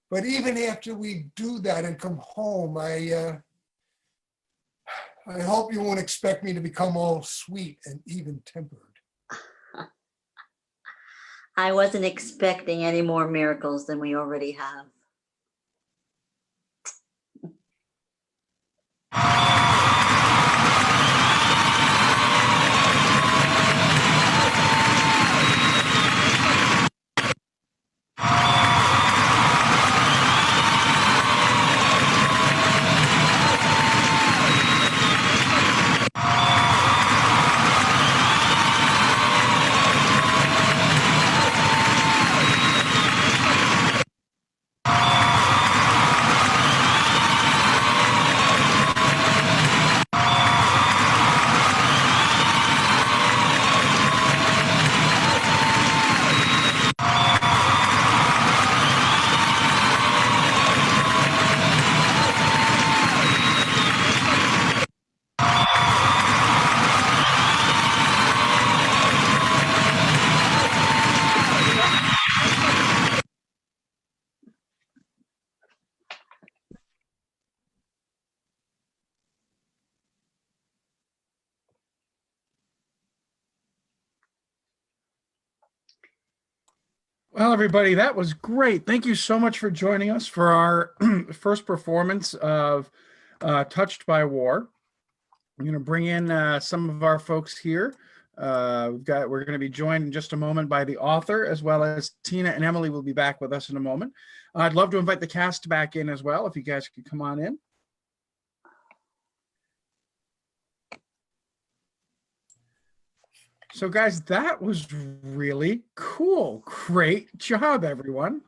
But even after we do that and come home, I hope you won't expect me to become all sweet and even-tempered. I wasn't expecting any more miracles than we already have. Well, everybody, that was great. Thank you so much for joining us for our first performance of Touched by War. I'm going to bring in some of our folks here. We're going to be joined in just a moment by the author, as well as Tina and Emily will be back with us in a moment. I'd love to invite the cast back in as well, if you guys could come on in. So guys, that was really cool. Great job, everyone.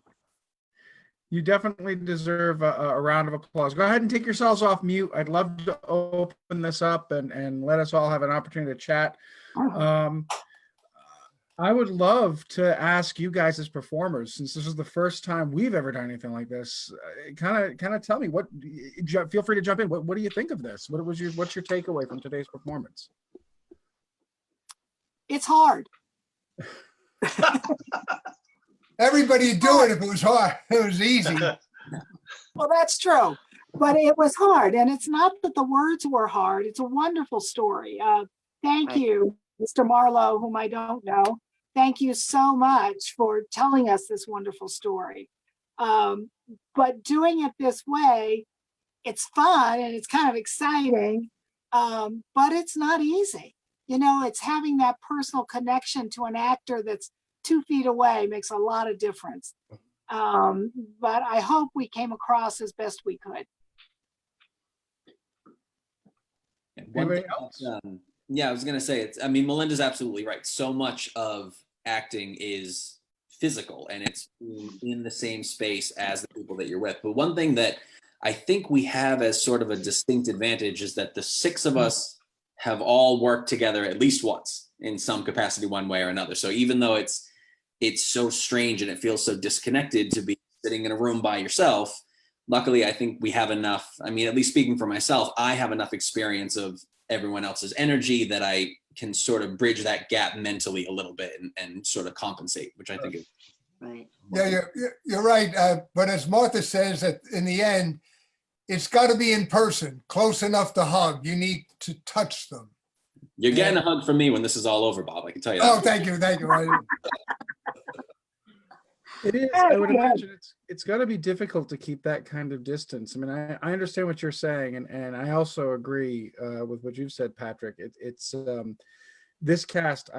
You definitely deserve a round of applause. Go ahead and take yourselves off mute. I'd love to open this up and let us all have an opportunity to chat. I would love to ask you guys as performers, since this is the first time we've ever done anything like this, kind of tell me feel free to jump in. What do you think of this? What's your takeaway from today's performance? It's hard. Everybody'd do it if it was hard. It was easy. Well, that's true, but it was hard. And it's not that the words were hard. It's a wonderful story. Thank you, Mr. Marlow, whom I don't know. Thank you so much for telling us this wonderful story. But doing it this way, it's fun and it's kind of exciting, but it's not easy. You know, it's having that personal connection to an actor that's 2 feet away makes a lot of difference. But I hope we came across as best we could. Anybody else? Yeah, I was gonna say Melinda's absolutely right. So much of acting is physical and it's in the same space as the people that you're with. But one thing that I think we have as sort of a distinct advantage is that the 6 of us have all worked together at least once in some capacity, one way or another. So even though it's so strange and it feels so disconnected to be sitting in a room by yourself, luckily I think we have enough, at least speaking for myself, I have enough experience of everyone else's energy that I can sort of bridge that gap mentally a little bit and sort of compensate, which I think is Right. Yeah, you're right. But as Martha says, that in the end, it's got to be in person, close enough to hug. You need to touch them. You're getting a hug from me when this is all over, Bob. I can tell you that. Oh, thank you. It is. I would imagine it's got to be difficult to keep that kind of distance. I understand what you're saying, and I also agree with what you've said, Patrick. It's this cast.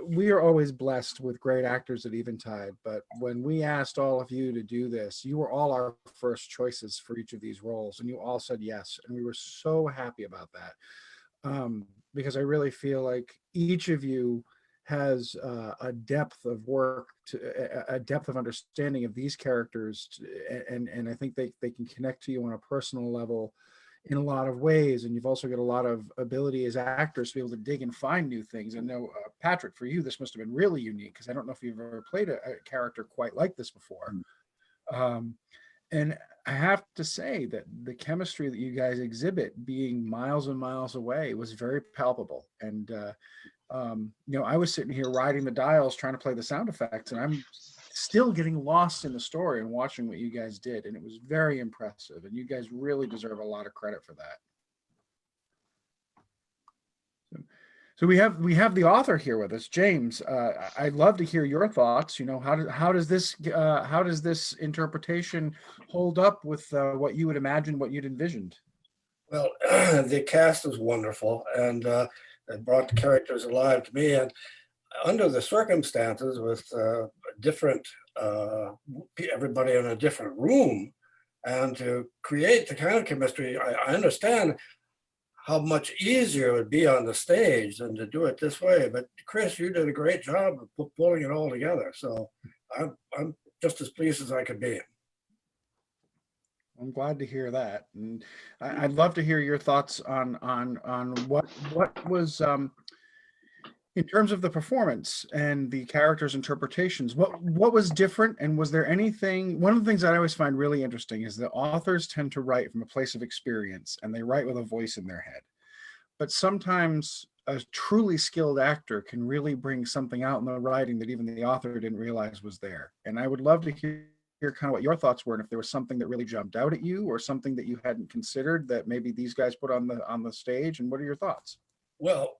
We are always blessed with great actors at Eventide, but when we asked all of you to do this, you were all our first choices for each of these roles, and you all said yes, and we were so happy about that, because I really feel like each of you has a depth of work, a depth of understanding of these characters, and I think they can connect to you on a personal level in a lot of ways. And you've also got a lot of ability as actors to be able to dig and find new things. I know, Patrick, for you, this must have been really unique, because I don't know if you've ever played a character quite like this before. And I have to say that the chemistry that you guys exhibit, being miles and miles away, was very palpable. And I was sitting here riding the dials trying to play the sound effects, and I'm still getting lost in the story and watching what you guys did. And it was very impressive. And you guys really deserve a lot of credit for that. So we have the author here with us, James. I'd love to hear your thoughts. How does this interpretation hold up with what you would imagine, what you'd envisioned? Well, the cast is wonderful, and it brought the characters alive to me. And under the circumstances, with different everybody in a different room, and to create the kind of chemistry, I understand how much easier it would be on the stage than to do it this way. But Chris, you did a great job of pulling it all together. So I'm just as pleased as I could be. I'm glad to hear that, and I'd love to hear your thoughts on what was in terms of the performance and the characters' interpretations. What was different, and was there anything? One of the things that I always find really interesting is that authors tend to write from a place of experience, and they write with a voice in their head. But sometimes a truly skilled actor can really bring something out in the writing that even the author didn't realize was there. And I would love to hear kind of what your thoughts were, and if there was something that really jumped out at you, or something that you hadn't considered that maybe these guys put on the stage. And what are your thoughts? Well,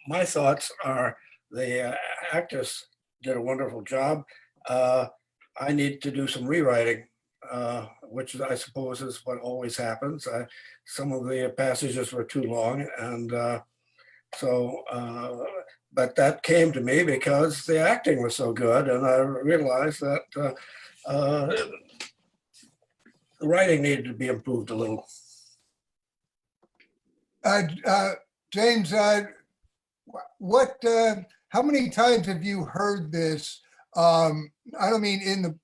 my thoughts are the actors did a wonderful job. I need to do some rewriting, which I suppose is what always happens. Some of the passages were too long, and but that came to me because the acting was so good, and I realized that the writing needed to be improved a little. James, how many times have you heard this? I don't mean in the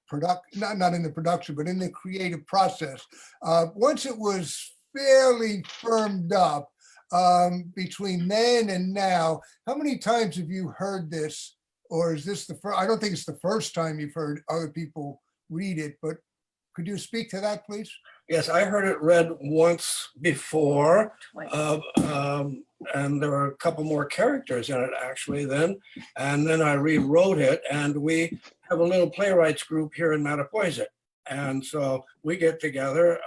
production, not in the production, but in the creative process. Once it was fairly firmed up, between then and now, how many times have you heard this? Or is this the first? I don't think it's the first time you've heard other people read it, but could you speak to that, please? Yes, I heard it read once before, and there were a couple more characters in it actually then, and then I rewrote it, and we have a little playwrights group here in Mattapoisett. And so we get together,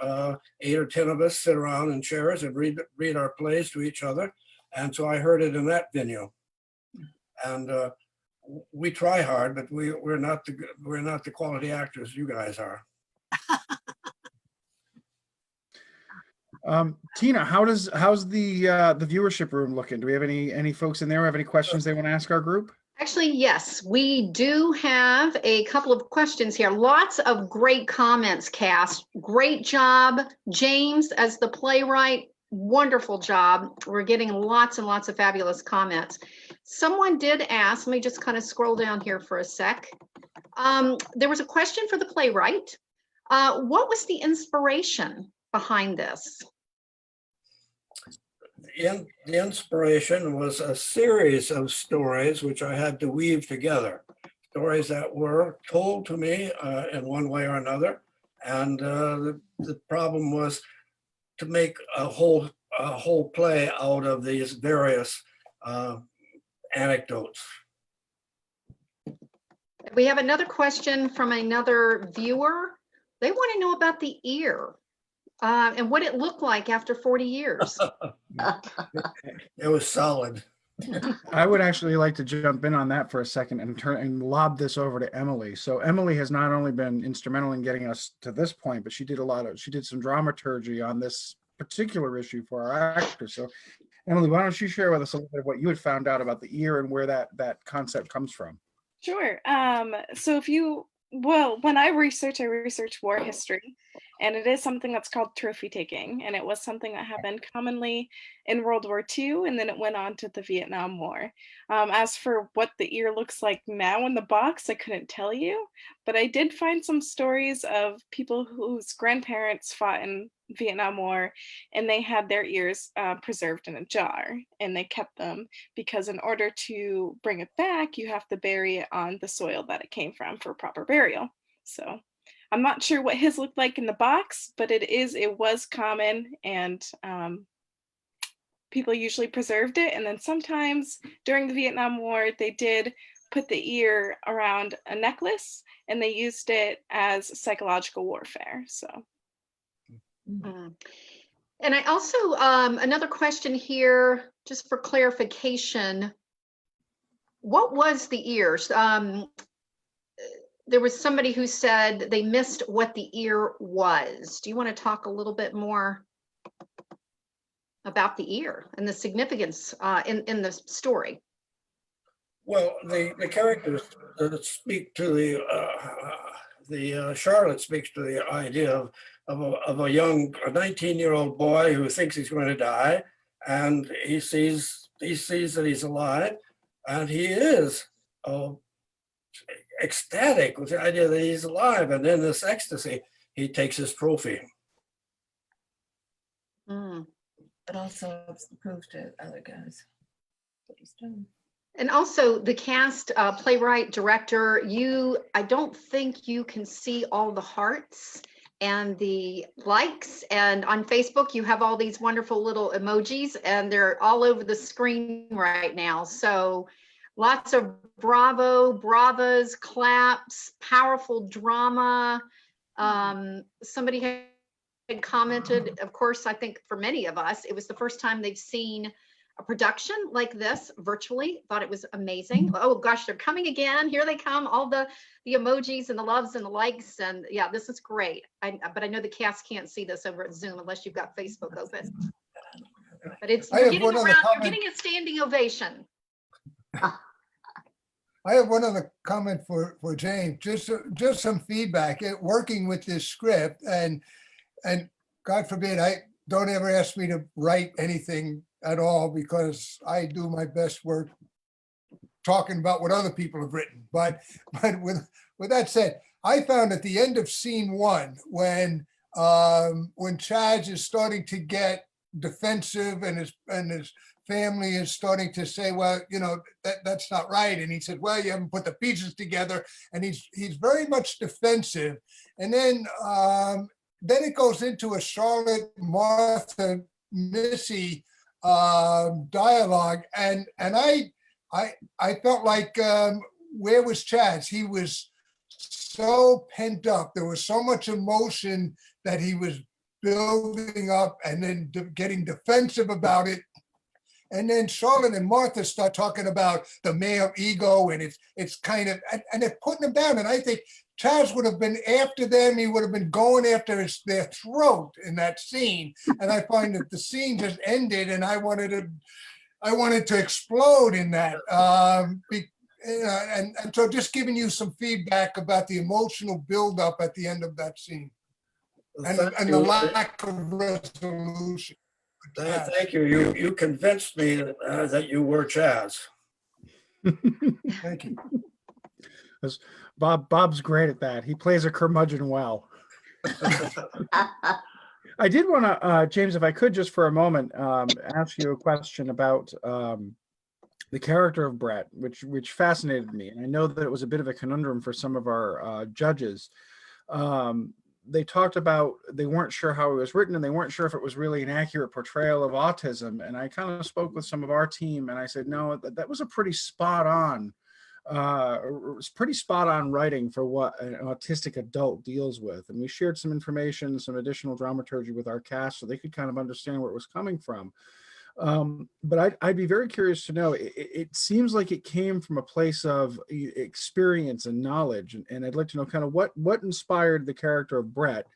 8 or 10 of us sit around in chairs and read our plays to each other. And so I heard it in that venue. And we try hard, but we're not the quality actors you guys are. Tina, how's the viewership room looking? Do we have any folks in there who have any questions they want to ask our group? Actually, yes, we do have a couple of questions here. Lots of great comments, cast. Great job, James, as the playwright. Wonderful job. We're getting lots and lots of fabulous comments. Someone did ask, let me just kind of scroll down here for a sec. There was a question for the playwright. What was the inspiration behind this? The inspiration was a series of stories which I had to weave together. Stories that were told to me in one way or another. And the problem was to make a whole play out of these various anecdotes. We have another question from another viewer. They want to know about the ear. And what it looked like after 40 years. It was solid. I would actually like to jump in on that for a second and lob this over to Emily. So Emily has not only been instrumental in getting us to this point, but she did some dramaturgy on this particular issue for our actors. So Emily, why don't you share with us a little bit of what you had found out about the ear and where that concept comes from? Sure. So when I research war history. And it is something that's called trophy taking. And it was something that happened commonly in World War II, and then it went on to the Vietnam War. As for what the ear looks like now in the box, I couldn't tell you, but I did find some stories of people whose grandparents fought in Vietnam War, and they had their ears preserved in a jar, and they kept them because in order to bring it back, you have to bury it on the soil that it came from for proper burial. So I'm not sure what his looked like in the box, but it was common, and people usually preserved it. And then sometimes during the Vietnam War, they did put the ear around a necklace, and they used it as psychological warfare. So. And I also, another question here, just for clarification, what was the ears? There was somebody who said they missed what the ear was. Do you want to talk a little bit more about the ear and the significance in the story? Well, the characters speak to the Charlotte speaks to the idea of a young 19-year-old boy who thinks he's going to die, and he sees that he's alive, and he is ecstatic with the idea that he's alive, and in this ecstasy, he takes his trophy. But also proves to other guys what he's done. And also the cast, playwright, director, I don't think you can see all the hearts and the likes, and on Facebook you have all these wonderful little emojis, and they're all over the screen right now. So lots of bravas, claps, powerful drama. Somebody had commented, of course, I think for many of us, it was the first time they've seen a production like this virtually. Thought it was amazing. Oh gosh, they're coming again. Here they come, all the emojis and the loves and the likes. And yeah, this is great. But I know the cast can't see this over at Zoom unless you've got Facebook open. But you're getting a standing ovation. I have one other comment for James, just some feedback. Working with this script, and God forbid, I don't ever ask me to write anything at all, because I do my best work talking about what other people have written. But with that said, I found at the end of scene 1, when Chaz is starting to get defensive, and his family is starting to say, well, that's not right, and he said, well, you haven't put the pieces together, and he's very much defensive, and then it goes into a Charlotte, Martha, Missy dialogue, and I felt like, where was Chaz? He was so pent up. There was so much emotion that he was building up, and then getting defensive about it. And then Charlotte and Martha start talking about the male ego, and it's kind of, and they're putting them down. And I think Chaz would have been after them. He would have been going after their throat in that scene. And I find that the scene just ended, and I wanted to explode in that. And so just giving you some feedback about the emotional buildup at the end of that scene, and the lack of resolution. Thank you. You convinced me that you were Chaz. Thank you. Bob's great at that. He plays a curmudgeon well. I did want to, James, if I could just for a moment, ask you a question about the character of Brett, which fascinated me. And I know that it was a bit of a conundrum for some of our judges. They talked about, they weren't sure how it was written, and they weren't sure if it was really an accurate portrayal of autism. And I kind of spoke with some of our team, and I said, no, that was a pretty spot on writing for what an autistic adult deals with. And we shared some information, some additional dramaturgy with our cast so they could kind of understand where it was coming from. But I'd be very curious to know, it seems like it came from a place of experience and knowledge. And I'd like to know kind of what inspired the character of Brett.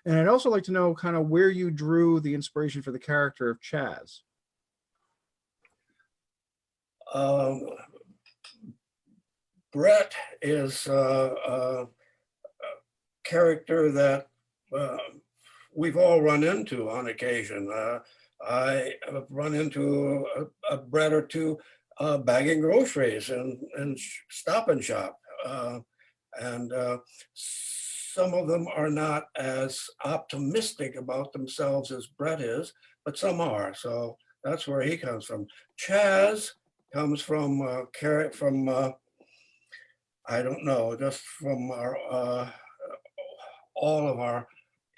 And I'd also like to know kind of where you drew the inspiration for the character of Chaz. Brett is a character that we've all run into on occasion. I have run into a bread or two bagging groceries and Stop and Shop. And some of them are not as optimistic about themselves as Brett is, but some are. So that's where he comes from. Chaz comes from I don't know, just from our all of our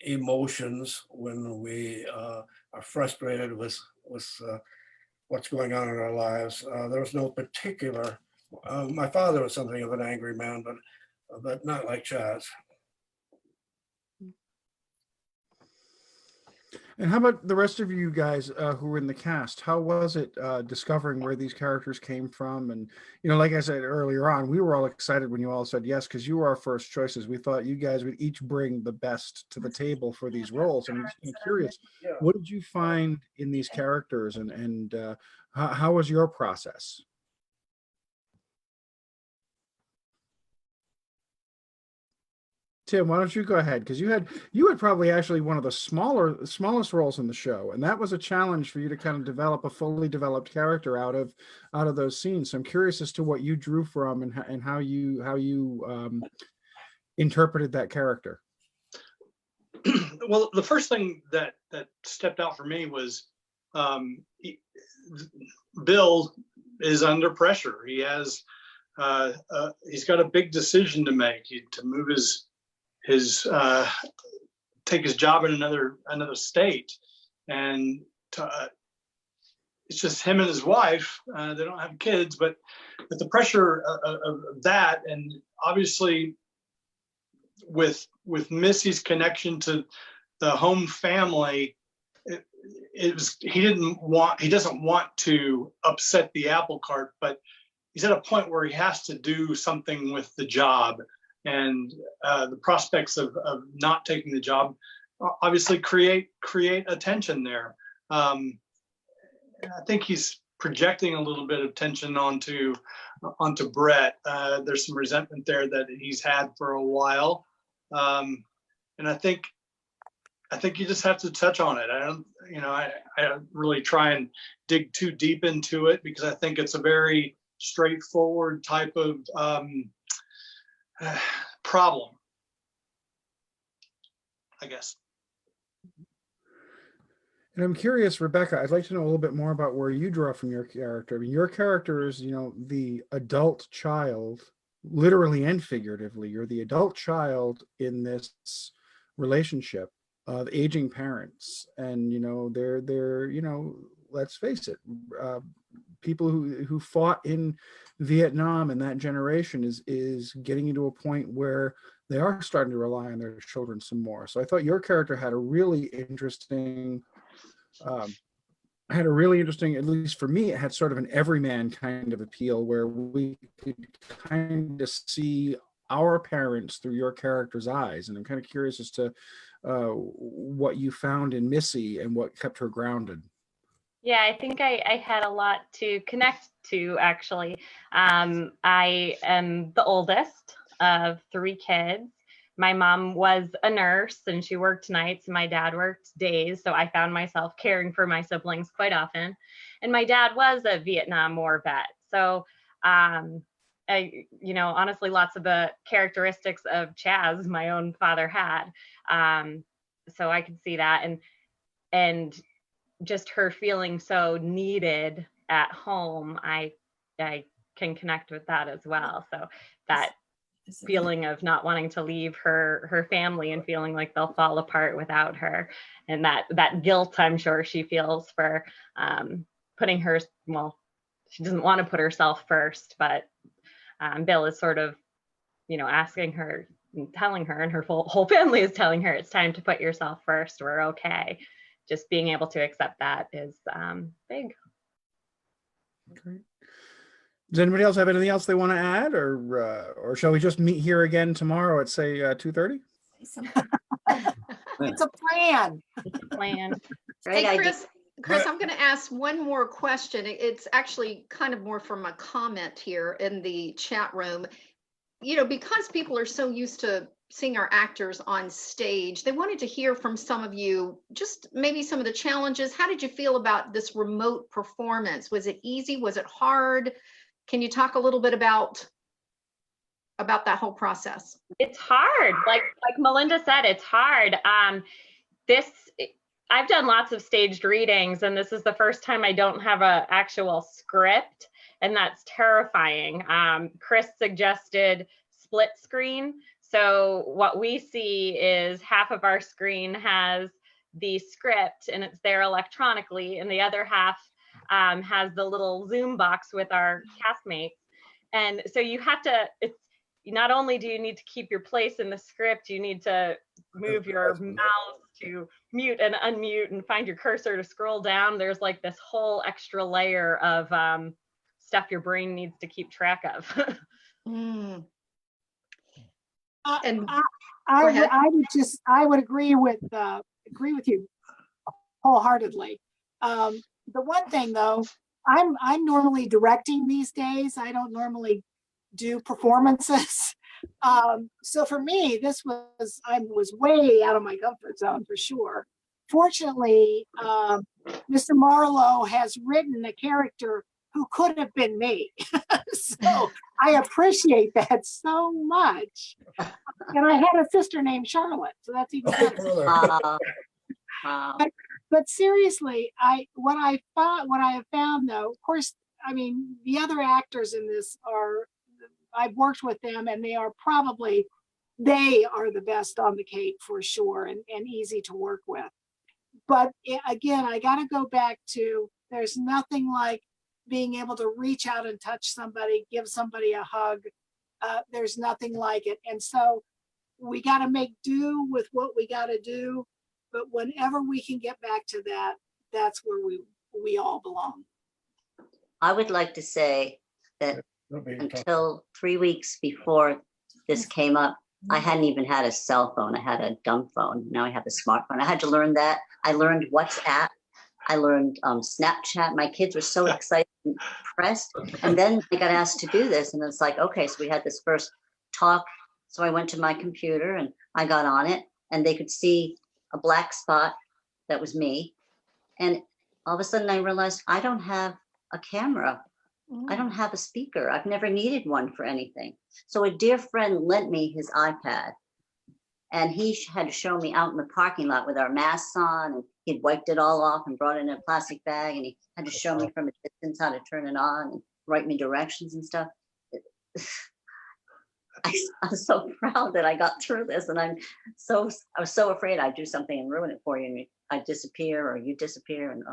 emotions when we are frustrated with what's going on in our lives. There was no particular. My father was something of an angry man, but not like Chaz. And how about the rest of you guys who were in the cast? How was it discovering where these characters came from? And, like I said earlier on, we were all excited when you all said yes, because you were our first choices. We thought you guys would each bring the best to the table for these roles. And I'm curious, what did you find in these characters, and how was your process? Tim, why don't you go ahead? Because you had probably actually one of the smallest roles in the show, and that was a challenge for you to kind of develop a fully developed character out of those scenes. So I'm curious as to what you drew from and how you interpreted that character. Well, the first thing that stepped out for me was Bill is under pressure. He has he's got a big decision to make, to move his take his job in another state, and it's just him and his wife. They don't have kids, but the pressure of that, and obviously with Missy's connection to the home family, he doesn't want to upset the apple cart, but he's at a point where he has to do something with the job. And the prospects of not taking the job obviously create a tension there. I think he's projecting a little bit of tension onto Brett. There's some resentment there that he's had for a while, and I think you just have to touch on it. I don't really try and dig too deep into it, because I think it's a very straightforward type of problem, I guess. And I'm curious, Rebecca, I'd like to know a little bit more about where you draw from your character. I mean, your character is, the adult child, literally and figuratively. You're the adult child in this relationship of aging parents, and they're let's face it, people who fought in Vietnam and that generation is getting into a point where they are starting to rely on their children some more. So I thought your character had a really interesting, at least for me, it had sort of an everyman kind of appeal, where we could kind of see our parents through your character's eyes. And I'm kind of curious as to what you found in Missy and what kept her grounded. Yeah, I think I had a lot to connect to, actually. I am the oldest of 3 kids. My mom was a nurse and she worked nights, and my dad worked days. So I found myself caring for my siblings quite often. And my dad was a Vietnam War vet. So, honestly, lots of the characteristics of Chaz my own father had. So I could see that. And just her feeling so needed at home, I can connect with that as well. So that feeling of not wanting to leave her family and feeling like they'll fall apart without her, and that guilt I'm sure she feels for putting her, well, she doesn't want to put herself first, but Bill is sort of, asking her and telling her, and her whole family is telling her, it's time to put yourself first. We're okay. Just being able to accept that is big. Okay. Does anybody else have anything else they want to add, or shall we just meet here again tomorrow at, say, 2:30? It's a plan. Plan. Great Hey, idea. Chris, I'm going to ask one more question. It's actually kind of more from a comment here in the chat room. you know, because people are so used to seeing our actors on stage, they wanted to hear from some of you, just maybe some of the challenges. How did you feel about this remote performance? Was it easy? Was it hard? Can you talk a little bit about that whole process? It's hard. Like Melinda said, it's hard. I've done lots of staged readings, and this is the first time I don't have an actual script, and that's terrifying. Chris suggested split screen. So what we see is half of our screen has the script and it's there electronically, and the other half has the little Zoom box with our castmates. And so you have to, not only do you need to keep your place in the script, you need to move your mouse to mute and unmute and find your cursor to scroll down. There's like this whole extra layer of stuff your brain needs to keep track of. Mm. And I would agree with you wholeheartedly. The one thing though, I'm normally directing these days. I don't normally do performances. So for me, I was way out of my comfort zone for sure. Fortunately, Mr. Marlowe has written a character who could have been me. So I appreciate that so much. And I had a sister named Charlotte, so that's even better. But seriously, what I have found though, of course, I mean, the other actors in this I've worked with them, and they are the best on the Cape for sure, and easy to work with. But again, I got to go back to, there's nothing like being able to reach out and touch somebody, give somebody a hug. There's nothing like it. And so we got to make do with what we got to do. But whenever we can get back to that, that's where we all belong. I would like to say that until 3 weeks before this came up, I hadn't even had a cell phone. I had a dumb phone. Now I have a smartphone. I had to learn that. I learned WhatsApp. I learned Snapchat. My kids were so excited and impressed. And then I got asked to do this. And it's like, okay, so we had this first talk. So I went to my computer and I got on it, and they could see a black spot that was me. And all of a sudden I realized I don't have a camera. I don't have a speaker. I've never needed one for anything. So a dear friend lent me his iPad, and he had to show me out in the parking lot with our masks on, and he'd wiped it all off and brought it in a plastic bag, and he had to show me from a distance how to turn it on and write me directions and stuff. I'm so proud that I got through this, and I was so afraid I'd do something and ruin it for you, and I'd disappear or you disappear, and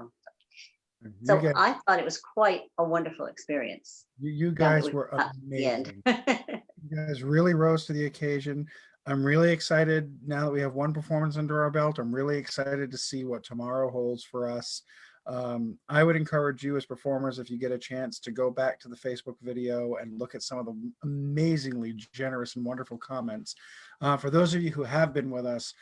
so I thought it was quite a wonderful experience. You guys were amazing. You guys really rose to the occasion. I'm really excited now that we have one performance under our belt. I'm really excited to see what tomorrow holds for us. I would encourage you as performers, if you get a chance, to go back to the Facebook video and look at some of the amazingly generous and wonderful comments. For those of you who have been with us,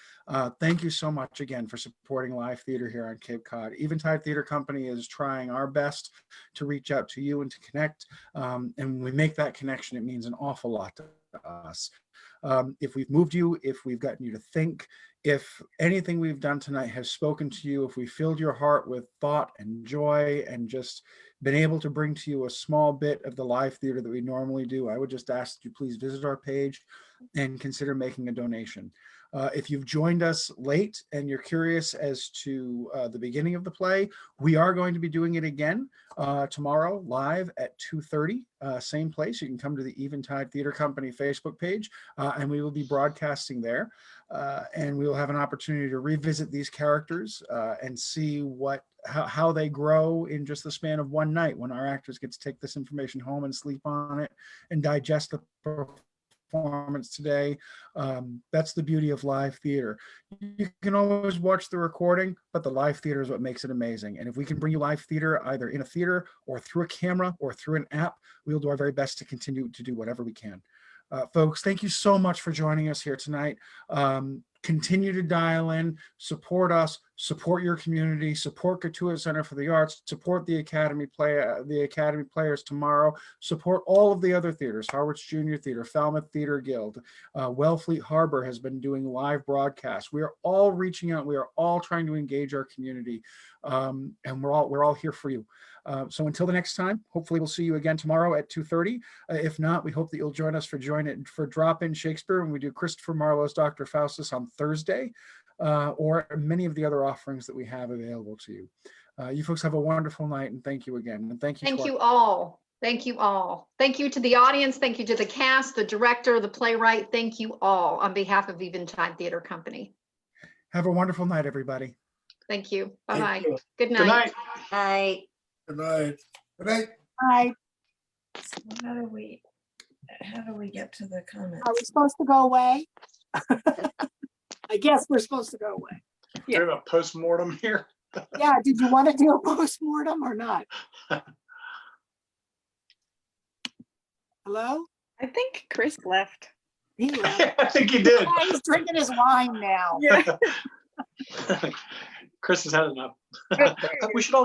thank you so much again for supporting live theater here on Cape Cod. Eventide Theatre Company is trying our best to reach out to you and to connect. And when we make that connection, it means an awful lot to us. If we've moved you, if we've gotten you to think, if anything we've done tonight has spoken to you, if we filled your heart with thought and joy and just been able to bring to you a small bit of the live theater that we normally do, I would just ask that you please visit our page and consider making a donation. If you've joined us late and you're curious as to the beginning of the play, we are going to be doing it again tomorrow live at 2:30, same place. You can come to the Eventide Theatre Company Facebook page, and we will be broadcasting there. And we will have an opportunity to revisit these characters and see how they grow in just the span of one night, when our actors get to take this information home and sleep on it and digest the performance today. That's the beauty of live theater. You can always watch the recording, but the live theater is what makes it amazing. And if we can bring you live theater either in a theater or through a camera or through an app, we'll do our very best to continue to do whatever we can. Folks, thank you so much for joining us here tonight. continue to dial in, support us, support your community, support Katuah Center for the Arts, support the Academy Players tomorrow, support all of the other theaters, Harwich Junior Theater, Falmouth Theater Guild, Wellfleet Harbor has been doing live broadcasts. We are all reaching out. We are all trying to engage our community, and we're all here for you. So until the next time, hopefully we'll see you again tomorrow at 2:30. If not, we hope that you'll join us for Drop-In Shakespeare when we do Christopher Marlowe's Dr. Faustus on Thursday, or many of the other offerings that we have available to you. You folks have a wonderful night, and thank you again. And thank you. Thank you all. Thank you all. Thank you to the audience. Thank you to the cast, the director, the playwright. Thank you all on behalf of Eventide Theatre Company. Have a wonderful night, everybody. Thank you. Thank Bye-bye. you. Good Good night. night. Bye. Good night. Good night. Hi, So how do we get to the comments? are we supposed to go away? I guess we're supposed to go away. Do we have a postmortem here? Yeah, did you want to do a postmortem or not? Hello? I think Chris left. He left. I think he did. Oh, he's drinking his wine now. Yeah. Chris has had enough. We should all